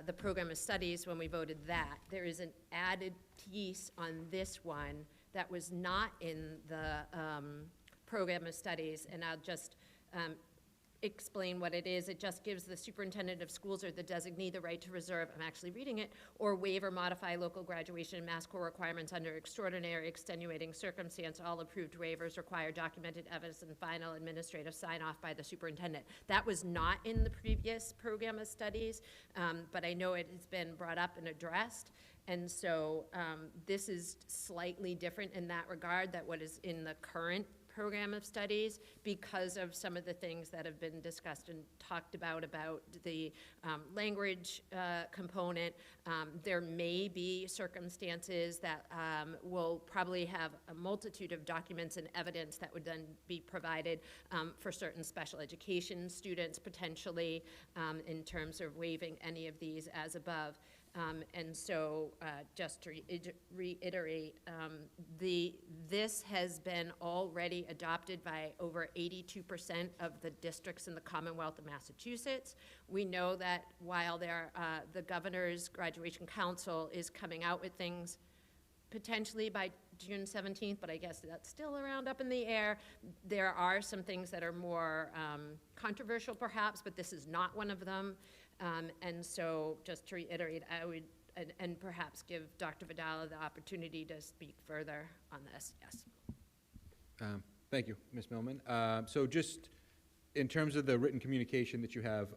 the program of studies when we voted that. There is an added piece on this one that was not in the program of studies, and I'll just explain what it is. It just gives the superintendent of schools or the designee the right to reserve, I'm actually reading it, or waive or modify local graduation and MassCore requirements under extraordinary extenuating circumstance. All approved waivers require documented evidence and final administrative sign-off by the superintendent. That was not in the previous program of studies, but I know it has been brought up and addressed. And so this is slightly different in that regard, that what is in the current program of studies because of some of the things that have been discussed and talked about the language component. There may be circumstances that will probably have a multitude of documents and evidence that would then be provided for certain special education students potentially in terms of waiving any of these as above. And so just to reiterate, this has been already adopted by over 82% of the districts in the Commonwealth of Massachusetts. We know that while the Governor's Graduation Council is coming out with things potentially by June 17th, but I guess that's still around up in the air. There are some things that are more controversial perhaps, but this is not one of them. And so just to reiterate, I would, and perhaps give Dr. Vidala the opportunity to speak further on this, yes. Thank you, Ms. Millman. So just in terms of the written communication that you have,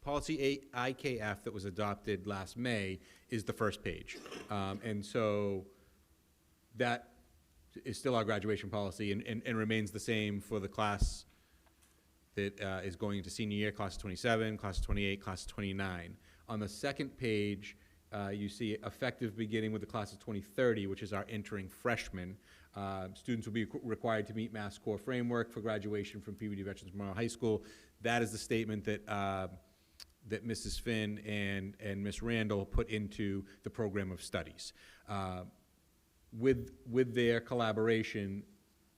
Policy IKF that was adopted last May is the first page. And so that is still our graduation policy and remains the same for the class that is going into senior year, class of 27, class of 28, class of 29. On the second page, you see effective beginning with the class of 2030, which is our entering freshmen. Students will be required to meet Mass Core framework for graduation from Peabody Veterans Memorial High School. That is the statement that that Mrs. Finn and Ms. Randall put into the program of studies. With their collaboration,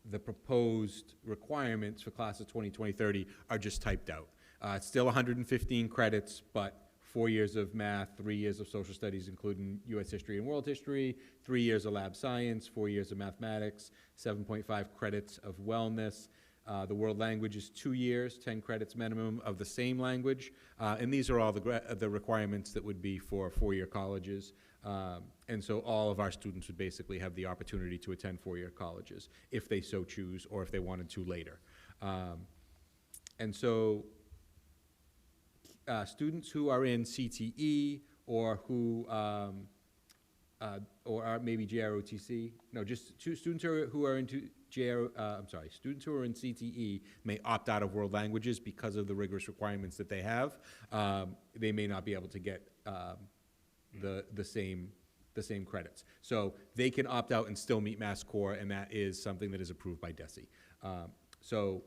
the proposed requirements for class of 2030 are just typed out. It's still 115 credits, but 4 years of math, 3 years of social studies, including U.S. history and world history, 3 years of lab science, 4 years of mathematics, 7.5 credits of wellness. The world language is 2 years, 10 credits minimum of the same language. And these are all the requirements that would be for four-year colleges. And so all of our students would basically have the opportunity to attend four-year colleges if they so choose or if they wanted to later. And so students who are in CTE or who or are maybe JROTC, no, just students who are into students who are in CTE may opt out of world languages because of the rigorous requirements that they have. They may not be able to get the same credits. So they can opt out and still meet Mass Core, and that is something that is approved by DESE. So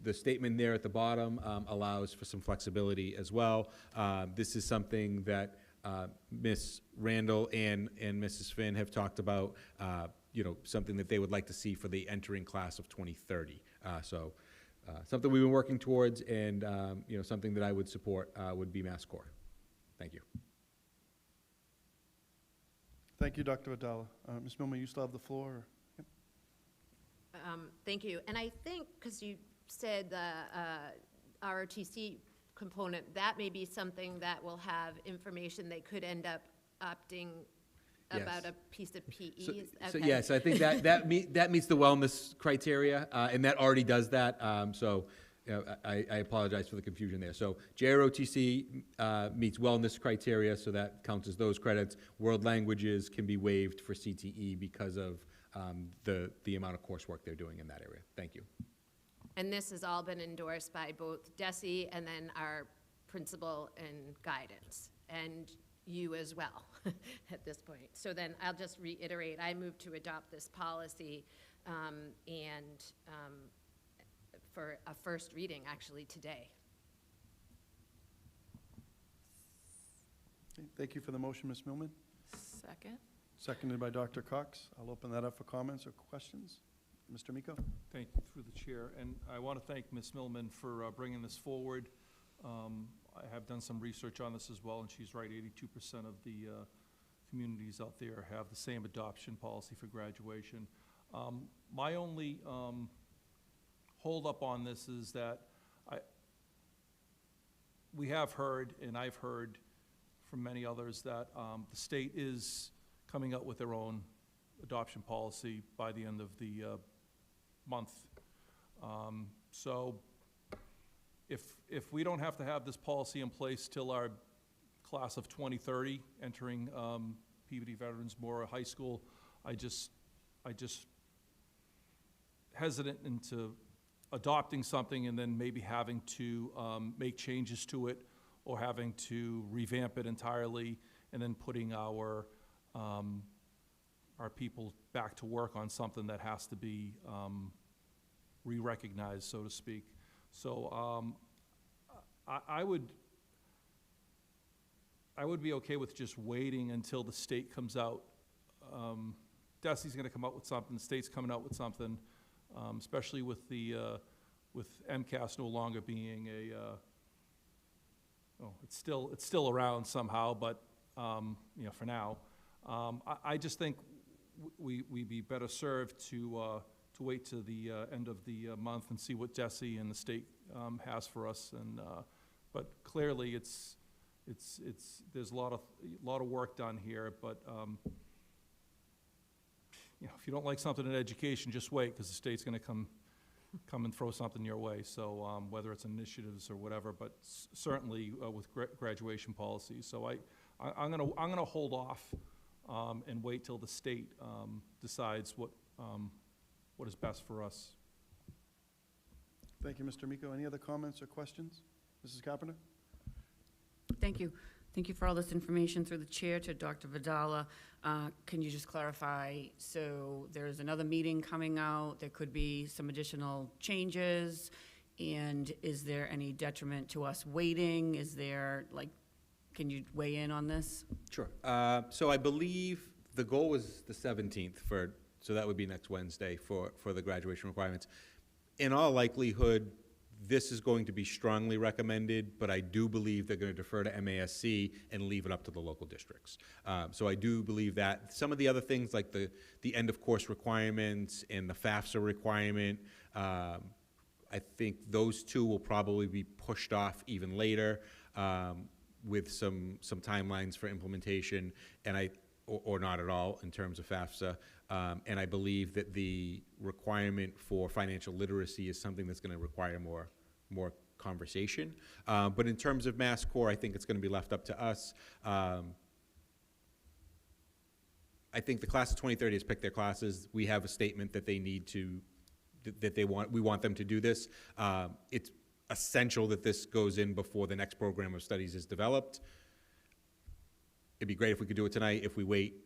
the statement there at the bottom allows for some flexibility as well. This is something that Ms. Randall and Mrs. Finn have talked about, something that they would like to see for the entering class of 2030. So something we've been working towards, and something that I would support would be Mass Core. Thank you. Thank you, Dr. Vidala. Ms. Millman, you still have the floor? Yep. Thank you. And I think, because you said the ROTC component, that may be something that will have information they could end up opting about a piece of PE. So yes, I think that meets the wellness criteria, and that already does that. I apologize for the confusion there. So JROTC meets wellness criteria, so that counts as those credits. World languages can be waived for CTE because of the amount of coursework they're doing in that area. Thank you. And this has all been endorsed by both DESE and then our principal and guidance, and you as well at this point. So then I'll just reiterate, I move to adopt this policy for a first reading actually today. Thank you for the motion, Ms. Millman. Second. Seconded by Dr. Cox. I'll open that up for comments or questions. Mr. Miko? Thank you, through the chair. And I want to thank Ms. Millman for bringing this forward. I have done some research on this as well, and she's right, 82% of the communities out there have the same adoption policy for graduation. My only hold up on this is that we have heard, and I've heard from many others, that the state is coming out with their own adoption policy by the end of the month. So if we don't have to have this policy in place till our class of 2030 entering Peabody Veterans Memorial High School, I just hesitant into adopting something and then maybe having to make changes to it or having to revamp it entirely and then putting our people back to work on something that has to be re-recognized, so to speak. So I would be okay with just waiting until the state comes out. DESE's going to come out with something, the state's coming out with something, especially with MCAS no longer being it's still around somehow, but for now, I just think we'd be better served to wait to the end of the month and see what DESE and the state has for us. And but clearly, there's a lot of work done here. But if you don't like something in education, just wait, because the state's going to come and throw something your way. So whether it's initiatives or whatever, but certainly with graduation policies. So I'm gonna hold off and wait till the state decides what is best for us. Thank you, Mr. Miko. Any other comments or questions? Mrs. Carpenter? Thank you. Thank you for all this information through the chair to Dr. Vidala. Can you just clarify, so there's another meeting coming out, there could be some additional changes, and is there any detriment to us waiting? Is there, can you weigh in on this? Sure. So I believe the goal was the 17th so that would be next Wednesday for the graduation requirements. In all likelihood, this is going to be strongly recommended, but I do believe they're going to defer to MASC and leave it up to the local districts. So I do believe that. Some of the other things like the end of course requirements and the FAFSA requirement, I think those two will probably be pushed off even later with some timelines for implementation, and or not at all in terms of FAFSA. And I believe that the requirement for financial literacy is something that's going to require more conversation. But in terms of Mass Core, I think it's going to be left up to us. I think the class of 2030 has picked their classes. We have a statement that they need to, we want them to do this. It's essential that this goes in before the next program of studies is developed. It'd be great if we could do it tonight. If we wait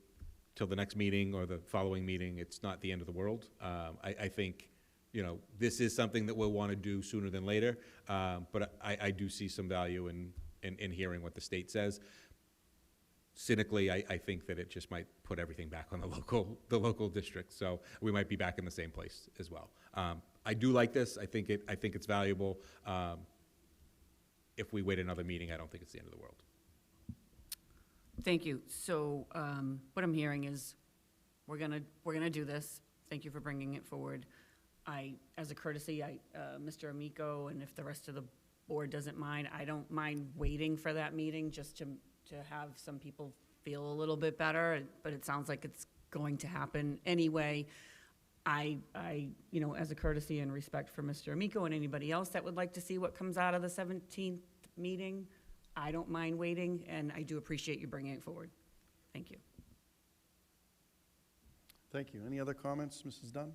till the next meeting or the following meeting, it's not the end of the world. I think, this is something that we'll want to do sooner than later, but I do see some value in hearing what the state says. Cynically, I think that it just might put everything back on the local district, so we might be back in the same place as well. I do like this. I think it's valuable. If we wait another meeting, I don't think it's the end of the world. Thank you. So what I'm hearing is we're gonna do this. Thank you for bringing it forward. As a courtesy, Mr. Amico, and if the rest of the board doesn't mind, I don't mind waiting for that meeting just to have some people feel a little bit better, but it sounds like it's going to happen anyway. As a courtesy and respect for Mr. Amico and anybody else that would like to see what comes out of the 17th meeting, I don't mind waiting, and I do appreciate you bringing it forward. Thank you. Thank you. Any other comments, Mrs. Dunn?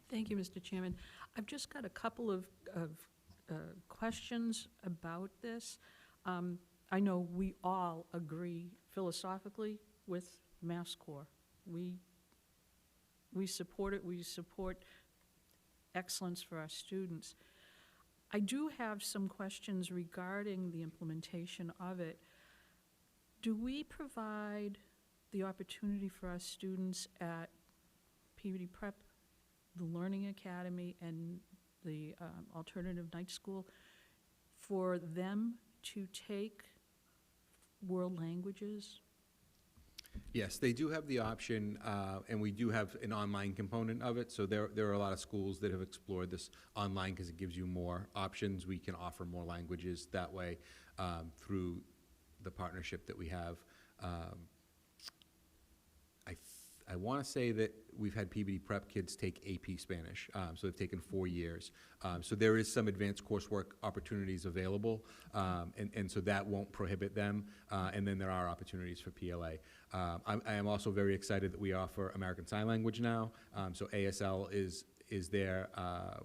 Thank you, Mr. Chairman. I've just got a couple of questions about this. I know we all agree philosophically with Mass Core. We support it. We support excellence for our students. I do have some questions regarding the implementation of it. Do we provide the opportunity for our students at Peabody Prep, the Learning Academy, and the alternative night school for them to take world languages? Yes, they do have the option, and we do have an online component of it. So there are a lot of schools that have explored this online because it gives you more options. We can offer more languages that way through the partnership that we have. I want to say that we've had Peabody Prep kids take AP Spanish, so they've taken 4 years. So there is some advanced coursework opportunities available, and so that won't prohibit them. And then there are opportunities for PLA. I am also very excited that we offer American Sign Language now. So ASL is is there.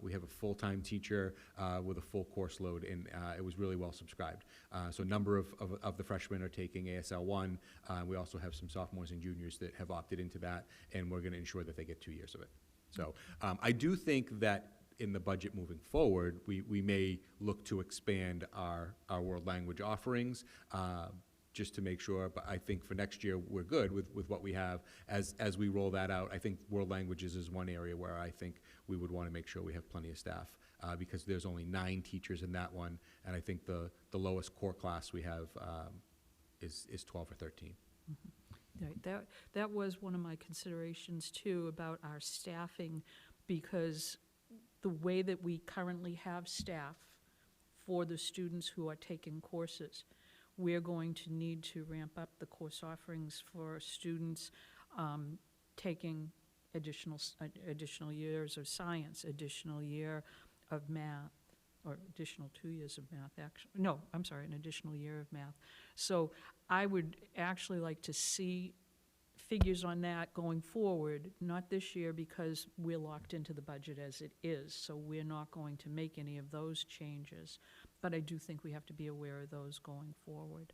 We have a full-time teacher with a full course load, and it was really well subscribed. So a number of the freshmen are taking ASL 1. We also have some sophomores and juniors that have opted into that, and we're going to ensure that they get 2 years of it. So I do think that in the budget moving forward, we may look to expand our world language offerings, just to make sure, but I think for next year, we're good with what we have. As we roll that out, I think world languages is one area where I think we would want to make sure we have plenty of staff, because there's only 9 teachers in that one, and I think the lowest core class we have is 12 or 13. Right, that was one of my considerations too about our staffing, because the way that we currently have staff for the students who are taking courses, we're going to need to ramp up the course offerings for students taking additional years of science, additional year of math, or additional 2 years of math, actually. No, I'm sorry, an additional year of math. So I would actually like to see figures on that going forward, not this year because we're locked into the budget as it is, so we're not going to make any of those changes. But I do think we have to be aware of those going forward.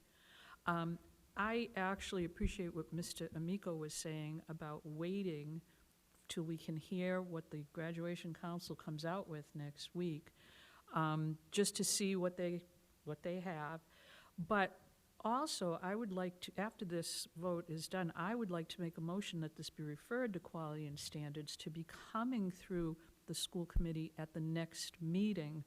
I actually appreciate what Mr. Amico was saying about waiting till we can hear what the graduation council comes out with next week, just to see what they have. But also, I would like to, after this vote is done, I would like to make a motion that this be referred to Quality and Standards to be coming through the school committee at the next meeting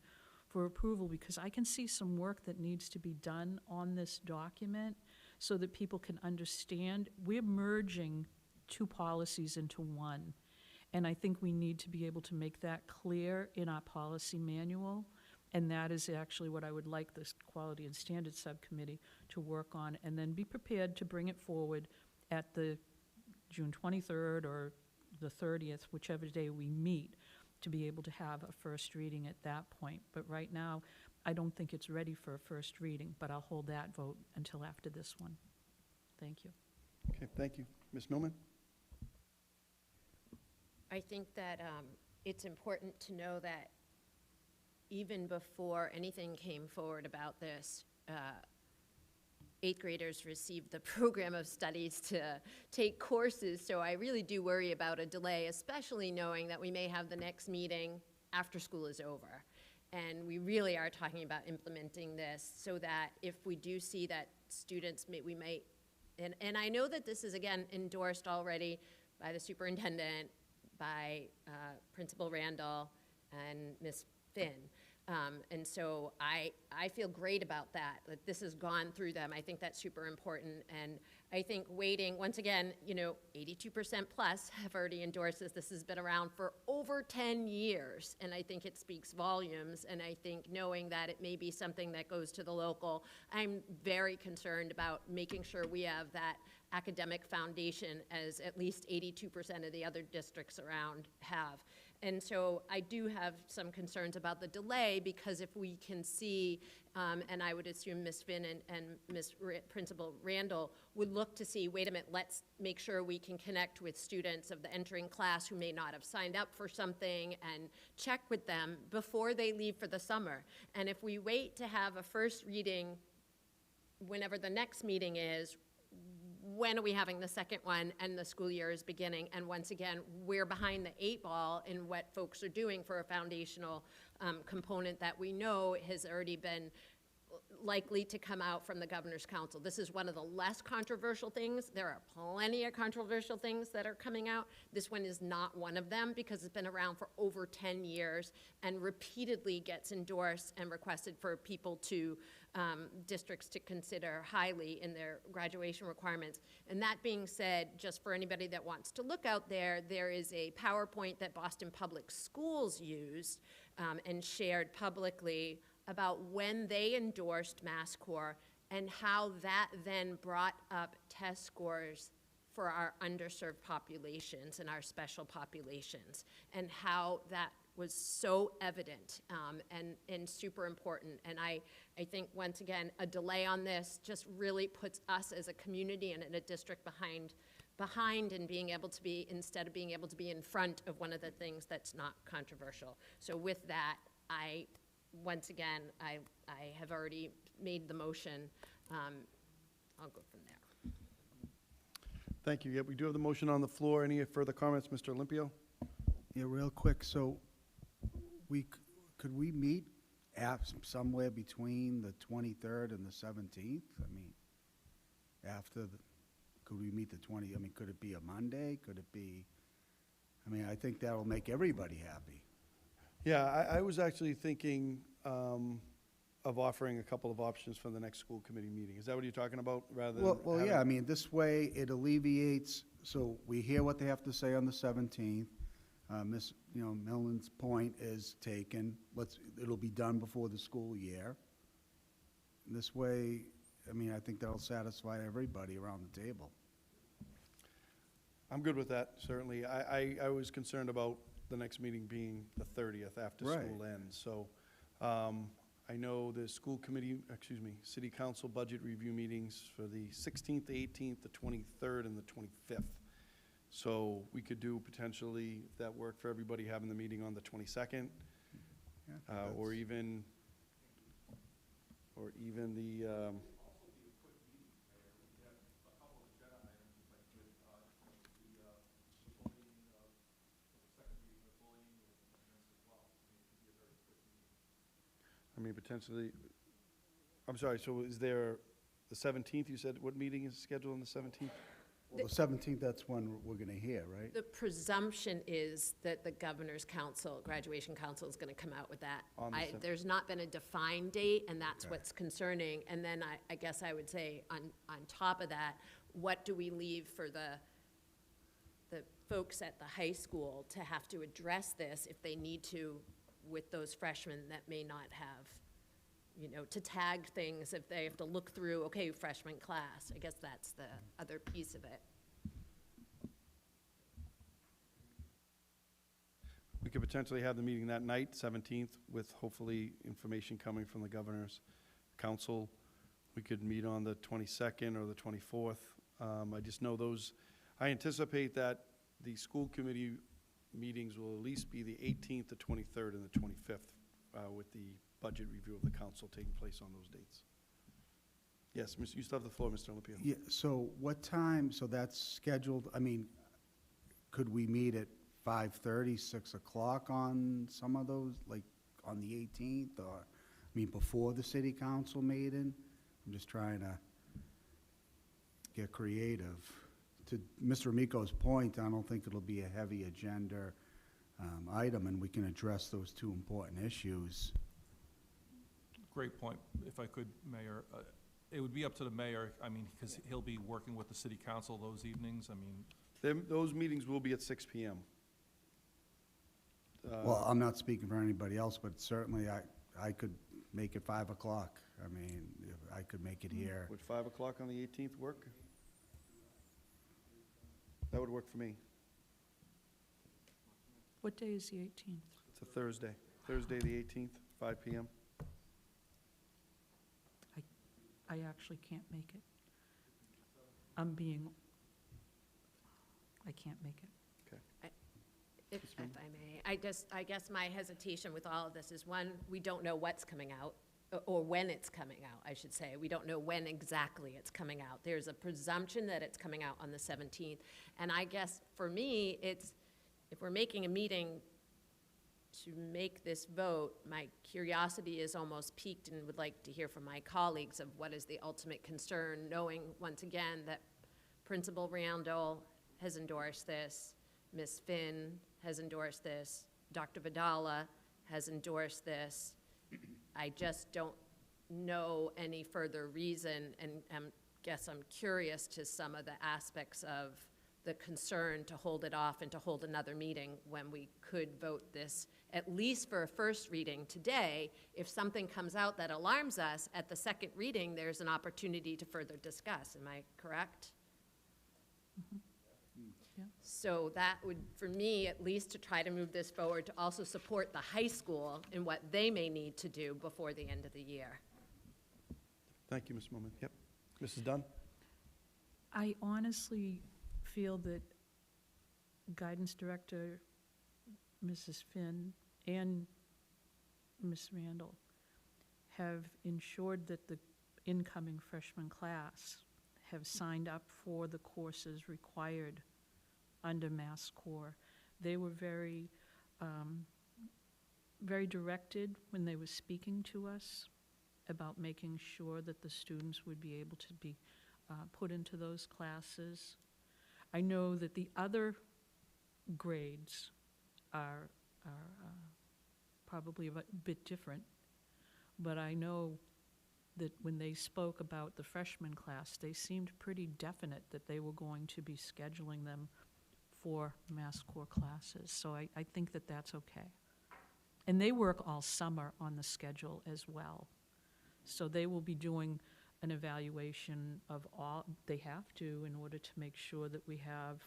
for approval, because I can see some work that needs to be done on this document so that people can understand. We're merging 2 policies into one, and I think we need to be able to make that clear in our policy manual. And that is actually what I would like this Quality and Standards Subcommittee to work on, and then be prepared to bring it forward at the June 23rd or the 30th, whichever day we meet, to be able to have a first reading at that point. But right now, I don't think it's ready for a first reading, but I'll hold that vote until after this one. Thank you. Okay, thank you. Ms. Millman? I think that it's important to know that even before anything came forward about this, 8th graders received the program of studies to take courses. So I really do worry about a delay, especially knowing that we may have the next meeting after school is over. And we really are talking about implementing this so that if we do see that students, we might, and I know that this is, again, endorsed already by the superintendent, by Principal Randall and Ms. Finn. And so I feel great about that this has gone through them. I think that's super important. And I think waiting, once again, 82% plus have already endorsed this. This has been around for over 10 years. And I think it speaks volumes. And I think knowing that it may be something that goes to the local, I'm very concerned about making sure we have that academic foundation as at least 82% of the other districts around have. And so I do have some concerns about the delay, because if we can see, and I would assume Ms. Finn and Principal Randall would look to see, wait a minute, let's make sure we can connect with students of the entering class who may not have signed up for something and check with them before they leave for the summer. And if we wait to have a first reading whenever the next meeting is, when are we having the second one and the school year is beginning? And once again, we're behind the 8 ball in what folks are doing for a foundational component that we know has already been likely to come out from the Governor's Council. This is one of the less controversial things. There are plenty of controversial things that are coming out. This one is not one of them, because it's been around for over 10 years and repeatedly gets endorsed and requested for people to, districts to consider highly in their graduation requirements. And that being said, just for anybody that wants to look out there, there is a PowerPoint that Boston Public Schools used and shared publicly about when they endorsed MassCore and how that then brought up test scores for our underserved populations and our special populations, and how that was so evident and super important. And I think, once again, a delay on this just really puts us as a community and in a district behind and being able to be, instead of being able to be in front of one of the things that's not controversial. So with that, once again, I have already made the motion. I'll go from there. Thank you. Yeah, we do have the motion on the floor. Any further comments, Mr. Olympio? Yeah, real quick, so could we meet somewhere between the 23rd and the 17th? I mean, could we meet the 20th? I mean, could it be a Monday? Could it be, I mean, I think that'll make everybody happy. Yeah, I was actually thinking of offering a couple of options for the next school committee meeting. Is that what you're talking about, rather than? Well, yeah, I mean, this way it alleviates, so we hear what they have to say on the 17th. Ms. Millen's point is taken. It'll be done before the school year. This way, I mean, I think that'll satisfy everybody around the table. I'm good with that, certainly. I was concerned about the next meeting being the 30th after school ends. So I know the city council budget review meetings for the 16th, the 18th, the 23rd, and the 25th. So we could do potentially, if that worked for everybody, having the meeting on the 22nd, or even the, I mean, potentially, I'm sorry, so is there the 17th, you said, what meeting is scheduled on the 17th? Well, the 17th, that's when we're going to hear, right? The presumption is that the governor's council, graduation council, is going to come out with that. There's not been a defined date, and that's what's concerning. And then I guess I would say, on top of that, what do we leave for the folks at the high school to have to address this if they need to, with those freshmen that may not have, to tag things if they have to look through, okay, freshman class. I guess that's the other piece of it. We could potentially have the meeting that night, 17th, with hopefully information coming from the governor's council. We could meet on the 22nd or the 24th. I just know I anticipate that the school committee meetings will at least be the 18th, the 23rd, and the 25th, with the budget review of the council taking place on those dates. Yes, you still have the floor, Mr. Olympio. Yeah, so what time, so that's scheduled, I mean, could we meet at 5:30, 6 o'clock on some of those, like on the 18th, or, I mean, before the city council meeting? I'm just trying to get creative. To Mr. Amico's point, I don't think it'll be a heavy agenda item, and we can address those two important issues. Great point, if I could, Mayor. It would be up to the mayor, I mean, because he'll be working with the city council those evenings, I mean. Those meetings will be at 6 p.m. Well, I'm not speaking for anybody else, but certainly I could make it 5 o'clock. I mean, if I could make it here. Would 5 o'clock on the 18th work? That would work for me. What day is the 18th? It's a Thursday. Thursday, the 18th, 5 p.m. I actually can't make it. I can't make it. Okay. If I may, I guess my hesitation with all of this is, one, we don't know what's coming out, or when it's coming out, I should say. We don't know when exactly it's coming out. There's a presumption that it's coming out on the 17th. And I guess for me, if we're making a meeting to make this vote, my curiosity is almost piqued and would like to hear from my colleagues of what is the ultimate concern, knowing once again that Principal Randall has endorsed this, Ms. Finn has endorsed this, Dr. Vidala has endorsed this. I just don't know any further reason, and guess I'm curious to some of the aspects of the concern to hold it off and to hold another meeting when we could vote this, at least for a first reading today. If something comes out that alarms us, at the second reading, there's an opportunity to further discuss. Am I correct? So that would, for me, at least to try to move this forward, to also support the high school in what they may need to do before the end of the year. Thank you, Ms. Moman. Yep. Mrs. Dunn? I honestly feel that Guidance Director, Mrs. Finn, and Ms. Randall have ensured that the incoming freshman class have signed up for the courses required under MassCore. They were very, very directed when they were speaking to us about making sure that the students would be able to be put into those classes. I know that the other grades are probably a bit different, but I know that when they spoke about the freshman class, they seemed pretty definite that they were going to be scheduling them for MassCore classes. So I think that that's okay. And they work all summer on the schedule as well. So they will be doing an evaluation of all, they have to, in order to make sure that we have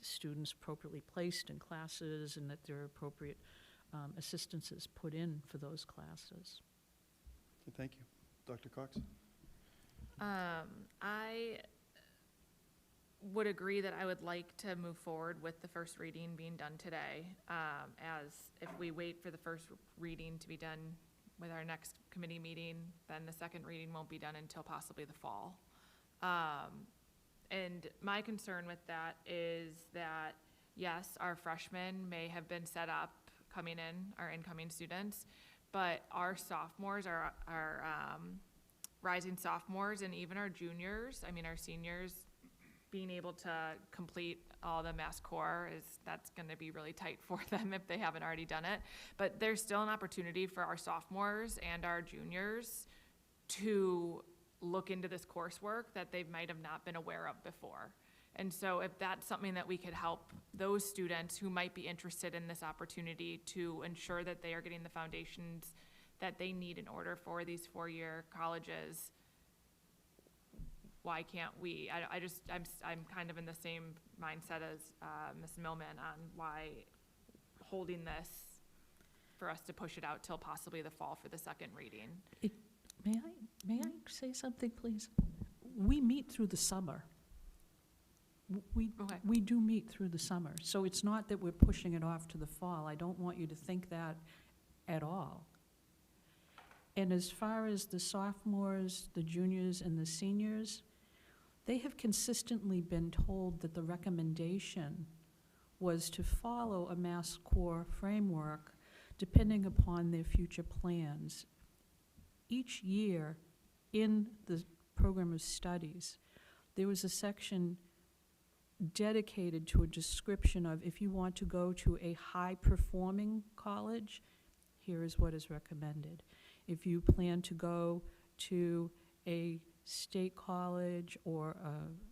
students appropriately placed in classes and that there are appropriate assistances put in for those classes. Okay, thank you. Dr. Cox? I would agree that I would like to move forward with the first reading being done today, as if we wait for the first reading to be done with our next committee meeting, then the second reading won't be done until possibly the fall. And my concern with that is that, yes, our freshmen may have been set up coming in, our incoming students, but our sophomores, our rising sophomores, and even our juniors, I mean our seniors, being able to complete all the MassCore, that's going to be really tight for them if they haven't already done it. But there's still an opportunity for our sophomores and our juniors to look into this coursework that they might have not been aware of before. And so if that's something that we could help those students who might be interested in this opportunity to ensure that they are getting the foundations that they need in order for these four-year colleges, why can't we? I'm kind of in the same mindset as Ms. Millman on why holding this for us to push it out till possibly the fall for the second reading. May I say something, please? We meet through the summer. We do meet through the summer, so it's not that we're pushing it off to the fall. I don't want you to think that at all. And as far as the sophomores, the juniors, and the seniors, they have consistently been told that the recommendation was to follow a MassCore framework depending upon their future plans. Each year in the program of studies, there was a section dedicated to a description of if you want to go to a high-performing college, here is what is recommended. If you plan to go to a state college or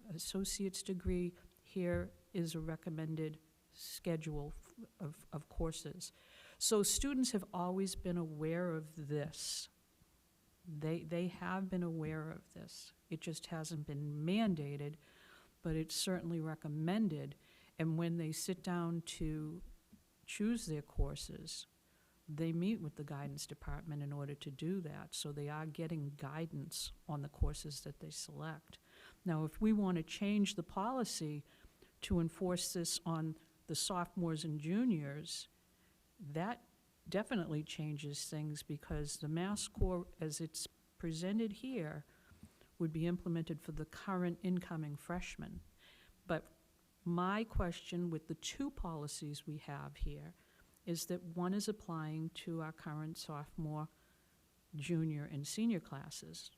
an associate's degree, here is a recommended schedule of courses. So students have always been aware of this. They have been aware of this. It just hasn't been mandated, but it's certainly recommended. And when they sit down to choose their courses, they meet with the guidance department in order to do that. So they are getting guidance on the courses that they select. Now, if we want to change the policy to enforce this on the sophomores and juniors, that definitely changes things, because the MassCore, as it's presented here, would be implemented for the current incoming freshmen. But my question with the two policies we have here is that one is applying to our current sophomore, junior, and senior classes,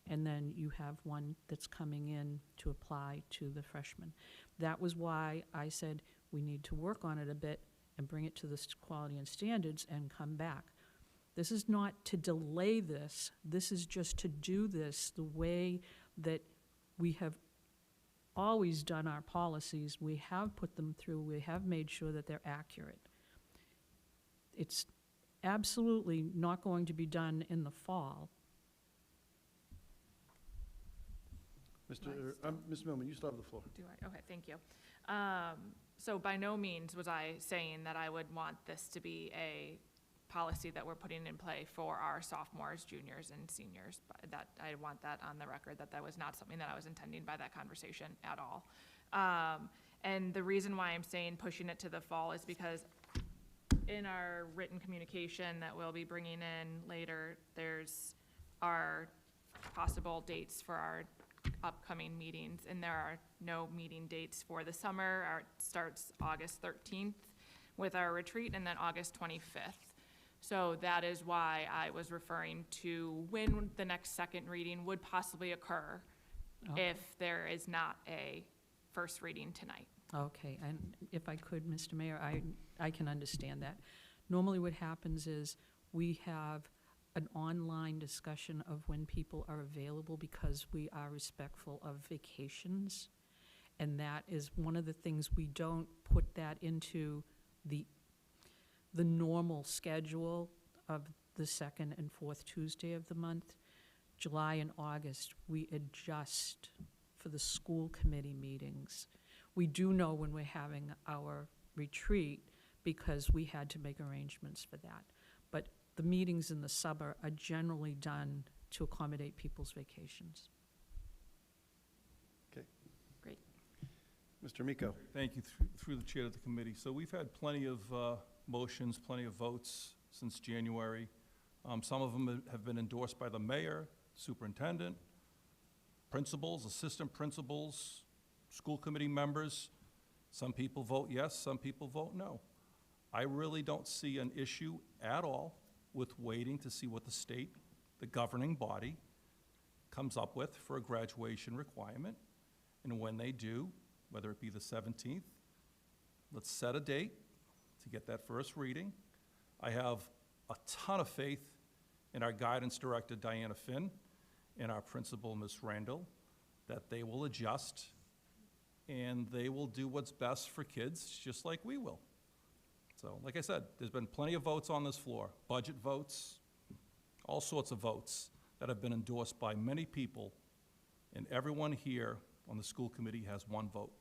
and then you have one that's coming in to apply to the freshmen. That was why I said we need to work on it a bit and bring it to the quality and standards and come back. This is not to delay this. This is just to do this the way that we have always done our policies. We have put them through. We have made sure that they're accurate. It's absolutely not going to be done in the fall. Ms. Millman, you still have the floor. Do I? Okay, thank you. So by no means was I saying that I would want this to be a policy that we're putting in play for our sophomores, juniors, and seniors. But that, I want that on the record, that that was not something that I was intending by that conversation at all. And the reason why I'm saying pushing it to the fall is because in our written communication that we'll be bringing in later, there's our possible dates for our upcoming meetings, and there are no meeting dates for the summer. It starts August 13th with our retreat, and then August 25th. So that is why I was referring to when the next second reading would possibly occur if there is not a first reading tonight. Okay, and if I could, Mr. Mayor, I can understand that. Normally what happens is we have an online discussion of when people are available because we are respectful of vacations. And that is one of the things, we don't put that into the normal schedule of the second and fourth Tuesday of the month. July and August, we adjust for the school committee meetings. We do know when we're having our retreat because we had to make arrangements for that. But the meetings in the summer are generally done to accommodate people's vacations. Okay. Great. Mr. Miko. Thank you, through the chair of the committee. So we've had plenty of motions, plenty of votes since January. Some of them have been endorsed by the mayor, superintendent, principals, assistant principals, school committee members. Some people vote yes, some people vote no. I really don't see an issue at all with waiting to see what the state, the governing body, comes up with for a graduation requirement. And when they do, whether it be the 17th, let's set a date to get that first reading. I have a ton of faith in our guidance director, Diana Finn, and our principal, Ms. Randall, that they will adjust and they will do what's best for kids, just like we will. So, like I said, there's been plenty of votes on this floor, budget votes, all sorts of votes that have been endorsed by many people, and everyone here on the school committee has one vote.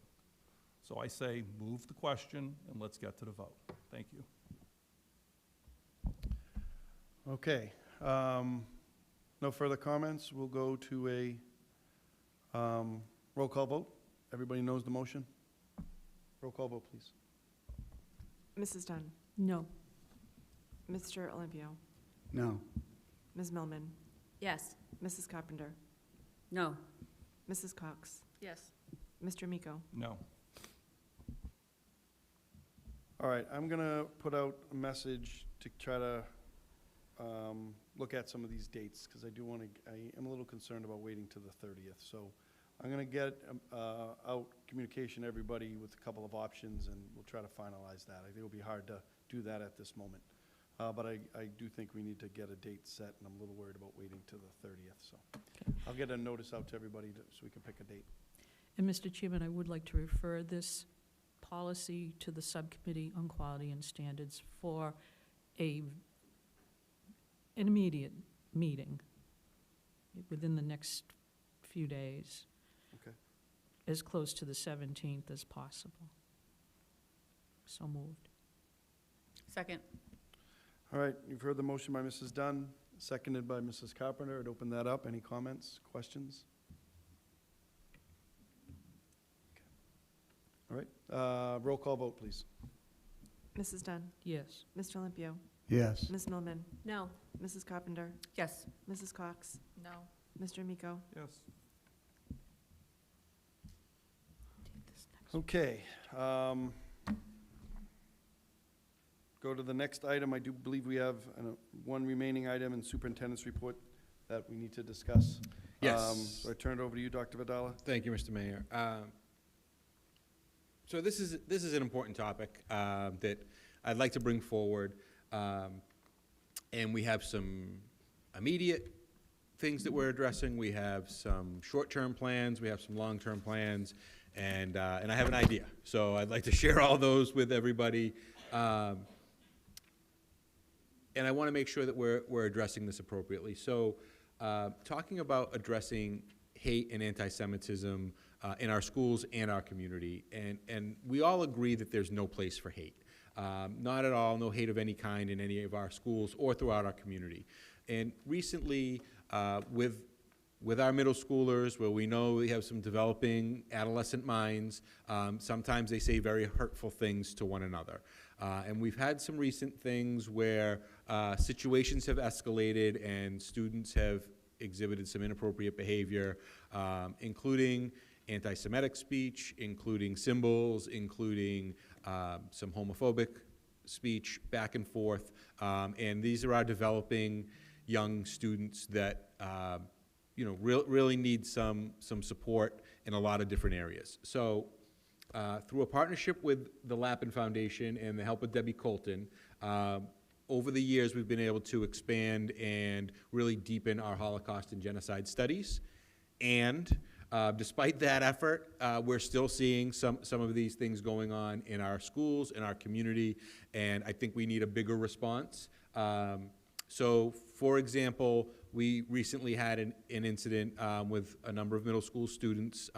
So I say, move the question, and let's get to the vote. Thank you. Okay. No further comments. We'll go to a roll call vote. Everybody knows the motion? Roll call vote, please. Mrs. Dunn. No. Mr. Olympio. No. Ms. Millman. Yes. Mrs. Carpenter. No. Mrs. Cox. Yes. Mr. Miko. No. All right, I'm going to put out a message to try to look at some of these dates, because I am a little concerned about waiting to the 30th. So I'm going to get out communication to everybody with a couple of options, and we'll try to finalize that. I think it'll be hard to do that at this moment. But I do think we need to get a date set, and I'm a little worried about waiting to the 30th. So I'll get a notice out to everybody so we can pick a date. And Mr. Chairman, I would like to refer this policy to the Subcommittee on Quality and Standards for an immediate meeting within the next few days. Okay. As close to the 17th as possible. So moved. Second. All right, you've heard the motion by Mrs. Dunn, seconded by Mrs. Carpenter. I'd open that up. Any comments, questions? Okay. All right, roll call vote, please. Mrs. Dunn. Yes. Mr. Olympio. Yes. Ms. Millman. No. Mrs. Carpenter. Yes. Mrs. Cox. No. Mr. Miko. Yes. Okay. Go to the next item. I do believe we have one remaining item in superintendent's report that we need to discuss. Yes. So I turn it over to you, Dr. Vidala. Thank you, Mr. Mayor. So this is an important topic that I'd like to bring forward, and we have some immediate things that we're addressing. We have some short-term plans. We have some long-term plans, and I have an idea. So I'd like to share all those with everybody, and I want to make sure that we're addressing this appropriately. So talking about addressing hate and anti-Semitism in our schools and our community. And we all agree that there's no place for hate. Not at all, no hate of any kind in any of our schools or throughout our community. And recently, with our middle schoolers, where we know we have some developing adolescent minds, sometimes they say very hurtful things to one another. And we've had some recent things where situations have escalated and students have exhibited some inappropriate behavior, including anti-Semitic speech, including symbols, including some homophobic speech back and forth. And these are our developing young students that really need some support in a lot of different areas. So through a partnership with the Lappin Foundation and the help of Debbie Colton, over the years we've been able to expand and really deepen our Holocaust and genocide studies. And despite that effort, we're still seeing some of these things going on in our schools, in our community, and I think we need a bigger response. So, for example, we recently had an incident with a number of middle school students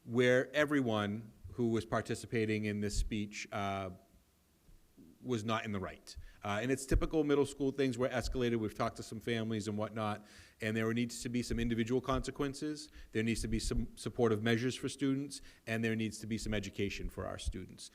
where everyone who was participating in this speech was not in the right. And it's typical middle school things were escalated. We've talked to some families and whatnot, and there needs to be some individual consequences. There needs to be some supportive measures for students, and there needs to be some education for our students.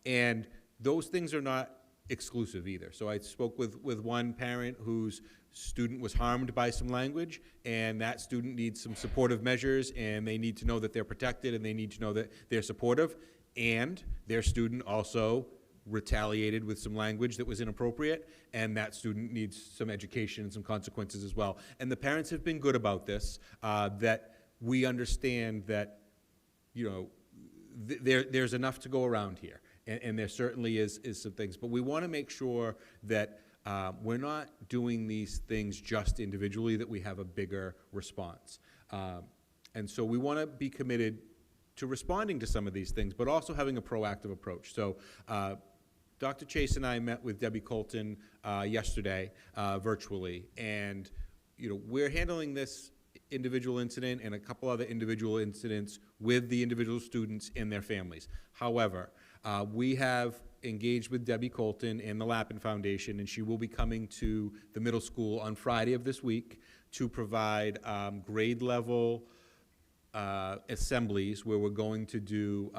And those things are not exclusive either. So I spoke with one parent whose student was harmed by some language, and that student needs some supportive measures, and they need to know that they're protected, and they need to know that they're supportive, and their student also retaliated with some language that was inappropriate, and that student needs some education and some consequences as well. And the parents have been good about this, that we understand that, there's enough to go around here, and there certainly is some things. But we want to make sure that we're not doing these things just individually, that we have a bigger response. And so we want to be committed to responding to some of these things, but also having a proactive approach. So Dr. Chase and I met with Debbie Colton yesterday virtually, and we're handling this individual incident and a couple other individual incidents with the individual students and their families. However, we have engaged with Debbie Colton and the Lappin Foundation, and she will be coming to the middle school on Friday of this week to provide grade level assemblies where we're going to do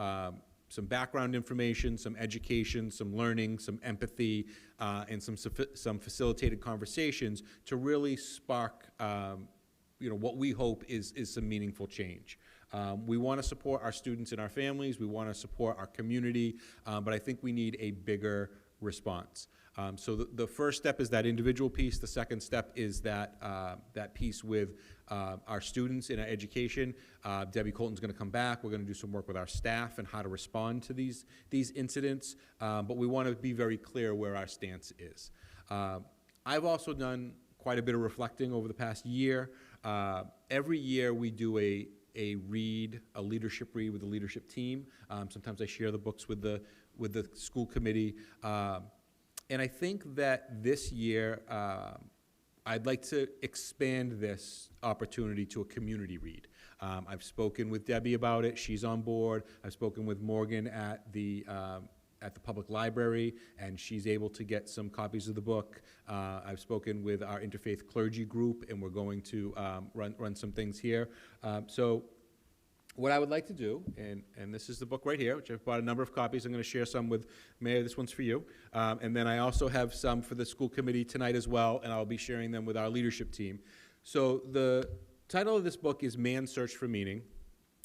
some background information, some education, some learning, some empathy, and some facilitated conversations to really spark what we hope is some meaningful change. We want to support our students and our families. We want to support our community, but I think we need a bigger response. So the first step is that individual piece. The second step is that piece with our students in our education. Debbie Colton's going to come back. We're going to do some work with our staff and how to respond to these incidents, but we want to be very clear where our stance is. I've also done quite a bit of reflecting over the past year. Every year we do a leadership read with the leadership team. Sometimes I share the books with the school committee. And I think that this year, I'd like to expand this opportunity to a community read. I've spoken with Debbie about it. She's on board. I've spoken with Morgan at the public library, and she's able to get some copies of the book. I've spoken with our interfaith clergy group, and we're going to run some things here. So what I would like to do, and this is the book right here, which I've bought a number of copies. I'm going to share some with Mayor. This one's for you. And then I also have some for the school committee tonight as well, and I'll be sharing them with our leadership team. So the title of this book is Man's Search for Meaning.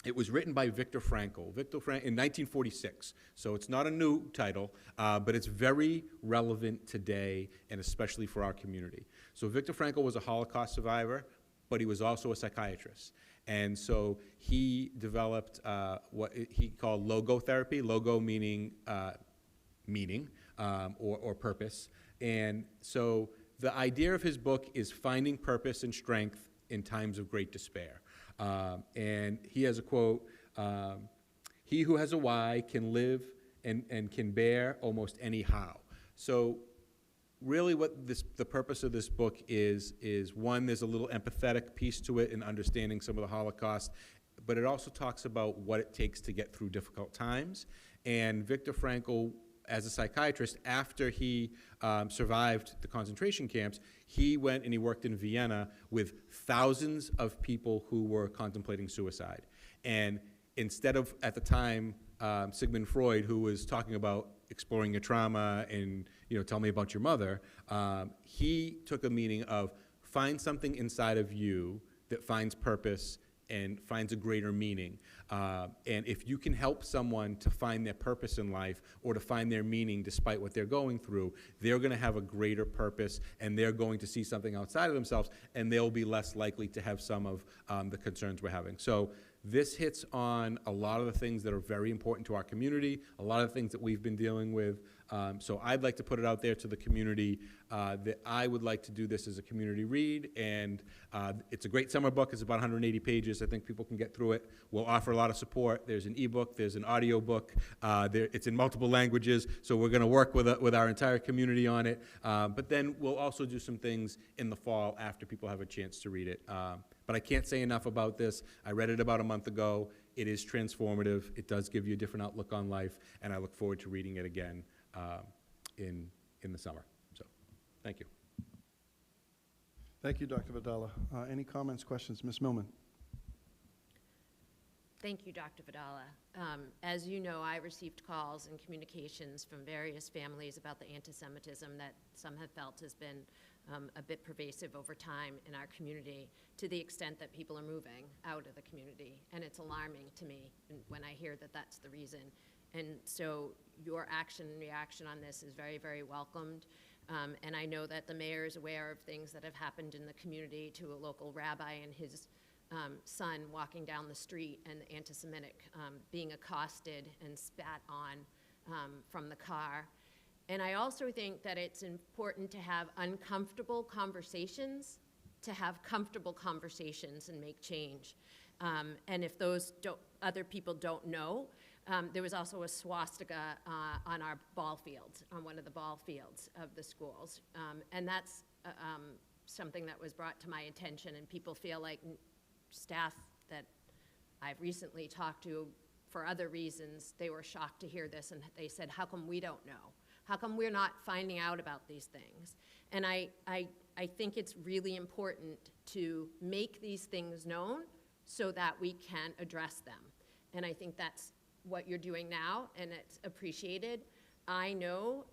It was written by Viktor Frankl in 1946. So it's not a new title, but it's very relevant today, and especially for our community. So Viktor Frankl was a Holocaust survivor, but he was also a psychiatrist. And so he developed what he called logotherapy, logo meaning meaning or purpose. And so the idea of his book is finding purpose and strength in times of great despair. And he has a quote, "He who has a why can live and can bear almost any how." So really what the purpose of this book is one, there's a little empathetic piece to it in understanding some of the Holocaust, but it also talks about what it takes to get through difficult times. And Viktor Frankl, as a psychiatrist, after he survived the concentration camps, he went and he worked in Vienna with thousands of people who were contemplating suicide. And instead of, at the time, Sigmund Freud, who was talking about exploring your trauma and, tell me about your mother, he took a meaning of find something inside of you that finds purpose and finds a greater meaning. And if you can help someone to find their purpose in life or to find their meaning despite what they're going through, they're going to have a greater purpose, and they're going to see something outside of themselves, and they'll be less likely to have some of the concerns we're having. So this hits on a lot of the things that are very important to our community, a lot of the things that we've been dealing with. So I'd like to put it out there to the community that I would like to do this as a community read, and it's a great summer book. It's about 180 pages. I think people can get through it. We'll offer a lot of support. There's an ebook, there's an audio book. It's in multiple languages, so we're going to work with our entire community on it. But then we'll also do some things in the fall after people have a chance to read it. But I can't say enough about this. I read it about a month ago. It is transformative. It does give you a different outlook on life, and I look forward to reading it again in the summer. So, thank you. Thank you, Dr. Vidala. Any comments, questions? Ms. Millman? Thank you, Dr. Vidala. As you know, I received calls and communications from various families about the anti-Semitism that some have felt has been a bit pervasive over time in our community, to the extent that people are moving out of the community. And it's alarming to me when I hear that that's the reason. And so your action and reaction on this is very, very welcomed. And I know that the mayor is aware of things that have happened in the community to a local rabbi and his son walking down the street and the anti-Semitic being accosted and spat on from the car. And I also think that it's important to have uncomfortable conversations, to have comfortable conversations and make change. And if those other people don't know, there was also a swastika on our ball field, on one of the ball fields of the schools. And that's something that was brought to my attention, and people feel like staff that I've recently talked to for other reasons, they were shocked to hear this, and they said, how come we don't know? How come we're not finding out about these things? And I think it's really important to make these things known so that we can address them. And I think that's what you're doing now, and it's appreciated. I know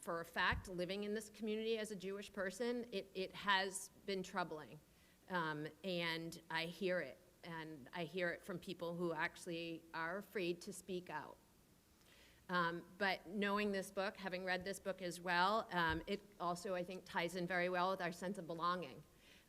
for a fact, living in this community as a Jewish person, it has been troubling. And I hear it, and I hear it from people who actually are afraid to speak out. But knowing this book, having read this book as well, it also, I think, ties in very well with our sense of belonging.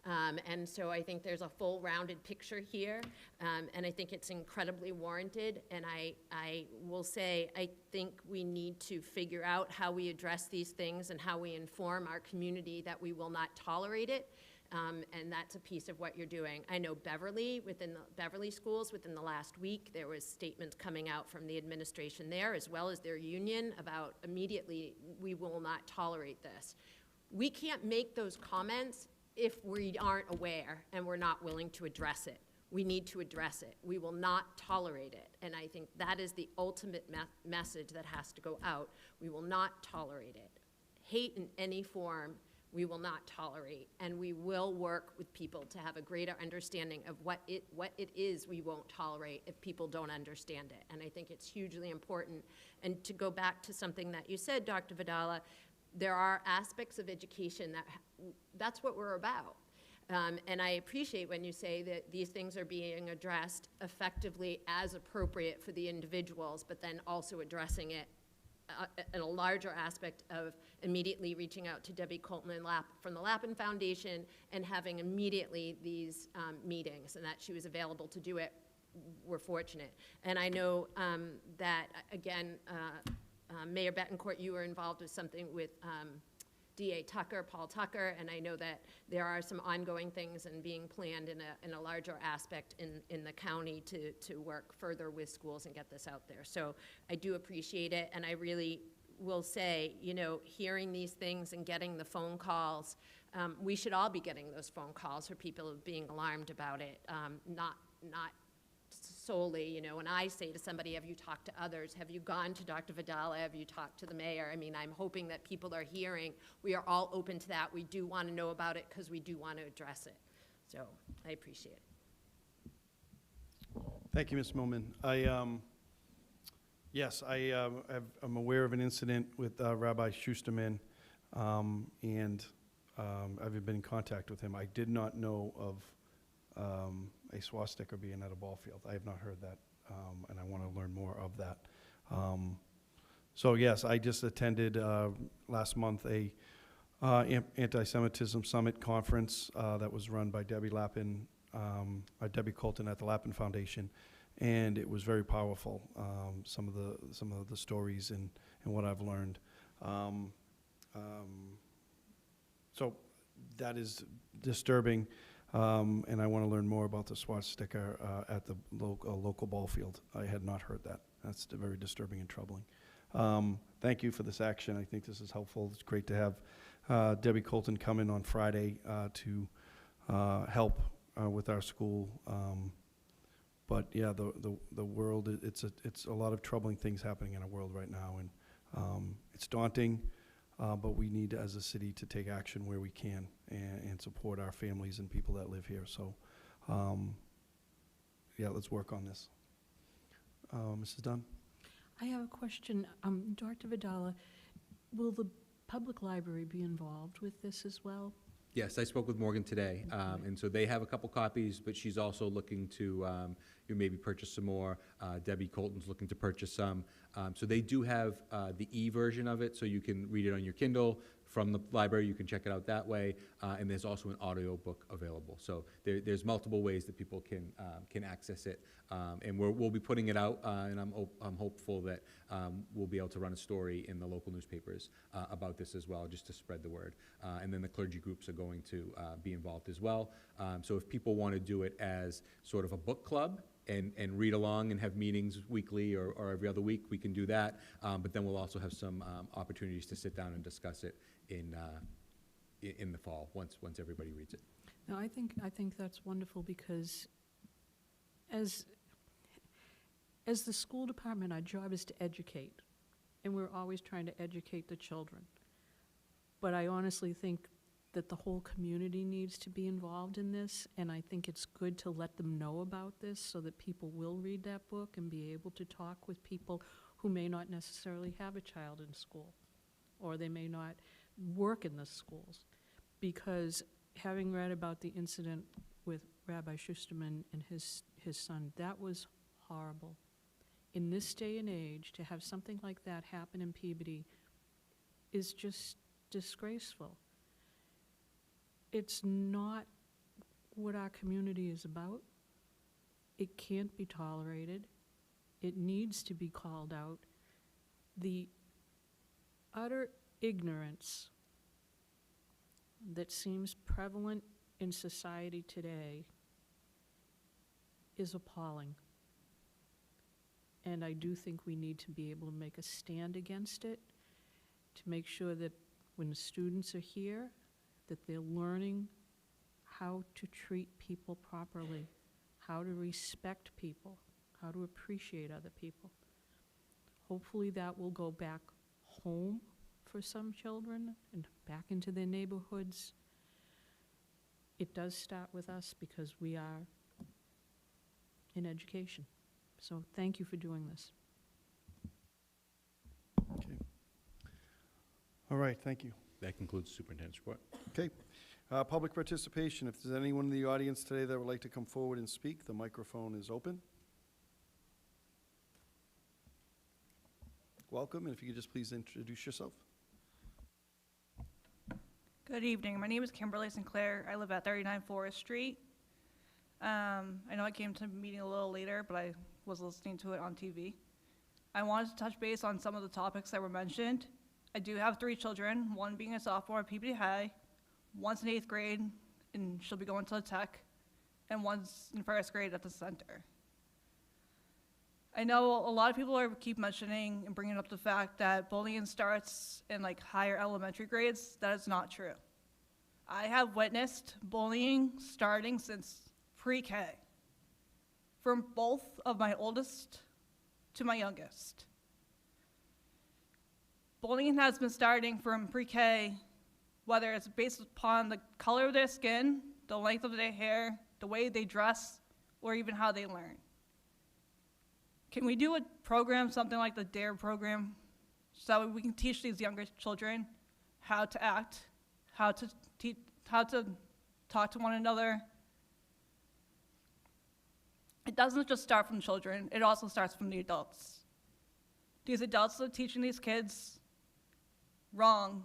And so I think there's a full rounded picture here, and I think it's incredibly warranted. And I will say, I think we need to figure out how we address these things and how we inform our community that we will not tolerate it. And that's a piece of what you're doing. I know Beverly, within the Beverly schools, within the last week, there was statements coming out from the administration there, as well as their union, about immediately, we will not tolerate this. We can't make those comments if we aren't aware and we're not willing to address it. We need to address it. We will not tolerate it. And I think that is the ultimate message that has to go out. We will not tolerate it. Hate in any form, we will not tolerate, and we will work with people to have a greater understanding of what it is we won't tolerate if people don't understand it. And I think it's hugely important. And to go back to something that you said, Dr. Vidala, there are aspects of education that's what we're about. And I appreciate when you say that these things are being addressed effectively as appropriate for the individuals, but then also addressing it in a larger aspect of immediately reaching out to Debbie Colton from the Lappin Foundation and having immediately these meetings, and that she was available to do it. We're fortunate. And I know that, again, Mayor Betancourt, you were involved with something with DA Tucker, Paul Tucker, and I know that there are some ongoing things and being planned in a larger aspect in the county to work further with schools and get this out there. So I do appreciate it, and I really, will say, you know, hearing these things and getting the phone calls, we should all be getting those phone calls for people being alarmed about it, not solely, you know, when I say to somebody, have you talked to others? Have you gone to Dr. Vidala? Have you talked to the mayor? I mean, I'm hoping that people are hearing. We are all open to that. We do want to know about it because we do want to address it. So I appreciate it. Thank you, Ms. Millman. Yes, I'm aware of an incident with Rabbi Schusterman, and I've been in contact with him. I did not know of a swastika being at a ball field. I have not heard that, and I want to learn more of that. So yes, I just attended last month a anti-Semitism summit conference that was run by Debbie Lappin, Debbie Colton at the Lappin Foundation, and it was very powerful. Some of the stories and what I've learned. So that is disturbing. And I want to learn more about the swastika at the local ball field. I had not heard that. That's very disturbing and troubling. Thank you for this action. I think this is helpful. It's great to have Debbie Colton come in on Friday to help with our school. But yeah, the world, it's a lot of troubling things happening in our world right now, and it's daunting. But we need, as a city, to take action where we can and support our families and people that live here. So, yeah, let's work on this. Mrs. Dunn? I have a question. Dr. Vidala, will the public library be involved with this as well? Yes, I spoke with Morgan today, and so they have a couple copies, but she's also looking to maybe purchase some more. Debbie Colton's looking to purchase some. So they do have the e-version of it, so you can read it on your Kindle from the library. You can check it out that way, and there's also an audio book available. So there's multiple ways that people can access it, and we'll be putting it out, and I'm hopeful that we'll be able to run a story in the local newspapers about this as well, just to spread the word. And then the clergy groups are going to be involved as well. So if people want to do it as sort of a book club, and read along and have meetings weekly or every other week, we can do that. But then we'll also have some opportunities to sit down and discuss it in the fall, once everybody reads it. No, I think that's wonderful, because as the school department, our job is to educate, and we're always trying to educate the children. But I honestly think that the whole community needs to be involved in this, and I think it's good to let them know about this so that people will read that book and be able to talk with people who may not necessarily have a child in school, or they may not work in the schools. Because having read about the incident with Rabbi Schusterman and his son, that was horrible. In this day and age, to have something like that happen in Peabody is just disgraceful. It's not what our community is about. It can't be tolerated. It needs to be called out. The utter ignorance that seems prevalent in society today is appalling. And I do think we need to be able to make a stand against it, to make sure that when the students are here, that they're learning how to treat people properly, how to respect people, how to appreciate other people. Hopefully that will go back home for some children and back into their neighborhoods. It does start with us because we are in education. So thank you for doing this. Okay. All right, thank you. That concludes the superintendent's report. Okay. Public participation. If there's anyone in the audience today that would like to come forward and speak, the microphone is open. Welcome, and if you could just please introduce yourself. Good evening. My name is Kimberly Sinclair. I live at 39 Forest Street. I know I came to the meeting a little later, but I was listening to it on TV. I wanted to touch base on some of the topics that were mentioned. I do have 3 children, one being a sophomore at Peabody High, one's in 8th grade, and she'll be going to the tech, and one's in 1st grade at the center. I know a lot of people keep mentioning and bringing up the fact that bullying starts in like higher elementary grades. That is not true. I have witnessed bullying starting since pre-K, from both of my oldest to my youngest. Bullying has been starting from pre-K, whether it's based upon the color of their skin, the length of their hair, the way they dress, or even how they learn. Can we do a program, something like the DARE program, so that we can teach these younger children how to act, how to talk to one another? It doesn't just start from children, it also starts from the adults. These adults are teaching these kids wrong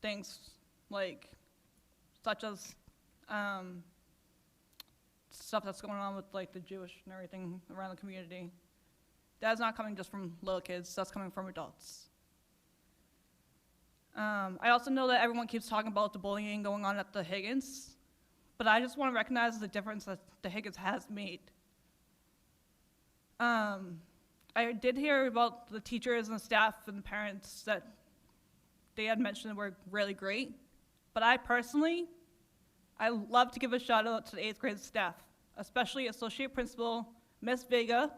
things, like, such as stuff that's going on with like the Jewish and everything around the community. That's not coming just from little kids, that's coming from adults. I also know that everyone keeps talking about the bullying going on at the Higgins, but I just want to recognize the difference that the Higgins has made. I did hear about the teachers and staff and the parents that they had mentioned were really great, but I love to give a shout out to the 8th grade staff, especially Associate Principal Miss Vega,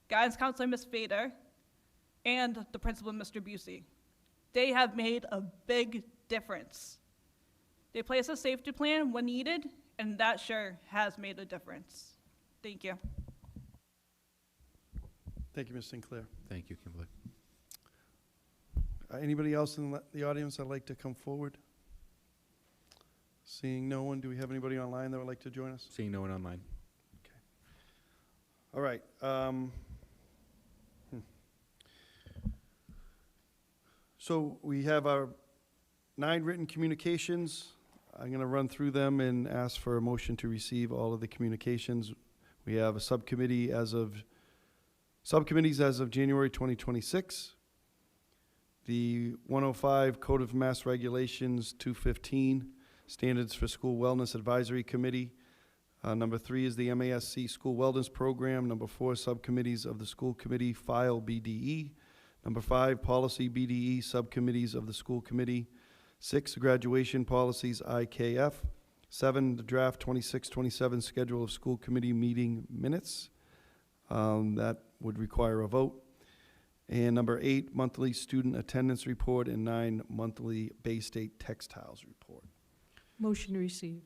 Guidance Counselor Miss Fader, and the Principal Mr. Busey. They have made a big difference. They place a safety plan when needed, and that sure has made a difference. Thank you. Thank you, Ms. Sinclair. Thank you, Kimberly. Anybody else in the audience that'd like to come forward? Seeing no one, do we have anybody online that would like to join us? Seeing no one online. All right. So we have our 9 written communications. I'm going to run through them and ask for a motion to receive all of the communications. We have a subcommittees as of January 2026. The 105 Code of Mass Regulations 215, Standards for School Wellness Advisory Committee. Number 3 is the MASC School Wellness Program. Number 4, Subcommittees of the School Committee, File BDE. Number 5, Policy BDE, Subcommittees of the School Committee. 6, Graduation Policies, IKF. 7, the Draft 26-27 Schedule of School Committee Meeting Minutes. That would require a vote. And number 8, Monthly Student Attendance Report, and 9, Monthly Bay State Textiles Report. Motion to receive.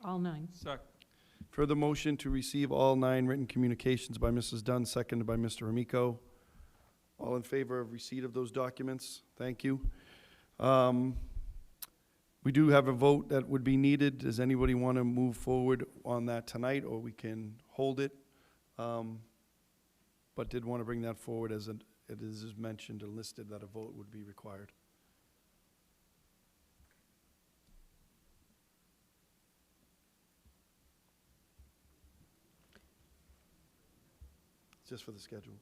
All 9. Second. Further motion to receive all 9 written communications by Mrs. Dunn, seconded by Mr. Amico. All in favor of receipt of those documents? Thank you. We do have a vote that would be needed. Does anybody want to move forward on that tonight, or we can hold it? But did want to bring that forward as it is mentioned and listed that a vote would be required. Just for the schedule.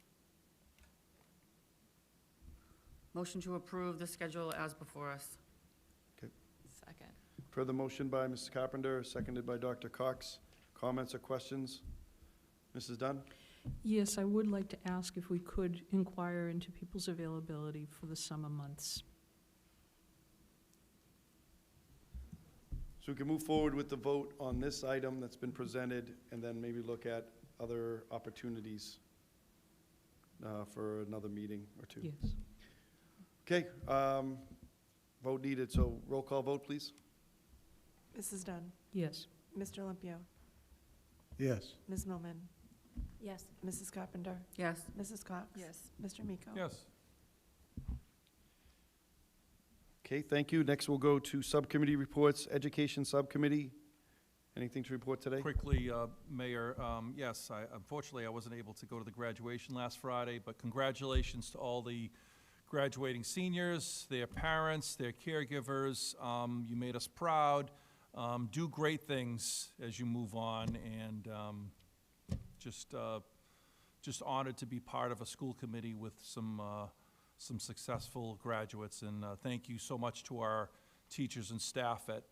Motion to approve the schedule as before us. Second. Further motion by Mrs. Carpenter, seconded by Dr. Cox. Comments or questions? Mrs. Dunn? Yes, I would like to ask if we could inquire into people's availability for the summer months. So we can move forward with the vote on this item that's been presented, and then maybe look at other opportunities for another meeting or two. Yes. Okay, vote needed, so roll call vote, please. Mrs. Dunn. Yes. Mr. Olympio. Yes. Ms. Millman. Yes. Mrs. Carpenter. Yes. Mrs. Cox. Yes. Mr. Miko. Yes. Okay, thank you. Next, we'll go to subcommittee reports. Education Subcommittee. Anything to report today? Quickly, Mayor, yes, unfortunately, I wasn't able to go to the graduation last Friday, but congratulations to all the graduating seniors, their parents, their caregivers. You made us proud. Do great things as you move on, and just honored to be part of a school committee with some successful graduates. And thank you so much to our teachers and staff at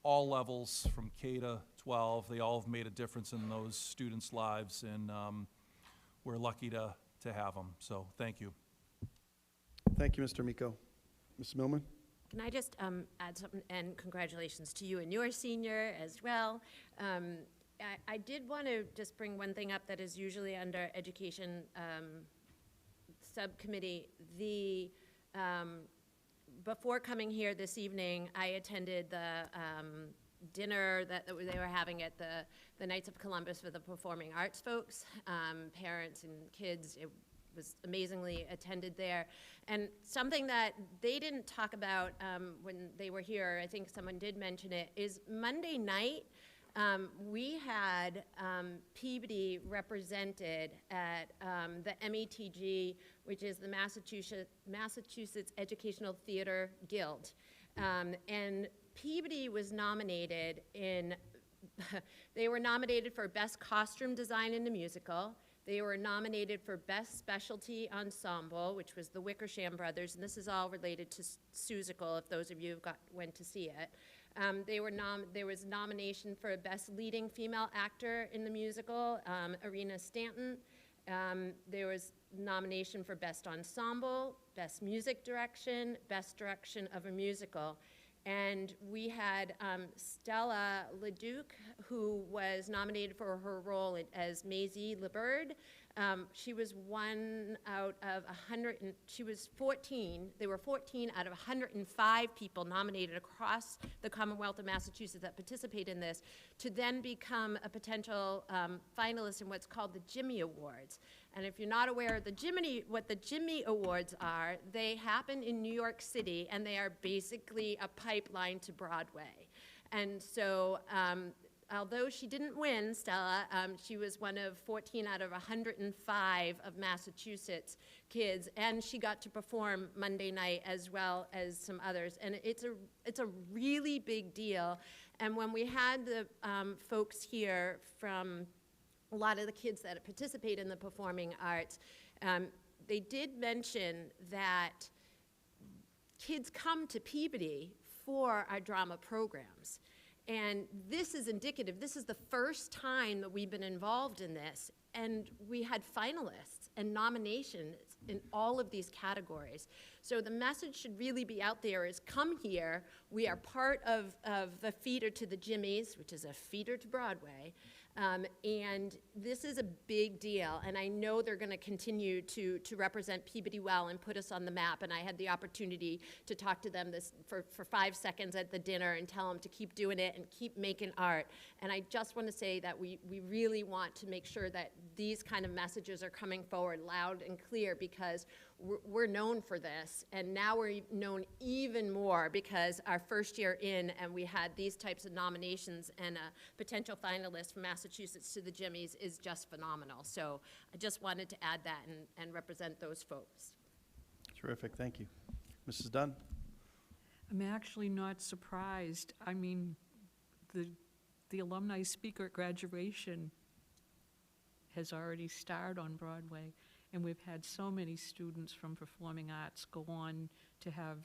all levels, from K to 12. They all have made a difference in those students' lives, and we're lucky to have them. So thank you. Thank you, Mr. Miko. Ms. Millman? Can I just add something, and congratulations to you and your senior as well. I did want to just bring one thing up that is usually under education subcommittee. Before coming here this evening, I attended the dinner that they were having at the Knights of Columbus for the performing arts folks, parents and kids. It was amazingly attended there. And something that they didn't talk about when they were here, I think someone did mention it, is Monday night, we had Peabody represented at the METG, which is the Massachusetts Educational Theater Guild. And Peabody was nominated they were nominated for Best Costume Design in a Musical. They were nominated for Best Specialty Ensemble, which was the Wickersham Brothers, and this is all related to Seussical, if those of you went to see it. There was nomination for Best Leading Female Actor in the Musical, Arena Stanton. There was nomination for Best Ensemble, Best Music Direction, Best Direction of a Musical. And we had Stella LeDuc, who was nominated for her role as Maisie LeBird. She was one out of 100, she was 14. There were 14 out of 105 people nominated across the Commonwealth of Massachusetts that participate in this to then become a potential finalist in what's called the Jimmy Awards. And if you're not aware of what the Jimmy Awards are, they happen in New York City, and they are basically a pipeline to Broadway. And so although she didn't win, Stella, she was one of 14 out of 105 of Massachusetts kids, and she got to perform Monday night as well as some others. And it's a really big deal. And when we had the folks here from a lot of the kids that participate in the performing arts, they did mention that kids come to Peabody for our drama programs. And this is indicative. This is the first time that we've been involved in this, and we had finalists and nominations in all of these categories. So the message should really be out there is come here. We are part of the feeder to the Jimmys, which is a feeder to Broadway. And this is a big deal, and I know they're going to continue to represent Peabody well and put us on the map. And I had the opportunity to talk to them for 5 seconds at the dinner and tell them to keep doing it and keep making art. And I just want to say that we really want to make sure that these kind of messages are coming forward loud and clear, because we're known for this, and now we're known even more because our first year in, and we had these types of nominations, and a potential finalist from Massachusetts to the Jimmys is just phenomenal. So I just wanted to add that and represent those folks. Terrific, thank you. Mrs. Dunn? I'm actually not surprised. I mean, the alumni speaker at graduation has already starred on Broadway, and we've had so many students from performing arts go on to have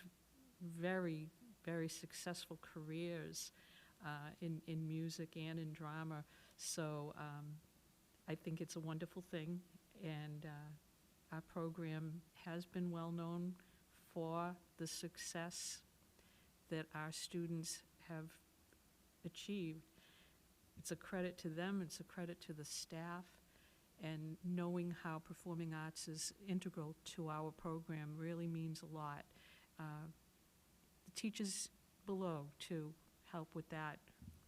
very, very successful careers in music and in drama. So I think it's a wonderful thing, and our program has been well known for the success that our students have achieved. It's a credit to them, it's a credit to the staff, and knowing how performing arts is integral to our program really means a lot. The teachers below, too, help with that,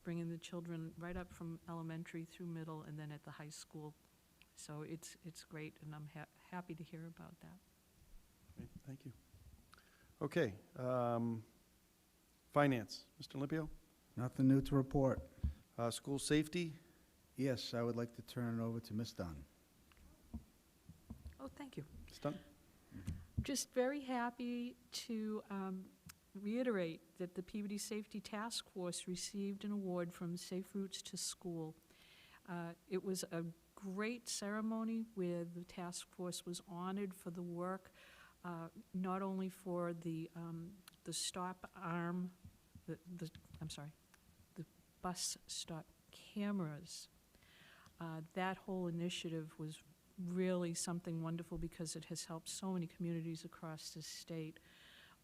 bringing the children right up from elementary through middle and then at the high school. So it's great, and I'm happy to hear about that. Great, thank you. Okay, Finance, Mr. Olympio? Nothing new to report. School safety? Yes, I would like to turn it over to Ms. Dunn. Oh, thank you. Ms. Dunn? Just very happy to reiterate that the Peabody Safety Task Force received an award from Safe Routes to School. It was a great ceremony where the task force was honored for the work, not only for the stop arm, the bus stop cameras. That whole initiative was really something wonderful because it has helped so many communities across the state.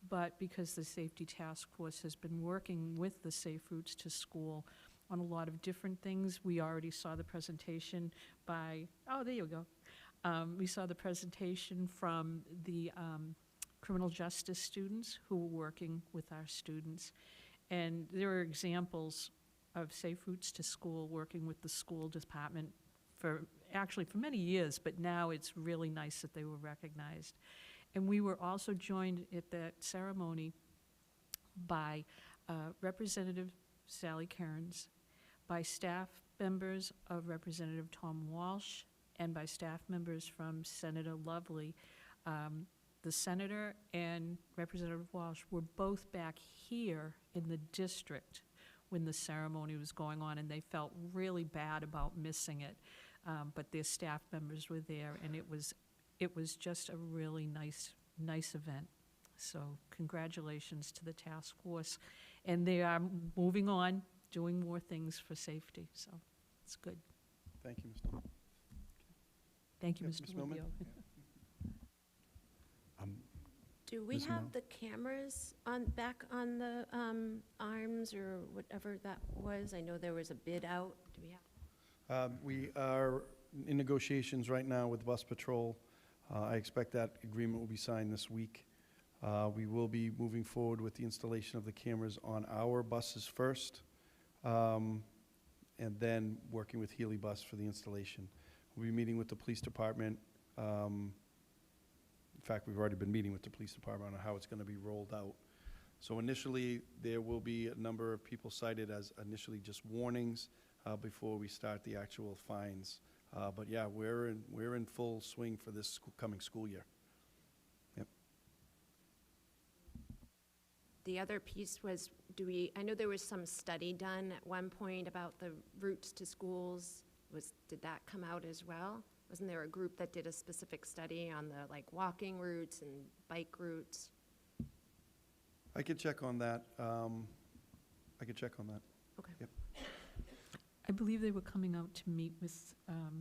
But because the Safety Task Force has been working with the Safe Routes to School on a lot of different things, we already saw the presentation by, oh, there you go. We saw the presentation from the criminal justice students who were working with our students. And there are examples of Safe Routes to School working with the school department actually for many years, but now it's really nice that they were recognized. And we were also joined at that ceremony by Representative Sally Cairns, by staff members of Representative Tom Walsh, and by staff members from Senator Lovely. The senator and Representative Walsh were both back here in the district when the ceremony was going on, and they felt really bad about missing it. But their staff members were there, and it was just a really nice event. So congratulations to the task force. And they are moving on, doing more things for safety, so it's good. Thank you, Mr. Thank you, Yep, Mr. Ms. Millman? Rubio. Do we Ms. have Mel? the cameras back on the arms or whatever that was? I know there was a bid out. Do we have? We are in negotiations right now with Bus Patrol. I expect that agreement will be signed this week. We will be moving forward with the installation of the cameras on our buses first, and then working with Healy Bus for the installation. We'll be meeting with the police department. In fact, we've already been meeting with the police department on how it's going to be rolled out. So initially, there will be a number of people cited as initially just warnings before we start the actual fines. But yeah, we're in full swing for this coming school year. Yep. The other piece was, I know there was some study done at one point about the routes to schools. Did that come out as well? Wasn't there a group that did a specific study on the walking routes and bike routes? I could check on that. Okay. Yep. I believe they were coming out to meet with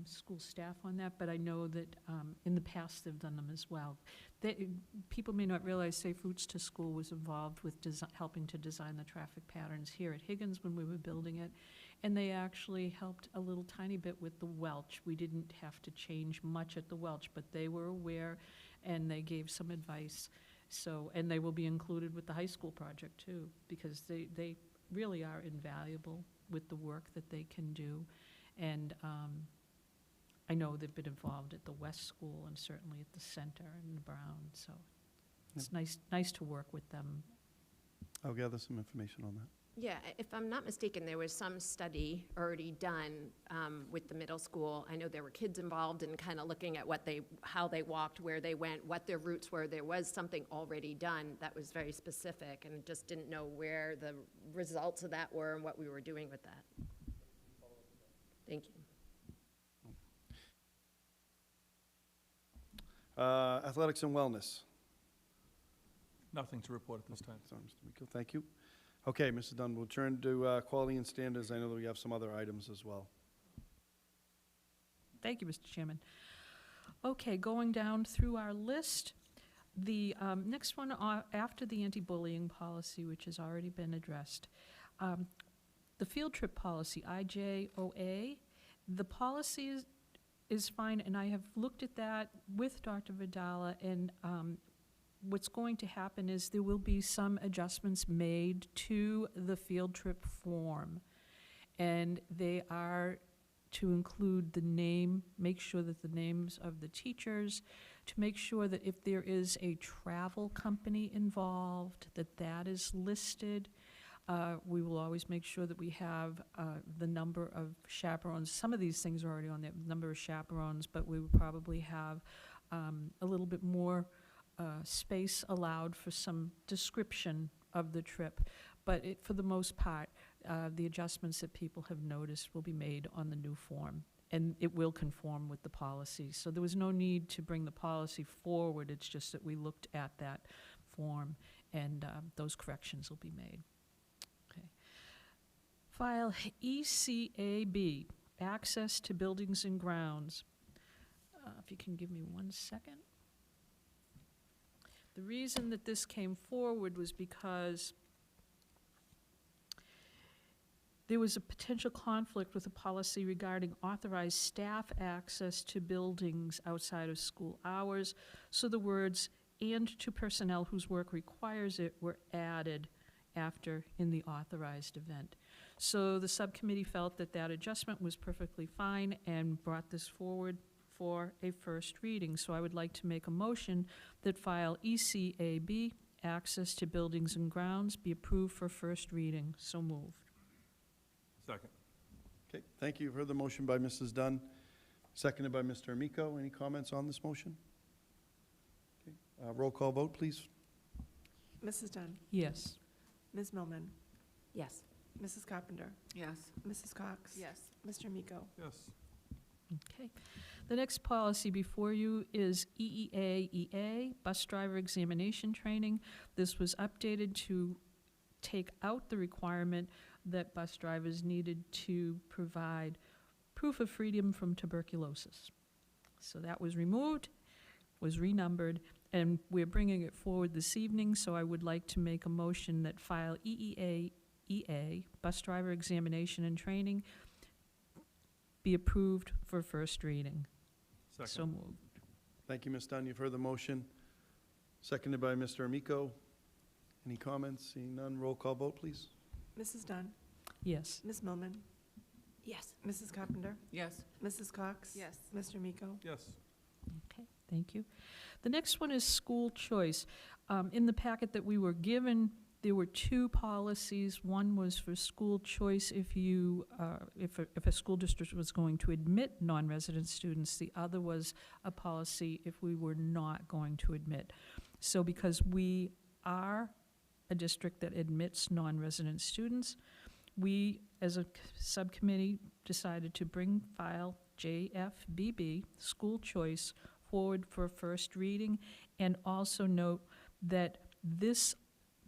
school staff on that, but I know that in the past they've done them as well. People may not realize Safe Routes to School was involved with helping to design the traffic patterns here at Higgins when we were building it, and they actually helped a little tiny bit with the Welch. We didn't have to change much at the Welch, but they were aware and they gave some advice. So, and they will be included with the high school project too, because they really are invaluable with the work that they can do. And I know they've been involved at the West School and certainly at the Center and the Brown, so it's nice to work with them. I'll gather some information on that. Yeah, if I'm not mistaken, there was some study already done with the middle school. I know there were kids involved in kind of looking at how they walked, where they went, what their routes were. There was something already done that was very specific, and just didn't know where the results of that were and what we were doing with that. Thank you. Athletics and wellness. Nothing to report at this time. Sorry, Mr. Miko, thank you. Okay, Mr. Dunn, we'll turn to quality and standards. I know that we have some other items as well. Thank you, Mr. Chairman. Okay, going down through our list, the next one after the anti-bullying policy, which has already been addressed, the field trip policy, IJOA, the policy is fine, and I have looked at that with Dr. Vidala, and what's going to happen is there will be some adjustments made to the field trip form, and they are to include the name, make sure that the names of the teachers, to make sure that if there is a travel company involved, that is listed. We will always make sure that we have the number of chaperones. Some of these things are already on there, number of chaperones, but we will probably have a little bit more space allowed for some description of the trip. But for the most part, the adjustments that people have noticed will be made on the new form, and it will conform with the policy. So there was no need to bring the policy forward. It's just that we looked at that form, and those corrections will be made. Okay. File ECAB, access to buildings and grounds. If you you can give me 1 second. The reason that this came forward was because there was a potential conflict with a policy regarding authorized staff access to buildings outside of school hours. So the words "and to personnel whose work requires it" were added after "in the authorized event." So the subcommittee felt that that adjustment was perfectly fine and brought this forward for a first reading. So I would like to make a motion that file ECAB, access to buildings and grounds, be approved for first reading. So moved. Second. Okay, thank you. You've heard the motion by Mrs. Dunn, seconded by Mr. Amico. Any comments on this motion? Okay, roll call vote, please. Mrs. Dunn. Yes. Ms. Millman. Yes. Mrs. Carpenter. Yes. Mrs. Cox. Yes. Mr. Miko. Yes. Okay. The next policy before you is EEA, bus driver examination training. This was updated to take out the requirement that bus drivers needed to provide proof of freedom from tuberculosis. So that was removed, was renumbered, and we're bringing it forward this evening, so I would like to make a motion that file EEA, bus driver examination and training, be approved for first reading. Second. So moved. Thank you, Ms. Dunn. You've heard the motion, seconded by Mr. Amico. Any comments? Seeing none, roll call vote, please. Mrs. Dunn. Yes. Ms. Millman. Yes. Mrs. Carpenter. Yes. Mrs. Cox. Yes. Mr. Miko. Yes. Okay, thank you. The next one is school choice. In the packet that we were given, there were two policies. One was for school choice if a school district was going to admit non-resident students. The other was a policy if we were not going to admit. So because we are a district that admits non-resident students, we, as a subcommittee, decided to file JFBB, school choice, forward for first reading, and also note that this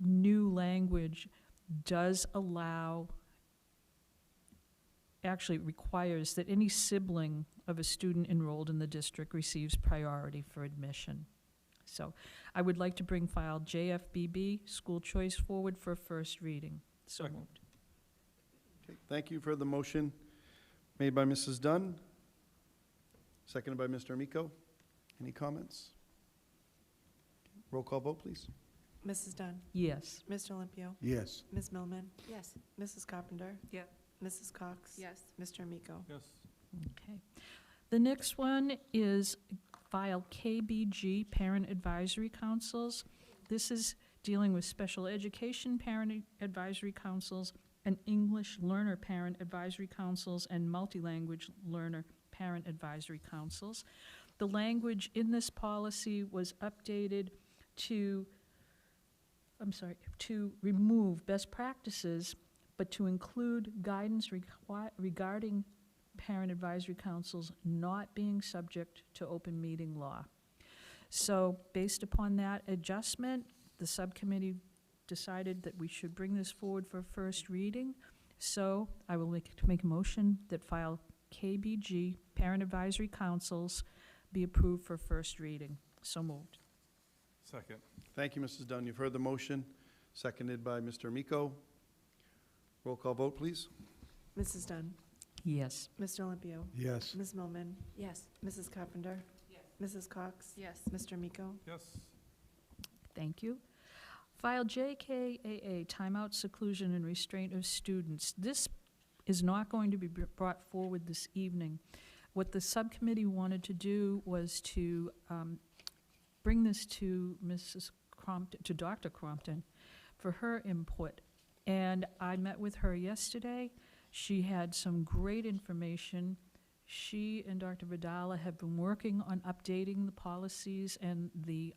new language does allow, actually requires that any sibling of a student enrolled in the district receives priority for admission. So I would like to file JFBB, school choice, forward for first reading. So Second. moved. Okay, thank you for the motion made by Mrs. Dunn, seconded by Mr. Amico. Any comments? Roll call vote, please. Mrs. Dunn. Yes. Mr. Olympio. Yes. Ms. Millman. Yes. Mrs. Carpenter. Yeah. Mrs. Cox. Yes. Mr. Miko. Yes. Okay. The next one is file KBG, Parent Advisory Councils. This is dealing with special education parent advisory councils and English learner parent advisory councils and multi-language learner parent advisory councils. The language in this policy was updated to remove best practices, but to include guidance regarding parent advisory councils not being subject to open meeting law. So based upon that adjustment, the subcommittee decided that we should bring this forward for first reading. So I will make a motion that file KBG, Parent Advisory Councils, be approved for first reading. So moved. Second. Thank you, Mrs. Dunn. You've heard the motion, seconded by Mr. Amico. Roll call vote, please. Mrs. Dunn. Yes. Mr. Olympio. Yes. Ms. Millman. Yes. Mrs. Carpenter. Yes. Mrs. Cox. Yes. Mr. Miko. Yes. Thank you. File JKAA, timeout, seclusion, and restraint of students. This is not going to be brought forward this evening. What the subcommittee wanted to do was to bring this to Mrs. Crompton, to Dr. Crompton, for her input. And I met with her yesterday. She had some great information. She and Dr. Vidala have been working on updating the policies and the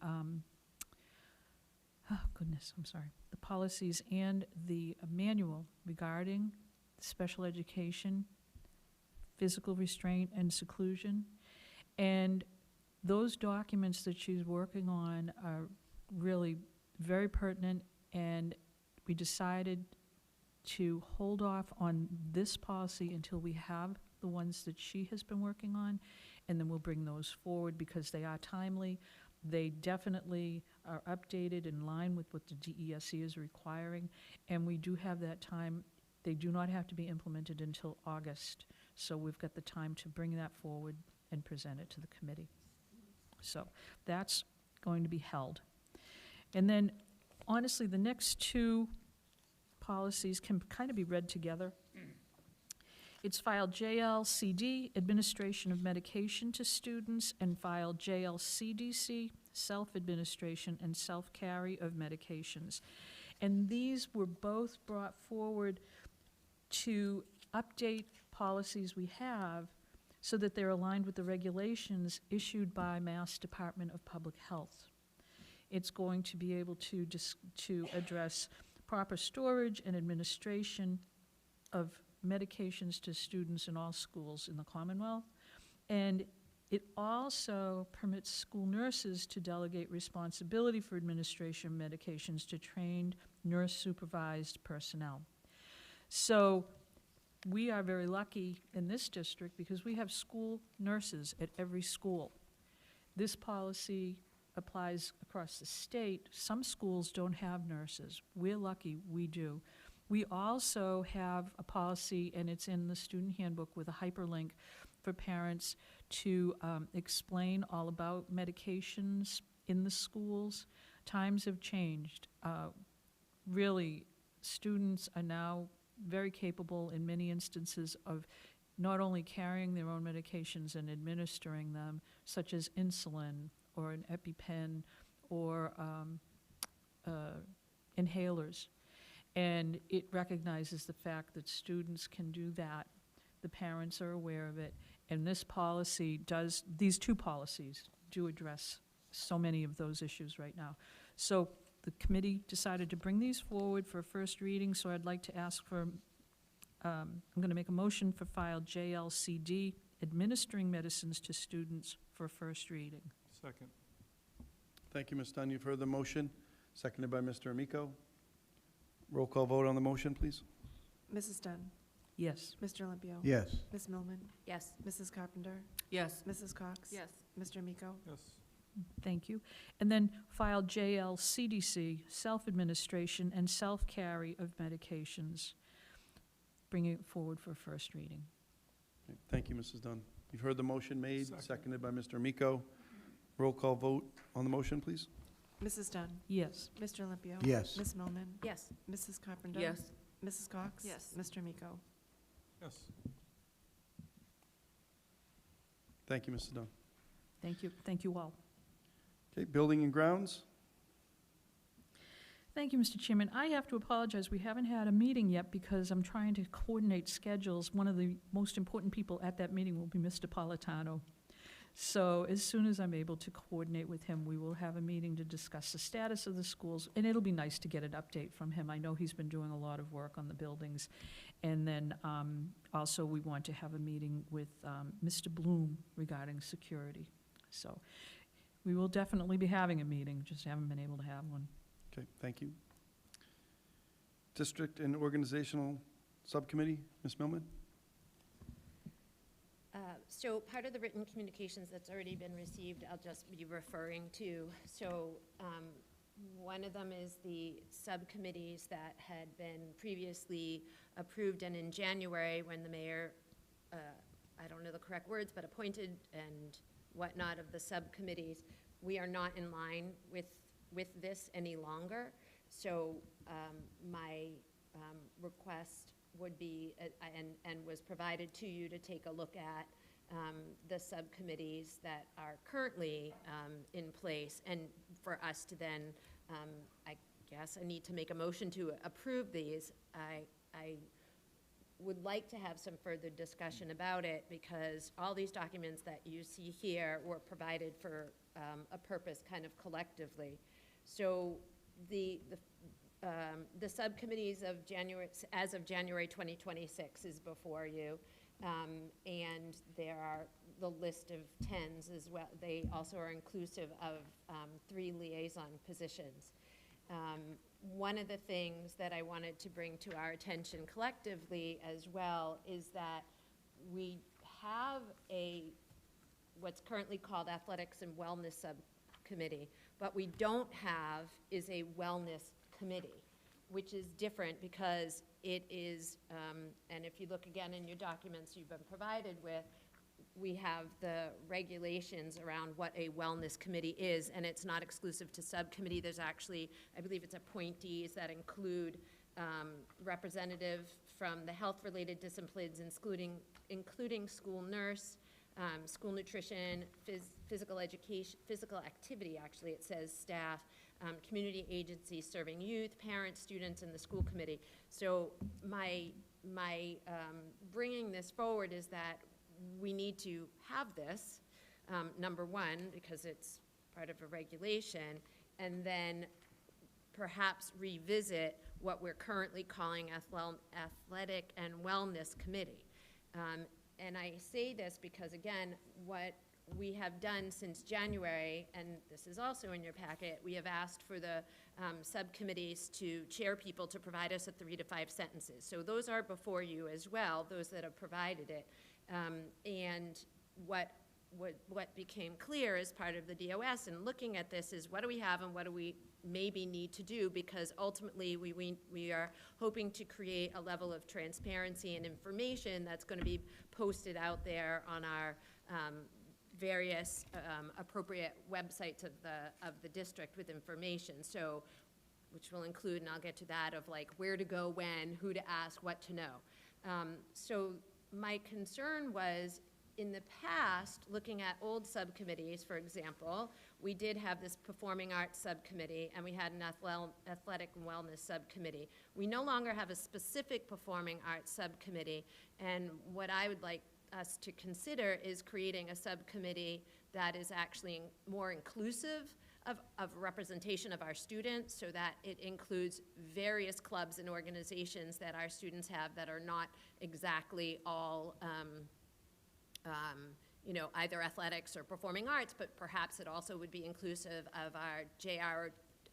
the policies and the manual regarding special education, physical restraint, and seclusion. And those documents that she's working on are really very pertinent, and we decided to hold off on this policy until we have the ones that she has been working on, and then we'll bring those forward because they are timely. They definitely are updated in line with what the DESE is requiring, and we do have that time. They do not have to be implemented until August, so we've got the time to bring that forward and present it to the committee. So that's going to be held. And then, honestly, the next two policies can kind of be read together. It's file JLCD, Administration of Medication to Students, and file JLCDC, Self-Administration and Self-Carry of Medications. And these were both brought forward to update policies we have so that they're aligned with the regulations issued by Mass Department of Public Health. It's going to be able to address proper storage and administration of medications to students in all schools in the Commonwealth. And it also permits school nurses to delegate responsibility for administration of medications to trained nurse-supervised personnel. So we are very lucky in this district because we have school nurses at every school. This policy applies across the state. Some schools don't have nurses. We're lucky we do. We also have a policy, and it's in the student handbook with a hyperlink for parents to explain all about medications in the schools. Times have changed. Really, students are now very capable in many instances of not only carrying their own medications and administering them, such as insulin or an EpiPen or inhalers. And it recognizes the fact that students can do that. The parents are aware of it. And this policy does, these two policies do address so many of those issues right now. So the committee decided to bring these forward for first reading, so I'd like to ask for, I'm going to make a motion for file JLCD, administering medicines to students for first reading. Second. Thank you, Ms. Dunn. You've heard the motion, seconded by Mr. Amico. Roll call vote on the motion, please. Mrs. Dunn. Yes. Mr. Olympio. Yes. Ms. Millman. Yes. Mrs. Carpenter. Yes. Mrs. Cox. Yes. Mr. Amico. Yes. Thank you. And then file JLCDC, self-administration and self-carry of medications, bringing it forward for first reading. Okay, thank you, Mrs. Dunn. You've heard the motion made, Second. seconded by Mr. Amico. Roll call vote on the motion, please. Mrs. Dunn. Yes. Mr. Olympio. Yes. Ms. Millman. Yes. Mrs. Carpenter. Yes. Mrs. Cox. Yes. Mr. Amico. Yes. Thank you, Mrs. Dunn. Thank you. Thank you all. Okay, building and grounds. Thank you, Mr. Chairman. I have to apologize. We haven't had a meeting yet because I'm trying to coordinate schedules. One of the most important people at that meeting will be Mr. Politano. So as soon as I'm able to coordinate with him, we will have a meeting to discuss the status of the schools, and it'll be nice to get an update from him. I know he's been doing a lot of work on the buildings. And then also we want to have a meeting with Mr. Bloom regarding security. So we will definitely be having a meeting, just haven't been able to have one. Okay, thank you. District and organizational subcommittee, Ms. Millman? So part of the written communications that's already been received, I'll just be referring to. So one of them is the subcommittees that had been previously approved, and in January, when the mayor, I don't know the correct words, but appointed and whatnot of the subcommittees, we are not in line with this any longer. So my request would be, and was provided to you, to take a look at the subcommittees that are currently in place, and for us to then, I guess I need to make a motion to approve these. I would like to have some further discussion about it, because all these documents that you see here were provided for a purpose kind of collectively. So the subcommittees of January, as of January 2026 is before you. And there are the list of 10s as well. They also are inclusive of 3 liaison positions. One of the things that I wanted to bring to our attention collectively as well is that we have a what's currently called Athletics and Wellness Subcommittee. What we don't have is a wellness committee, which is different because it is, and if you look again in your documents you've been provided with, we have the regulations around what a wellness committee is, and it's not exclusive to subcommittee. There's actually, I believe it's appointees that include representative from the health-related disciplines, including school nurse, school nutrition, physical education, physical activity, actually, it says staff, community agencies serving youth, parents, students, and the school committee. So my bringing this forward is that we need to have this, number one, because it's part of a regulation, and then perhaps revisit what we're currently calling Athletic and Wellness Committee. And I say this because, again, what we have done since January, and this is also in your packet, we have asked for the subcommittees to chair people to provide us 3 to 5 sentences. So those are before you as well, those that have provided it. And what became clear as part of the DOS and looking at this is what do we have and what do we maybe need to do, because ultimately we are hoping to create a level of transparency and information that's going to be posted out there on our various appropriate websites of the district with information. So, which will include, and I'll get to that, of like where to go, when, who to ask, what to know. So my concern was, in the past, looking at old subcommittees, for example, we did have this performing arts subcommittee and we had an athletic and wellness subcommittee. We no longer have a specific performing arts subcommittee, and what I would like us to consider is creating a subcommittee that is actually more inclusive of representation of our students, so that it includes various clubs and organizations that our students have that are not exactly all you know, either athletics or performing arts, but perhaps it also would be inclusive of our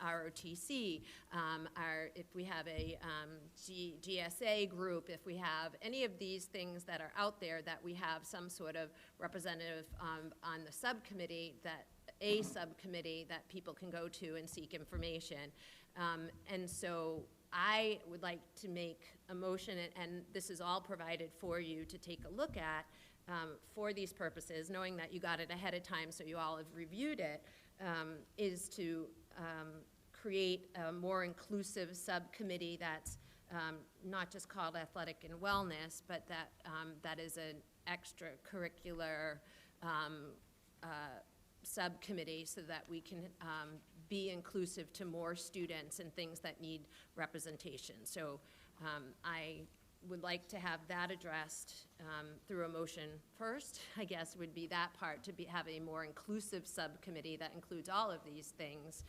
ROTC, if we have a GSA group, if we have any of these things that are out there, that we have some sort of representative on the subcommittee, that a subcommittee that people can go to and seek information. And so I would like to make a motion, and this is all provided for you to take a look at, for these purposes, knowing that you got it ahead of time so you all have reviewed it, is to create a more inclusive subcommittee that's not just called Athletic and Wellness, but that is an extracurricular subcommittee, so that we can be inclusive to more students and things that need representation. So I would like to have that addressed through a motion first, I guess, would be that part, to have a more inclusive subcommittee that includes all of these things,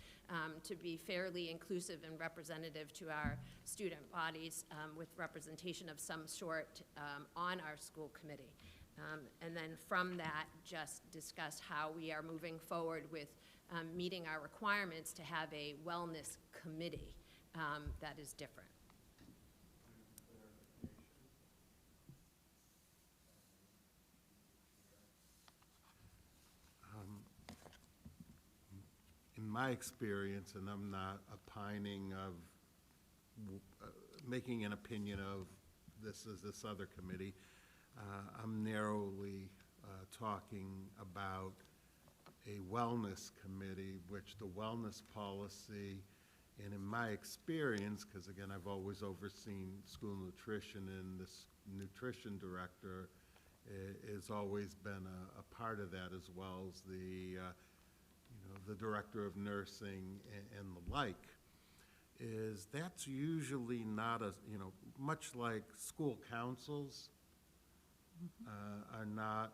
to be fairly inclusive and representative to our student bodies, with representation of some sort on our school committee. And then from that, just discuss how we are moving forward with meeting our requirements to have a wellness committee that is different. In my experience, and I'm not opining of making an opinion of this as this other committee, I'm narrowly talking about a wellness committee, which the wellness policy, and in my experience, because again, I've always overseen school nutrition, and this nutrition director has always been a part of that, as well as the the director of nursing and the like, is that's usually not a, much like school councils are not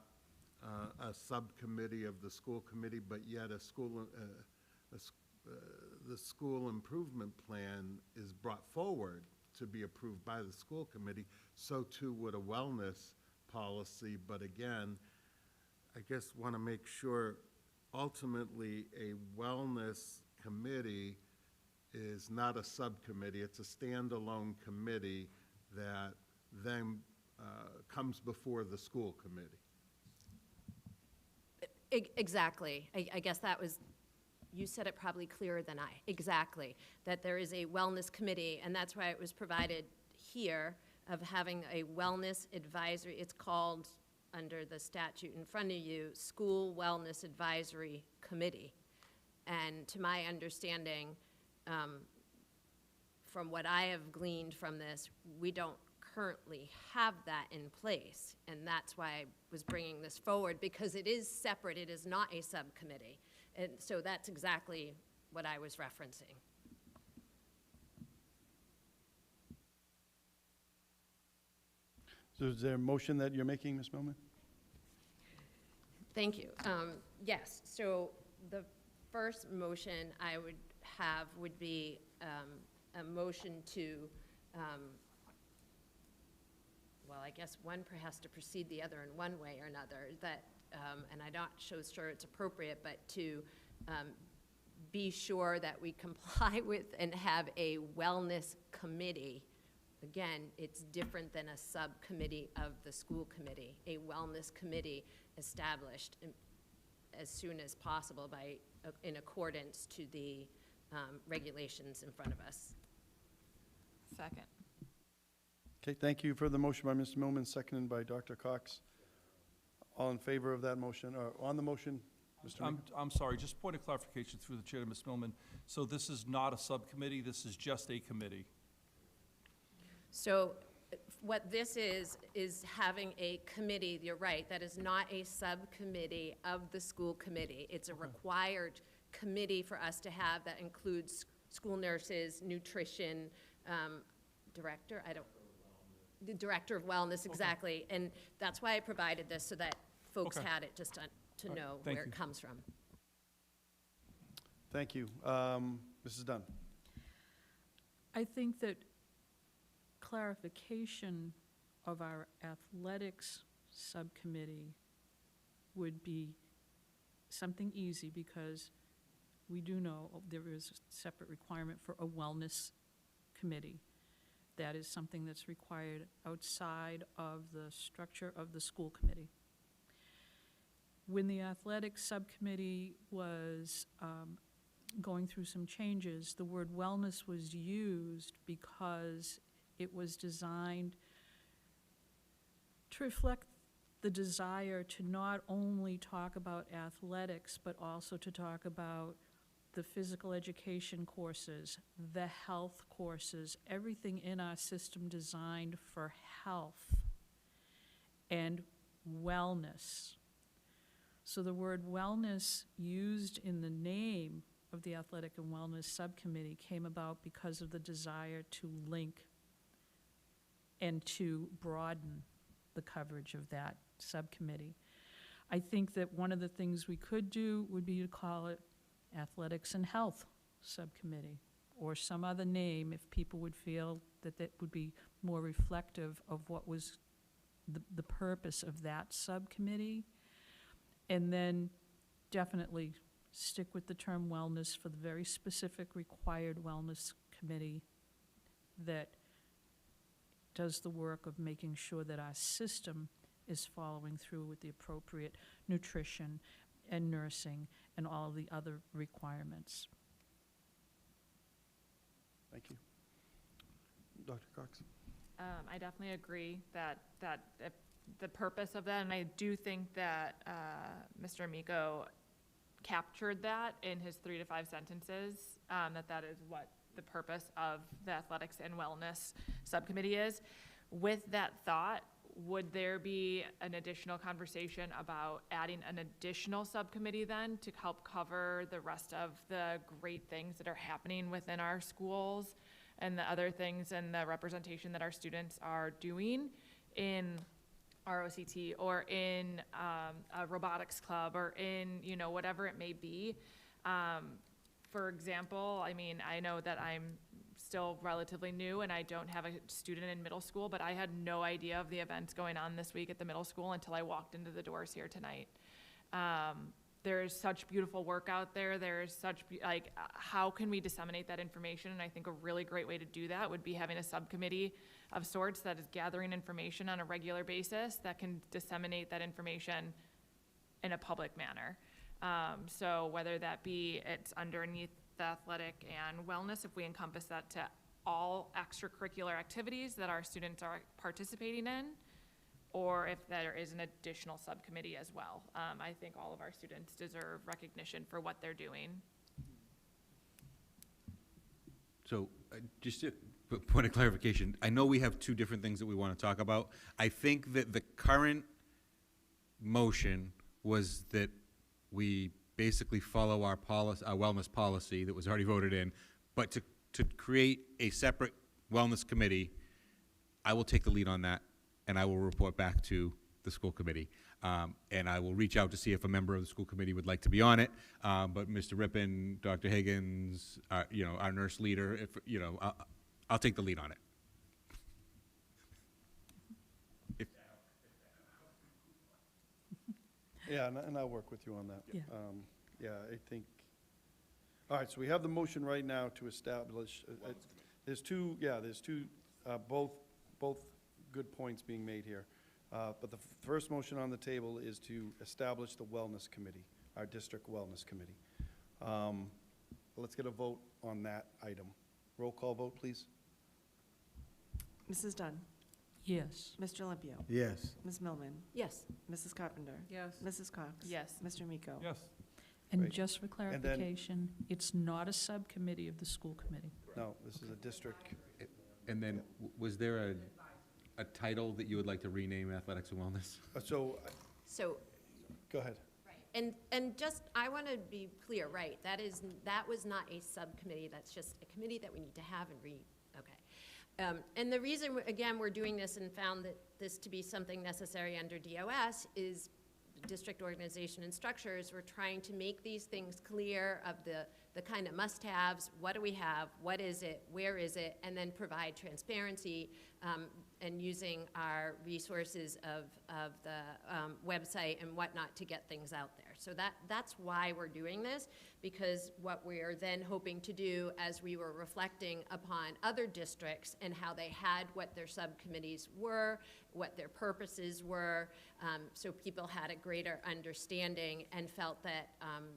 a subcommittee of the school committee, but yet the school improvement plan is brought forward to be approved by the school committee, so too would a wellness policy. But again, I guess want to make sure ultimately a wellness committee is not a subcommittee. It's a standalone committee that then comes before the school committee. Exactly. I guess that was, you said it probably clearer than I. Exactly. That there is a wellness committee, and that's why it was provided here, of having a wellness advisory. It's called, under the statute in front of you, School Wellness Advisory Committee. And to my understanding, from what I have gleaned from this, we don't currently have that in place. And that's why I was bringing this forward, because it is separate. It is not a subcommittee. And so that's exactly what I was referencing. So is there a motion that you're making, Ms. Millman? Thank you. Yes, so the first motion I would have would be a motion to, well, I guess one has to precede the other in one way or another, that, and I'm not so sure it's appropriate, but to be sure that we comply with and have a wellness committee. Again, it's different than a subcommittee of the school committee. A wellness committee established as soon as possible in accordance to the regulations in front of us. Second. Okay, thank you for the motion by Ms. Millman, seconded by Dr. Cox. All in favor of that motion, or on the motion, Mr. Meeker? I'm sorry, just point of clarification through the chair to Ms. Millman. So this is not a subcommittee, this is just a committee? So what this is having a committee, you're right, that is not a subcommittee of the school committee. It's a required committee for us to have that includes school nurses, nutrition, director, the director of wellness, exactly. And that's why I provided this, so that folks Okay. had it just to know thank where you. it comes from. Thank you. Mrs. Dunn? I think that clarification of our athletics subcommittee would be something easy, because we do know there is a separate requirement for a wellness committee. That is something that's required outside of the structure of the school committee. When the athletics subcommittee was going through some changes, the word wellness was used because it was designed to reflect the desire to not only talk about athletics, but also to talk about the physical education courses, the health courses, everything in our system designed for health and wellness. So the word wellness used in the name of the Athletic and Wellness Subcommittee came about because of the desire to link and to broaden the coverage of that subcommittee. I think that one of the things we could do would be to call it Athletics and Health Subcommittee, or some other name if people would feel that that would be more reflective of what was the purpose of that subcommittee. And then definitely stick with the term wellness for the very specific required wellness committee that does the work of making sure that our system is following through with the appropriate nutrition and nursing and all of the other requirements. Thank you. Dr. Cox? I definitely agree that if the purpose of that, and I do think that Mr. Amico captured that in his 3 to 5 sentences, that is what the purpose of the Athletics and Wellness Subcommittee is. With that thought, would there be an additional conversation about adding an additional subcommittee then to help cover the rest of the great things that are happening within our schools and the other things and the representation that our students are doing in ROCT or in a robotics club or in, whatever it may be? For example, I mean, I know that I'm still relatively new and I don't have a student in middle school, but I had no idea of the events going on this week at the middle school until I walked into the doors here tonight. There's such beautiful work out there. There's such, how can we disseminate that information? And I think a really great way to do that would be having a subcommittee of sorts that is gathering information on a regular basis that can disseminate that information in a public manner. So whether that be it's underneath the athletic and wellness, if we encompass that to all extracurricular activities that our students are participating in, or if there is an additional subcommittee as well. I think all of our students deserve recognition for what they're doing. So, just a point of clarification, I know we have two different things that we want to talk about. I think that the current motion was that we basically follow our policy, our wellness policy that was already voted in, but to create a separate wellness committee, I will take the lead on that, and I will report back to the school committee. And I will reach out to see if a member of the school committee would like to be on it. But Mr. Rippon, Dr. Higgins, you know, our nurse leader, if, you know, I'll take the lead on it. Yeah, and I'll work with you on that. Yeah. Yeah, I think, all right, so we have the motion right now to establish, there's two, both good points being made here. But the first motion on the table is to establish the wellness committee, our district wellness committee. Let's get a vote on that item. Roll call vote, please. Mrs. Dunn. Yes. Mr. Olympio. Yes. Ms. Millman. Yes. Mrs. Carpenter. Yes. Mrs. Cox. Yes. Mr. Miko. Yes. And Great. just for then- clarification, it's not a subcommittee of the school committee. No, this is a district. And then, was there a title that you would like to rename Athletics and Wellness? So, Go ahead. and just, I want to be clear, right, that was not a subcommittee, that's just a committee that we need to have and okay. And the reason, again, we're doing this and found that this to be something necessary under DOS is district organization and structures. We're trying to make these things clear of the kind of must-haves. What do we have? What is it? Where is it? And then provide transparency and using our resources of the website and whatnot to get things out there. So that's why we're doing this, because what we're then hoping to do as we were reflecting upon other districts and how they had what their subcommittees were, what their purposes were, so people had a greater understanding and felt that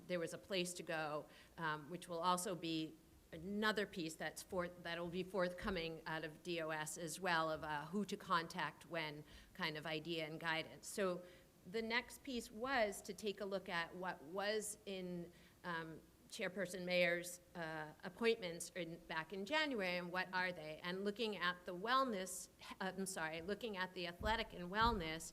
there was a place to go, which will also be another piece that'll be forthcoming out of DOS as well, of who to contact when kind of idea and guidance. So the next piece was to take a look at what was in Chairperson Mayer's appointments back in January, and what are they? And looking at the wellness, looking at the athletic and wellness,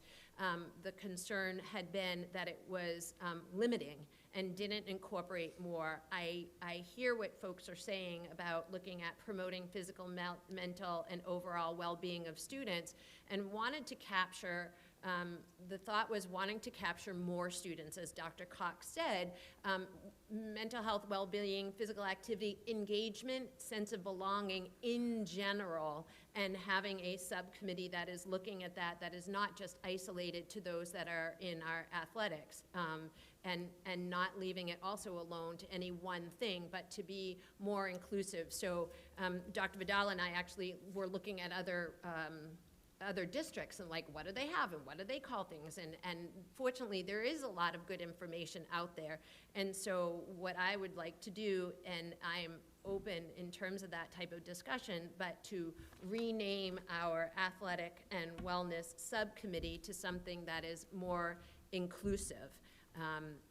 the concern had been that it was limiting and didn't incorporate more. I hear what folks are saying about looking at promoting physical, mental, and overall well-being of students, and wanted to capture, the thought was wanting to capture more students, as Dr. Cox said, mental health, well-being, physical activity, engagement, sense of belonging in general, and having a subcommittee that is looking at that is not just isolated to those that are in our athletics, and not leaving it also alone to any one thing, but to be more inclusive. So Dr. Vidal and I actually were looking at other districts and like, what do they have and what do they call things? And fortunately, there is a lot of good information out there. And so what I would like to do, and I'm open in terms of that type of discussion, but to rename our athletic and wellness subcommittee to something that is more inclusive.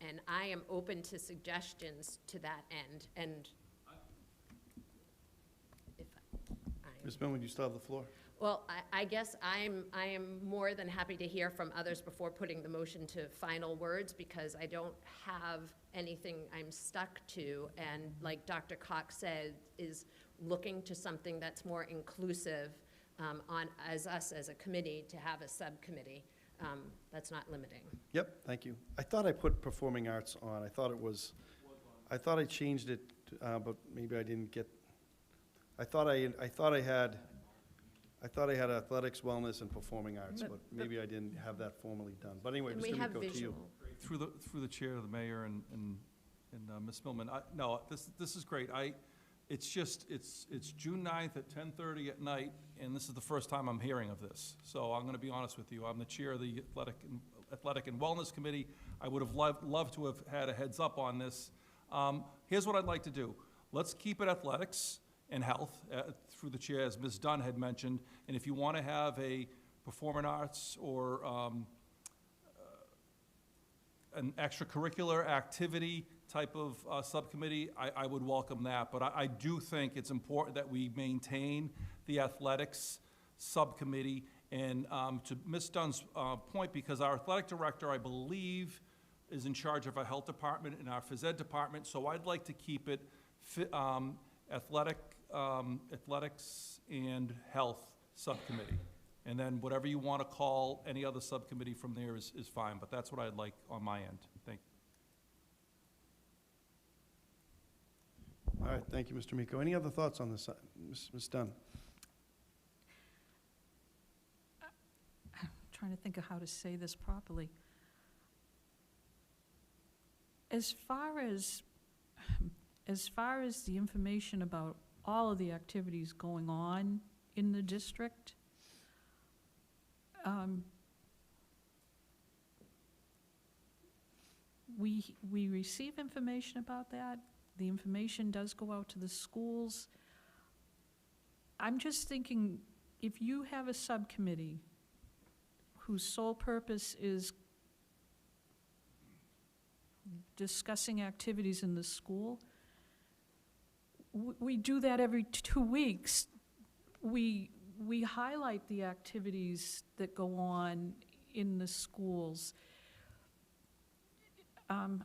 And I am open to suggestions to that end. And if Ms. Millman, you still have the floor. well, I guess I am more than happy to hear from others before putting the motion to final words, because I don't have anything I'm stuck to. And like Dr. Cox said, is looking to something that's more inclusive as a committee to have a subcommittee. That's not limiting. Yep, thank you. I thought I put performing arts on. I thought I changed it, but maybe I didn't get, I thought I had athletics, wellness, and performing arts, but maybe I didn't have that formally done. But anyway, And we Mr. have Miko, to you. visual. Through the chair, the mayor, and Ms. Millman, no, this is great. It's June 9th at 10:30 at night, and this is the first time I'm hearing of this. So I'm going to be honest with you. I'm the chair of the Athletic and Wellness Committee. I would have loved to have had a heads up on this. Here's what I'd like to do. Let's keep it athletics and health through the chair, as Ms. Dunn had mentioned. And if you want to have a performing arts or an extracurricular activity type of subcommittee, I would welcome that. But I do think it's important that we maintain the athletics subcommittee. And to Ms. Dunn's point, because our athletic director, I believe, is in charge of our health department and our phys ed department, so I'd like to keep it athletics and health subcommittee. And then whatever you want to call any other subcommittee from there is fine, but that's what I'd like on my end. Thank you. All right, thank you, Mr. Miko. Any other thoughts on this, Ms. Dunn? I'm trying to think of how to say this properly. As far as the information about all of the activities going on in the district, we receive information about that. The information does go out to the schools. I'm just thinking, if you have a subcommittee whose sole purpose is discussing activities in the school, we do that every 2 weeks. We highlight the activities that go on in the schools. I'm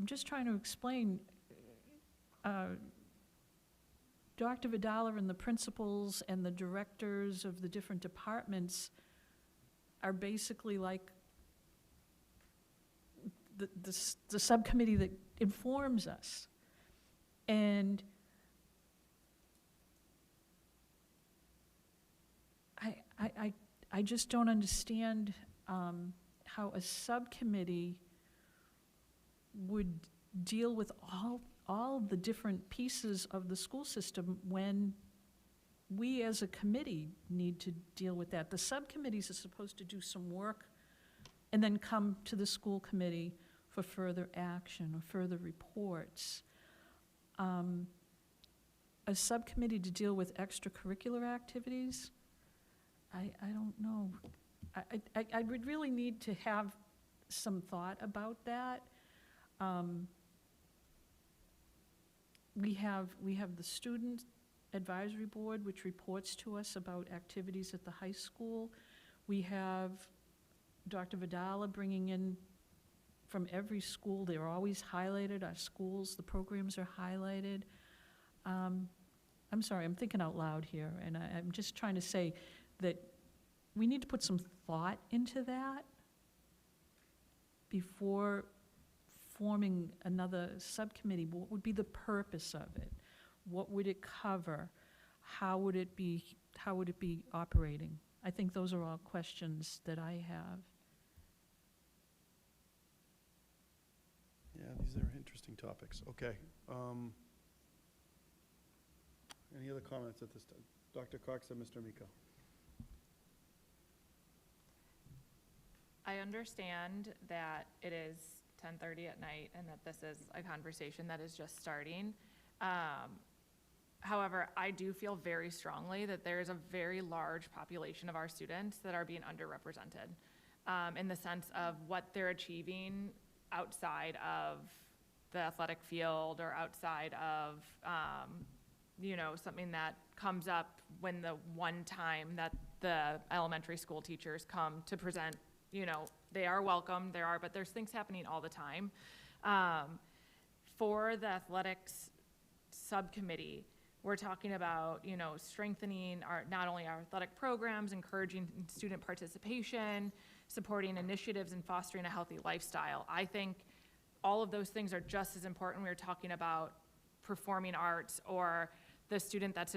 just trying to explain. Dr. Vidala and the principals and the directors of the different departments are basically like the subcommittee that informs us. And I just don't understand how a subcommittee would deal with all the different pieces of the school system when we as a committee need to deal with that. The subcommittees are supposed to do some work and then come to the school committee for further action or further reports. A subcommittee to deal with extracurricular activities, I don't know. I would really need to have some thought about that. We have the Student Advisory Board, which reports to us about activities at the high school. We have Dr. Vidala bringing in from every school. They're always highlighted, our schools, the programs are highlighted. I'm sorry, I'm thinking out loud here, and I'm just trying to say that we need to put some thought into that before forming another subcommittee. What would be the purpose of it? What would it cover? How would it be operating? I think those are all questions that I have. Yeah, these are interesting topics. Okay. Any other comments at this time? Dr. Cox and Mr. Miko. I understand that it is 10:30 at night and that this is a conversation that is just starting. However, I do feel very strongly that there is a very large population of our students that are being underrepresented in the sense of what they're achieving outside of the athletic field or outside of, something that comes up when the one time that the elementary school teachers come to present. They are welcome, but there's things happening all the time. For the athletics subcommittee, we're talking about, strengthening not only our athletic programs, encouraging student participation, supporting initiatives and fostering a healthy lifestyle. I think all of those things are just as important when we're talking about performing arts or the student that's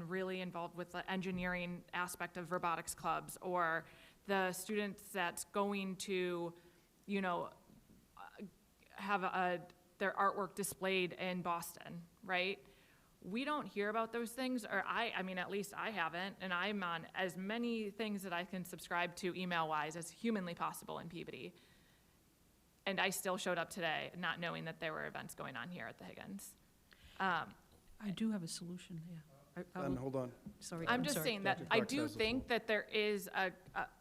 really involved with the engineering aspect of robotics clubs, or the students that's going to, have their artwork displayed in Boston, right? we don't hear about those things, or I mean, at least I haven't, and I'm on as many things that I can subscribe to email-wise as humanly possible in Peabody. And I still showed up today not knowing that there were events going on here at the Higgins. I do have a solution, yeah. And hold on. Sorry. I'm just saying that Dr. I Cox do has the think that there is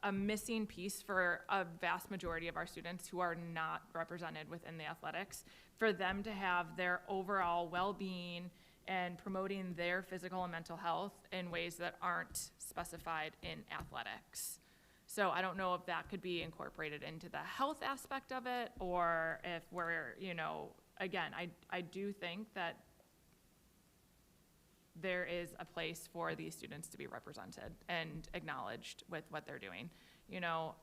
a missing piece for a vast majority of our students who are not represented within the athletics, for them to have their overall well-being and promoting their physical and mental health in ways that aren't specified in athletics. So I don't know if that could be incorporated into the health aspect of it, or if we're, you know, again, I do think that there is a place for these students to be represented and acknowledged with what they're doing. You know,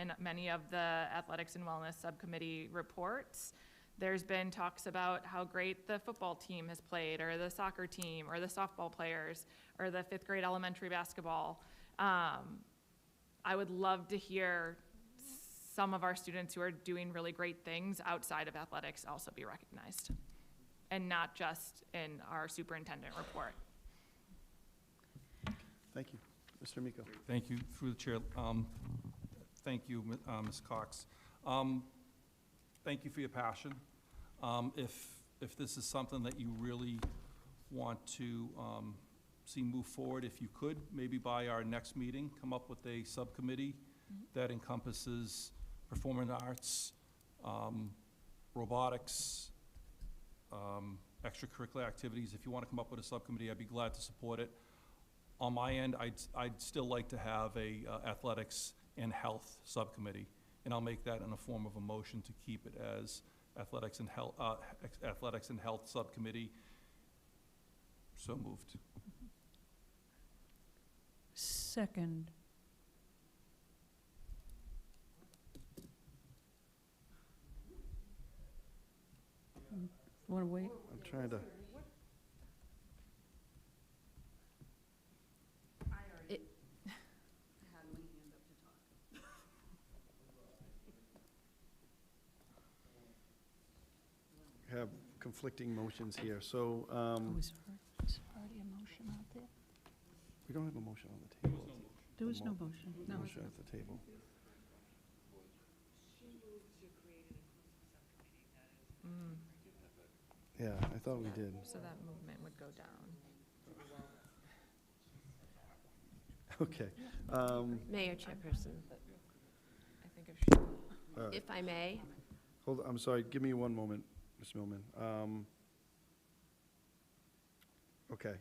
in many of the athletics and wellness subcommittee reports, there's been talks about how great the football team has played, or the soccer team, or the softball players, or the 5th grade elementary basketball. I would love to hear some of our students who are doing really great things outside of athletics also be recognized, and not just in our superintendent report. Thank you. Mr. Miko. Thank you, through the chair. Thank you, Ms. Cox. Thank you for your passion. If this is something that you really want to see move forward, if you could, maybe by our next meeting, come up with a subcommittee that encompasses performing arts, robotics, extracurricular activities. If you want to come up with a subcommittee, I'd be glad to support it. On my end, I'd still like to have a athletics and health subcommittee, and I'll make that in the form of a motion to keep it as athletics and health subcommittee. So moved. Second. Want to wait? I'm trying to. Have conflicting motions here, so, Is already a motion out there? we don't have a motion on the table. There was no motion. No. Motion at the table. Yeah, I thought we did. So that movement would go down. Okay. Mayor Chairperson, I think if she, All right. if I may, Hold, I'm sorry, give me one moment, Ms. Millman. Okay.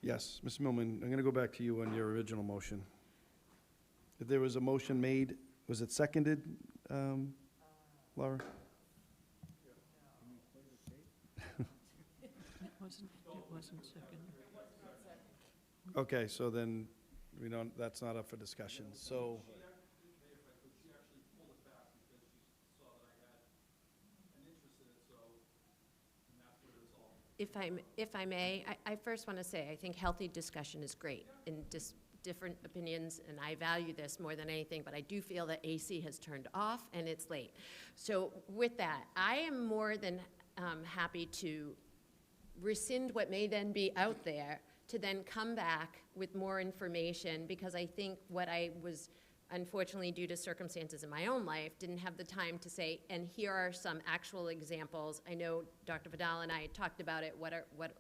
Yes, Ms. Millman, I'm going to go back to you on your original motion. If there was a motion made, was it seconded, Laura? It wasn't second. Okay, so then, we don't, that's not up for discussion, so. if I may, I first want to say, I think healthy discussion is great in different opinions, and I value this more than anything, but I do feel that AC has turned off and it's late. So with that, I am more than happy to rescind what may then be out there to then come back with more information, because I think what I was, unfortunately due to circumstances in my own life, didn't have the time to say, and here are some actual examples. I know Dr. Vidal and I talked about it,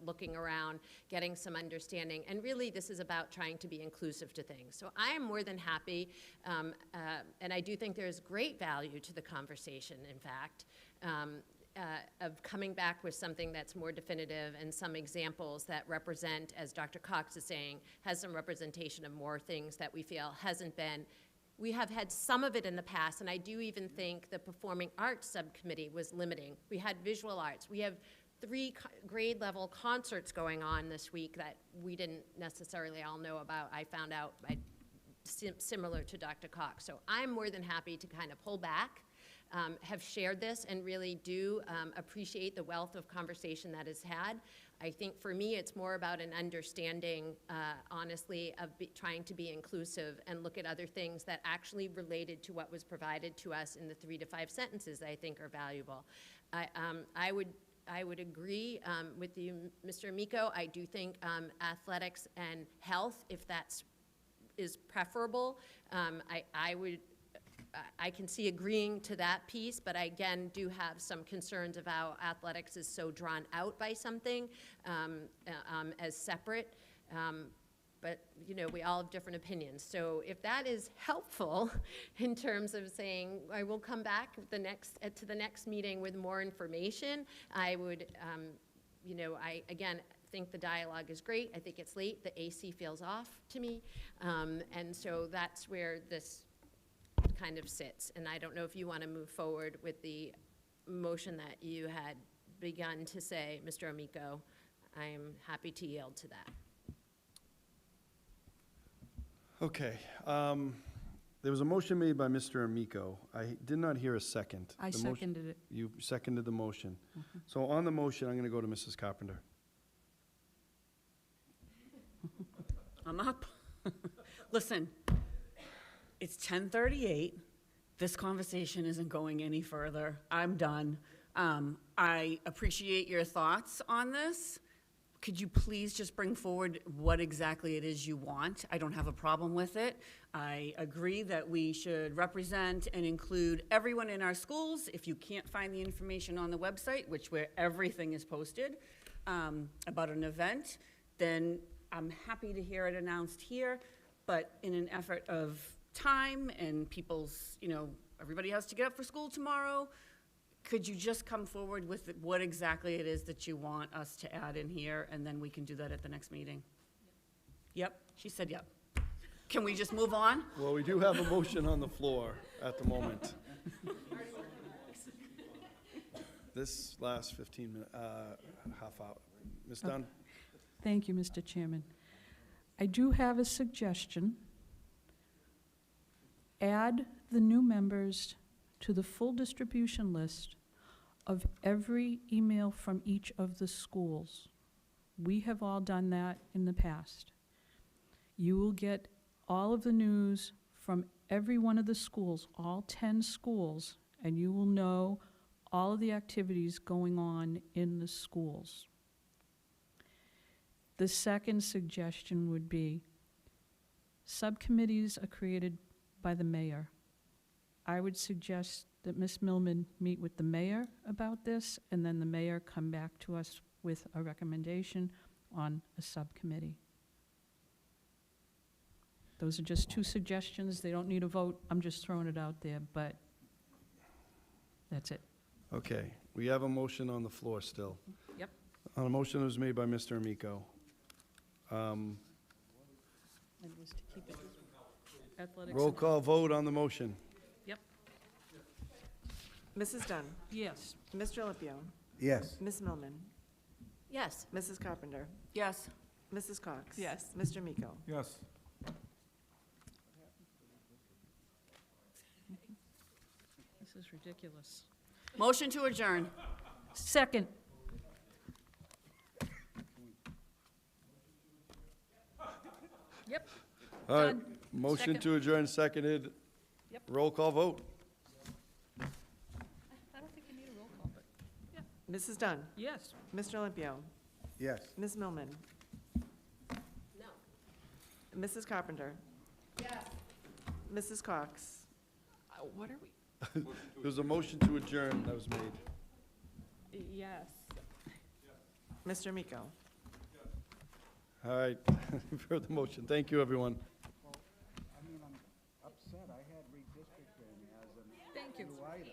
looking around, getting some understanding, and really this is about trying to be inclusive to things. So I am more than happy, and I do think there's great value to the conversation, in fact, of coming back with something that's more definitive and some examples that represent, as Dr. Cox is saying, has some representation of more things that we feel hasn't been. We have had some of it in the past, and I do even think the Performing Arts Subcommittee was limiting. We had visual arts. We have 3 grade level concerts going on this week that we didn't necessarily all know about. I found out similar to Dr. Cox. So I'm more than happy to kind of pull back, have shared this, and really do appreciate the wealth of conversation that is had. I think for me, it's more about an understanding, honestly, of trying to be inclusive and look at other things that actually related to what was provided to us in the 3 to 5 sentences that I think are valuable. I would I would agree with you, Mr. Amico. I do think athletics and health, if that's is preferable, I can see agreeing to that piece, but I again do have some concerns of how athletics is so drawn out by something as separate. But, you know, we all have different opinions. So if that is helpful in terms of saying, I will come back to the next meeting with more information, I would, you know, I, again, think the dialogue is great. I think it's late. The AC feels off to me. And so that's where this kind of sits. And I don't know if you want to move forward with the motion that you had begun to say, Mr. Amico. I'm happy to yield to that. Okay. There was a motion made by Mr. Amico. I did not hear a second. I The motion- seconded it. You seconded the motion. So on the motion, I'm going to go to Mrs. Carpenter. I'm up. Listen, it's 10:38. This conversation isn't going any further. I'm done. I appreciate your thoughts on this. Could you please just bring forward what exactly it is you want? I don't have a problem with it. I agree that we should represent and include everyone in our schools. If you can't find the information on the website, which where everything is posted, about an event, then I'm happy to hear it announced here. But in an effort of time and people's, you know, everybody has to get up for school tomorrow, could you just come forward with what exactly it is that you want us to add in here, and then we can do that at the next meeting? Yep, she said yep. Can we just move on? Well, we do have a motion on the floor at the moment. This last 15 minutes, half hour. Ms. Dunn? Thank you, Mr. Chairman. I do have a suggestion. Add the new members to the full distribution list of every email from each of the schools. We have all done that in the past. You will get all of the news from every one of the schools, all 10 schools, and you will know all of the activities going on in the schools. The second suggestion would be subcommittees are created by the mayor. I would suggest that Ms. Millman meet with the mayor about this, and then the mayor come back to us with a recommendation on a subcommittee. Those are just two suggestions. They don't need a vote. I'm just throwing it out there, but that's it. Okay, we have a motion on the floor still. Yep. A motion was made by Mr. Amico. And was to keep it athletics. Roll call vote on the motion. Yep. Mrs. Dunn. Yes. Mr. Olympio. Yes. Ms. Millman. Yes. Mrs. Carpenter. Yes. Mrs. Cox. Yes. Mr. Miko. Yes. This is ridiculous. Motion to adjourn. Second. Yep. All right, Done. motion Second. to adjourn seconded. Yep. Roll call vote. I don't think you need a roll call, but, Mrs. Dunn. yes. Mr. Olympio. Yes. Ms. Millman. No. Mrs. Carpenter. Yes. Mrs. Cox. What are we? There's a motion to adjourn that was made. Yes. Mr. Miko. All right, you've heard the motion. Thank you, everyone. I mean, I'm upset. I had redistricting as a Thank you. new item.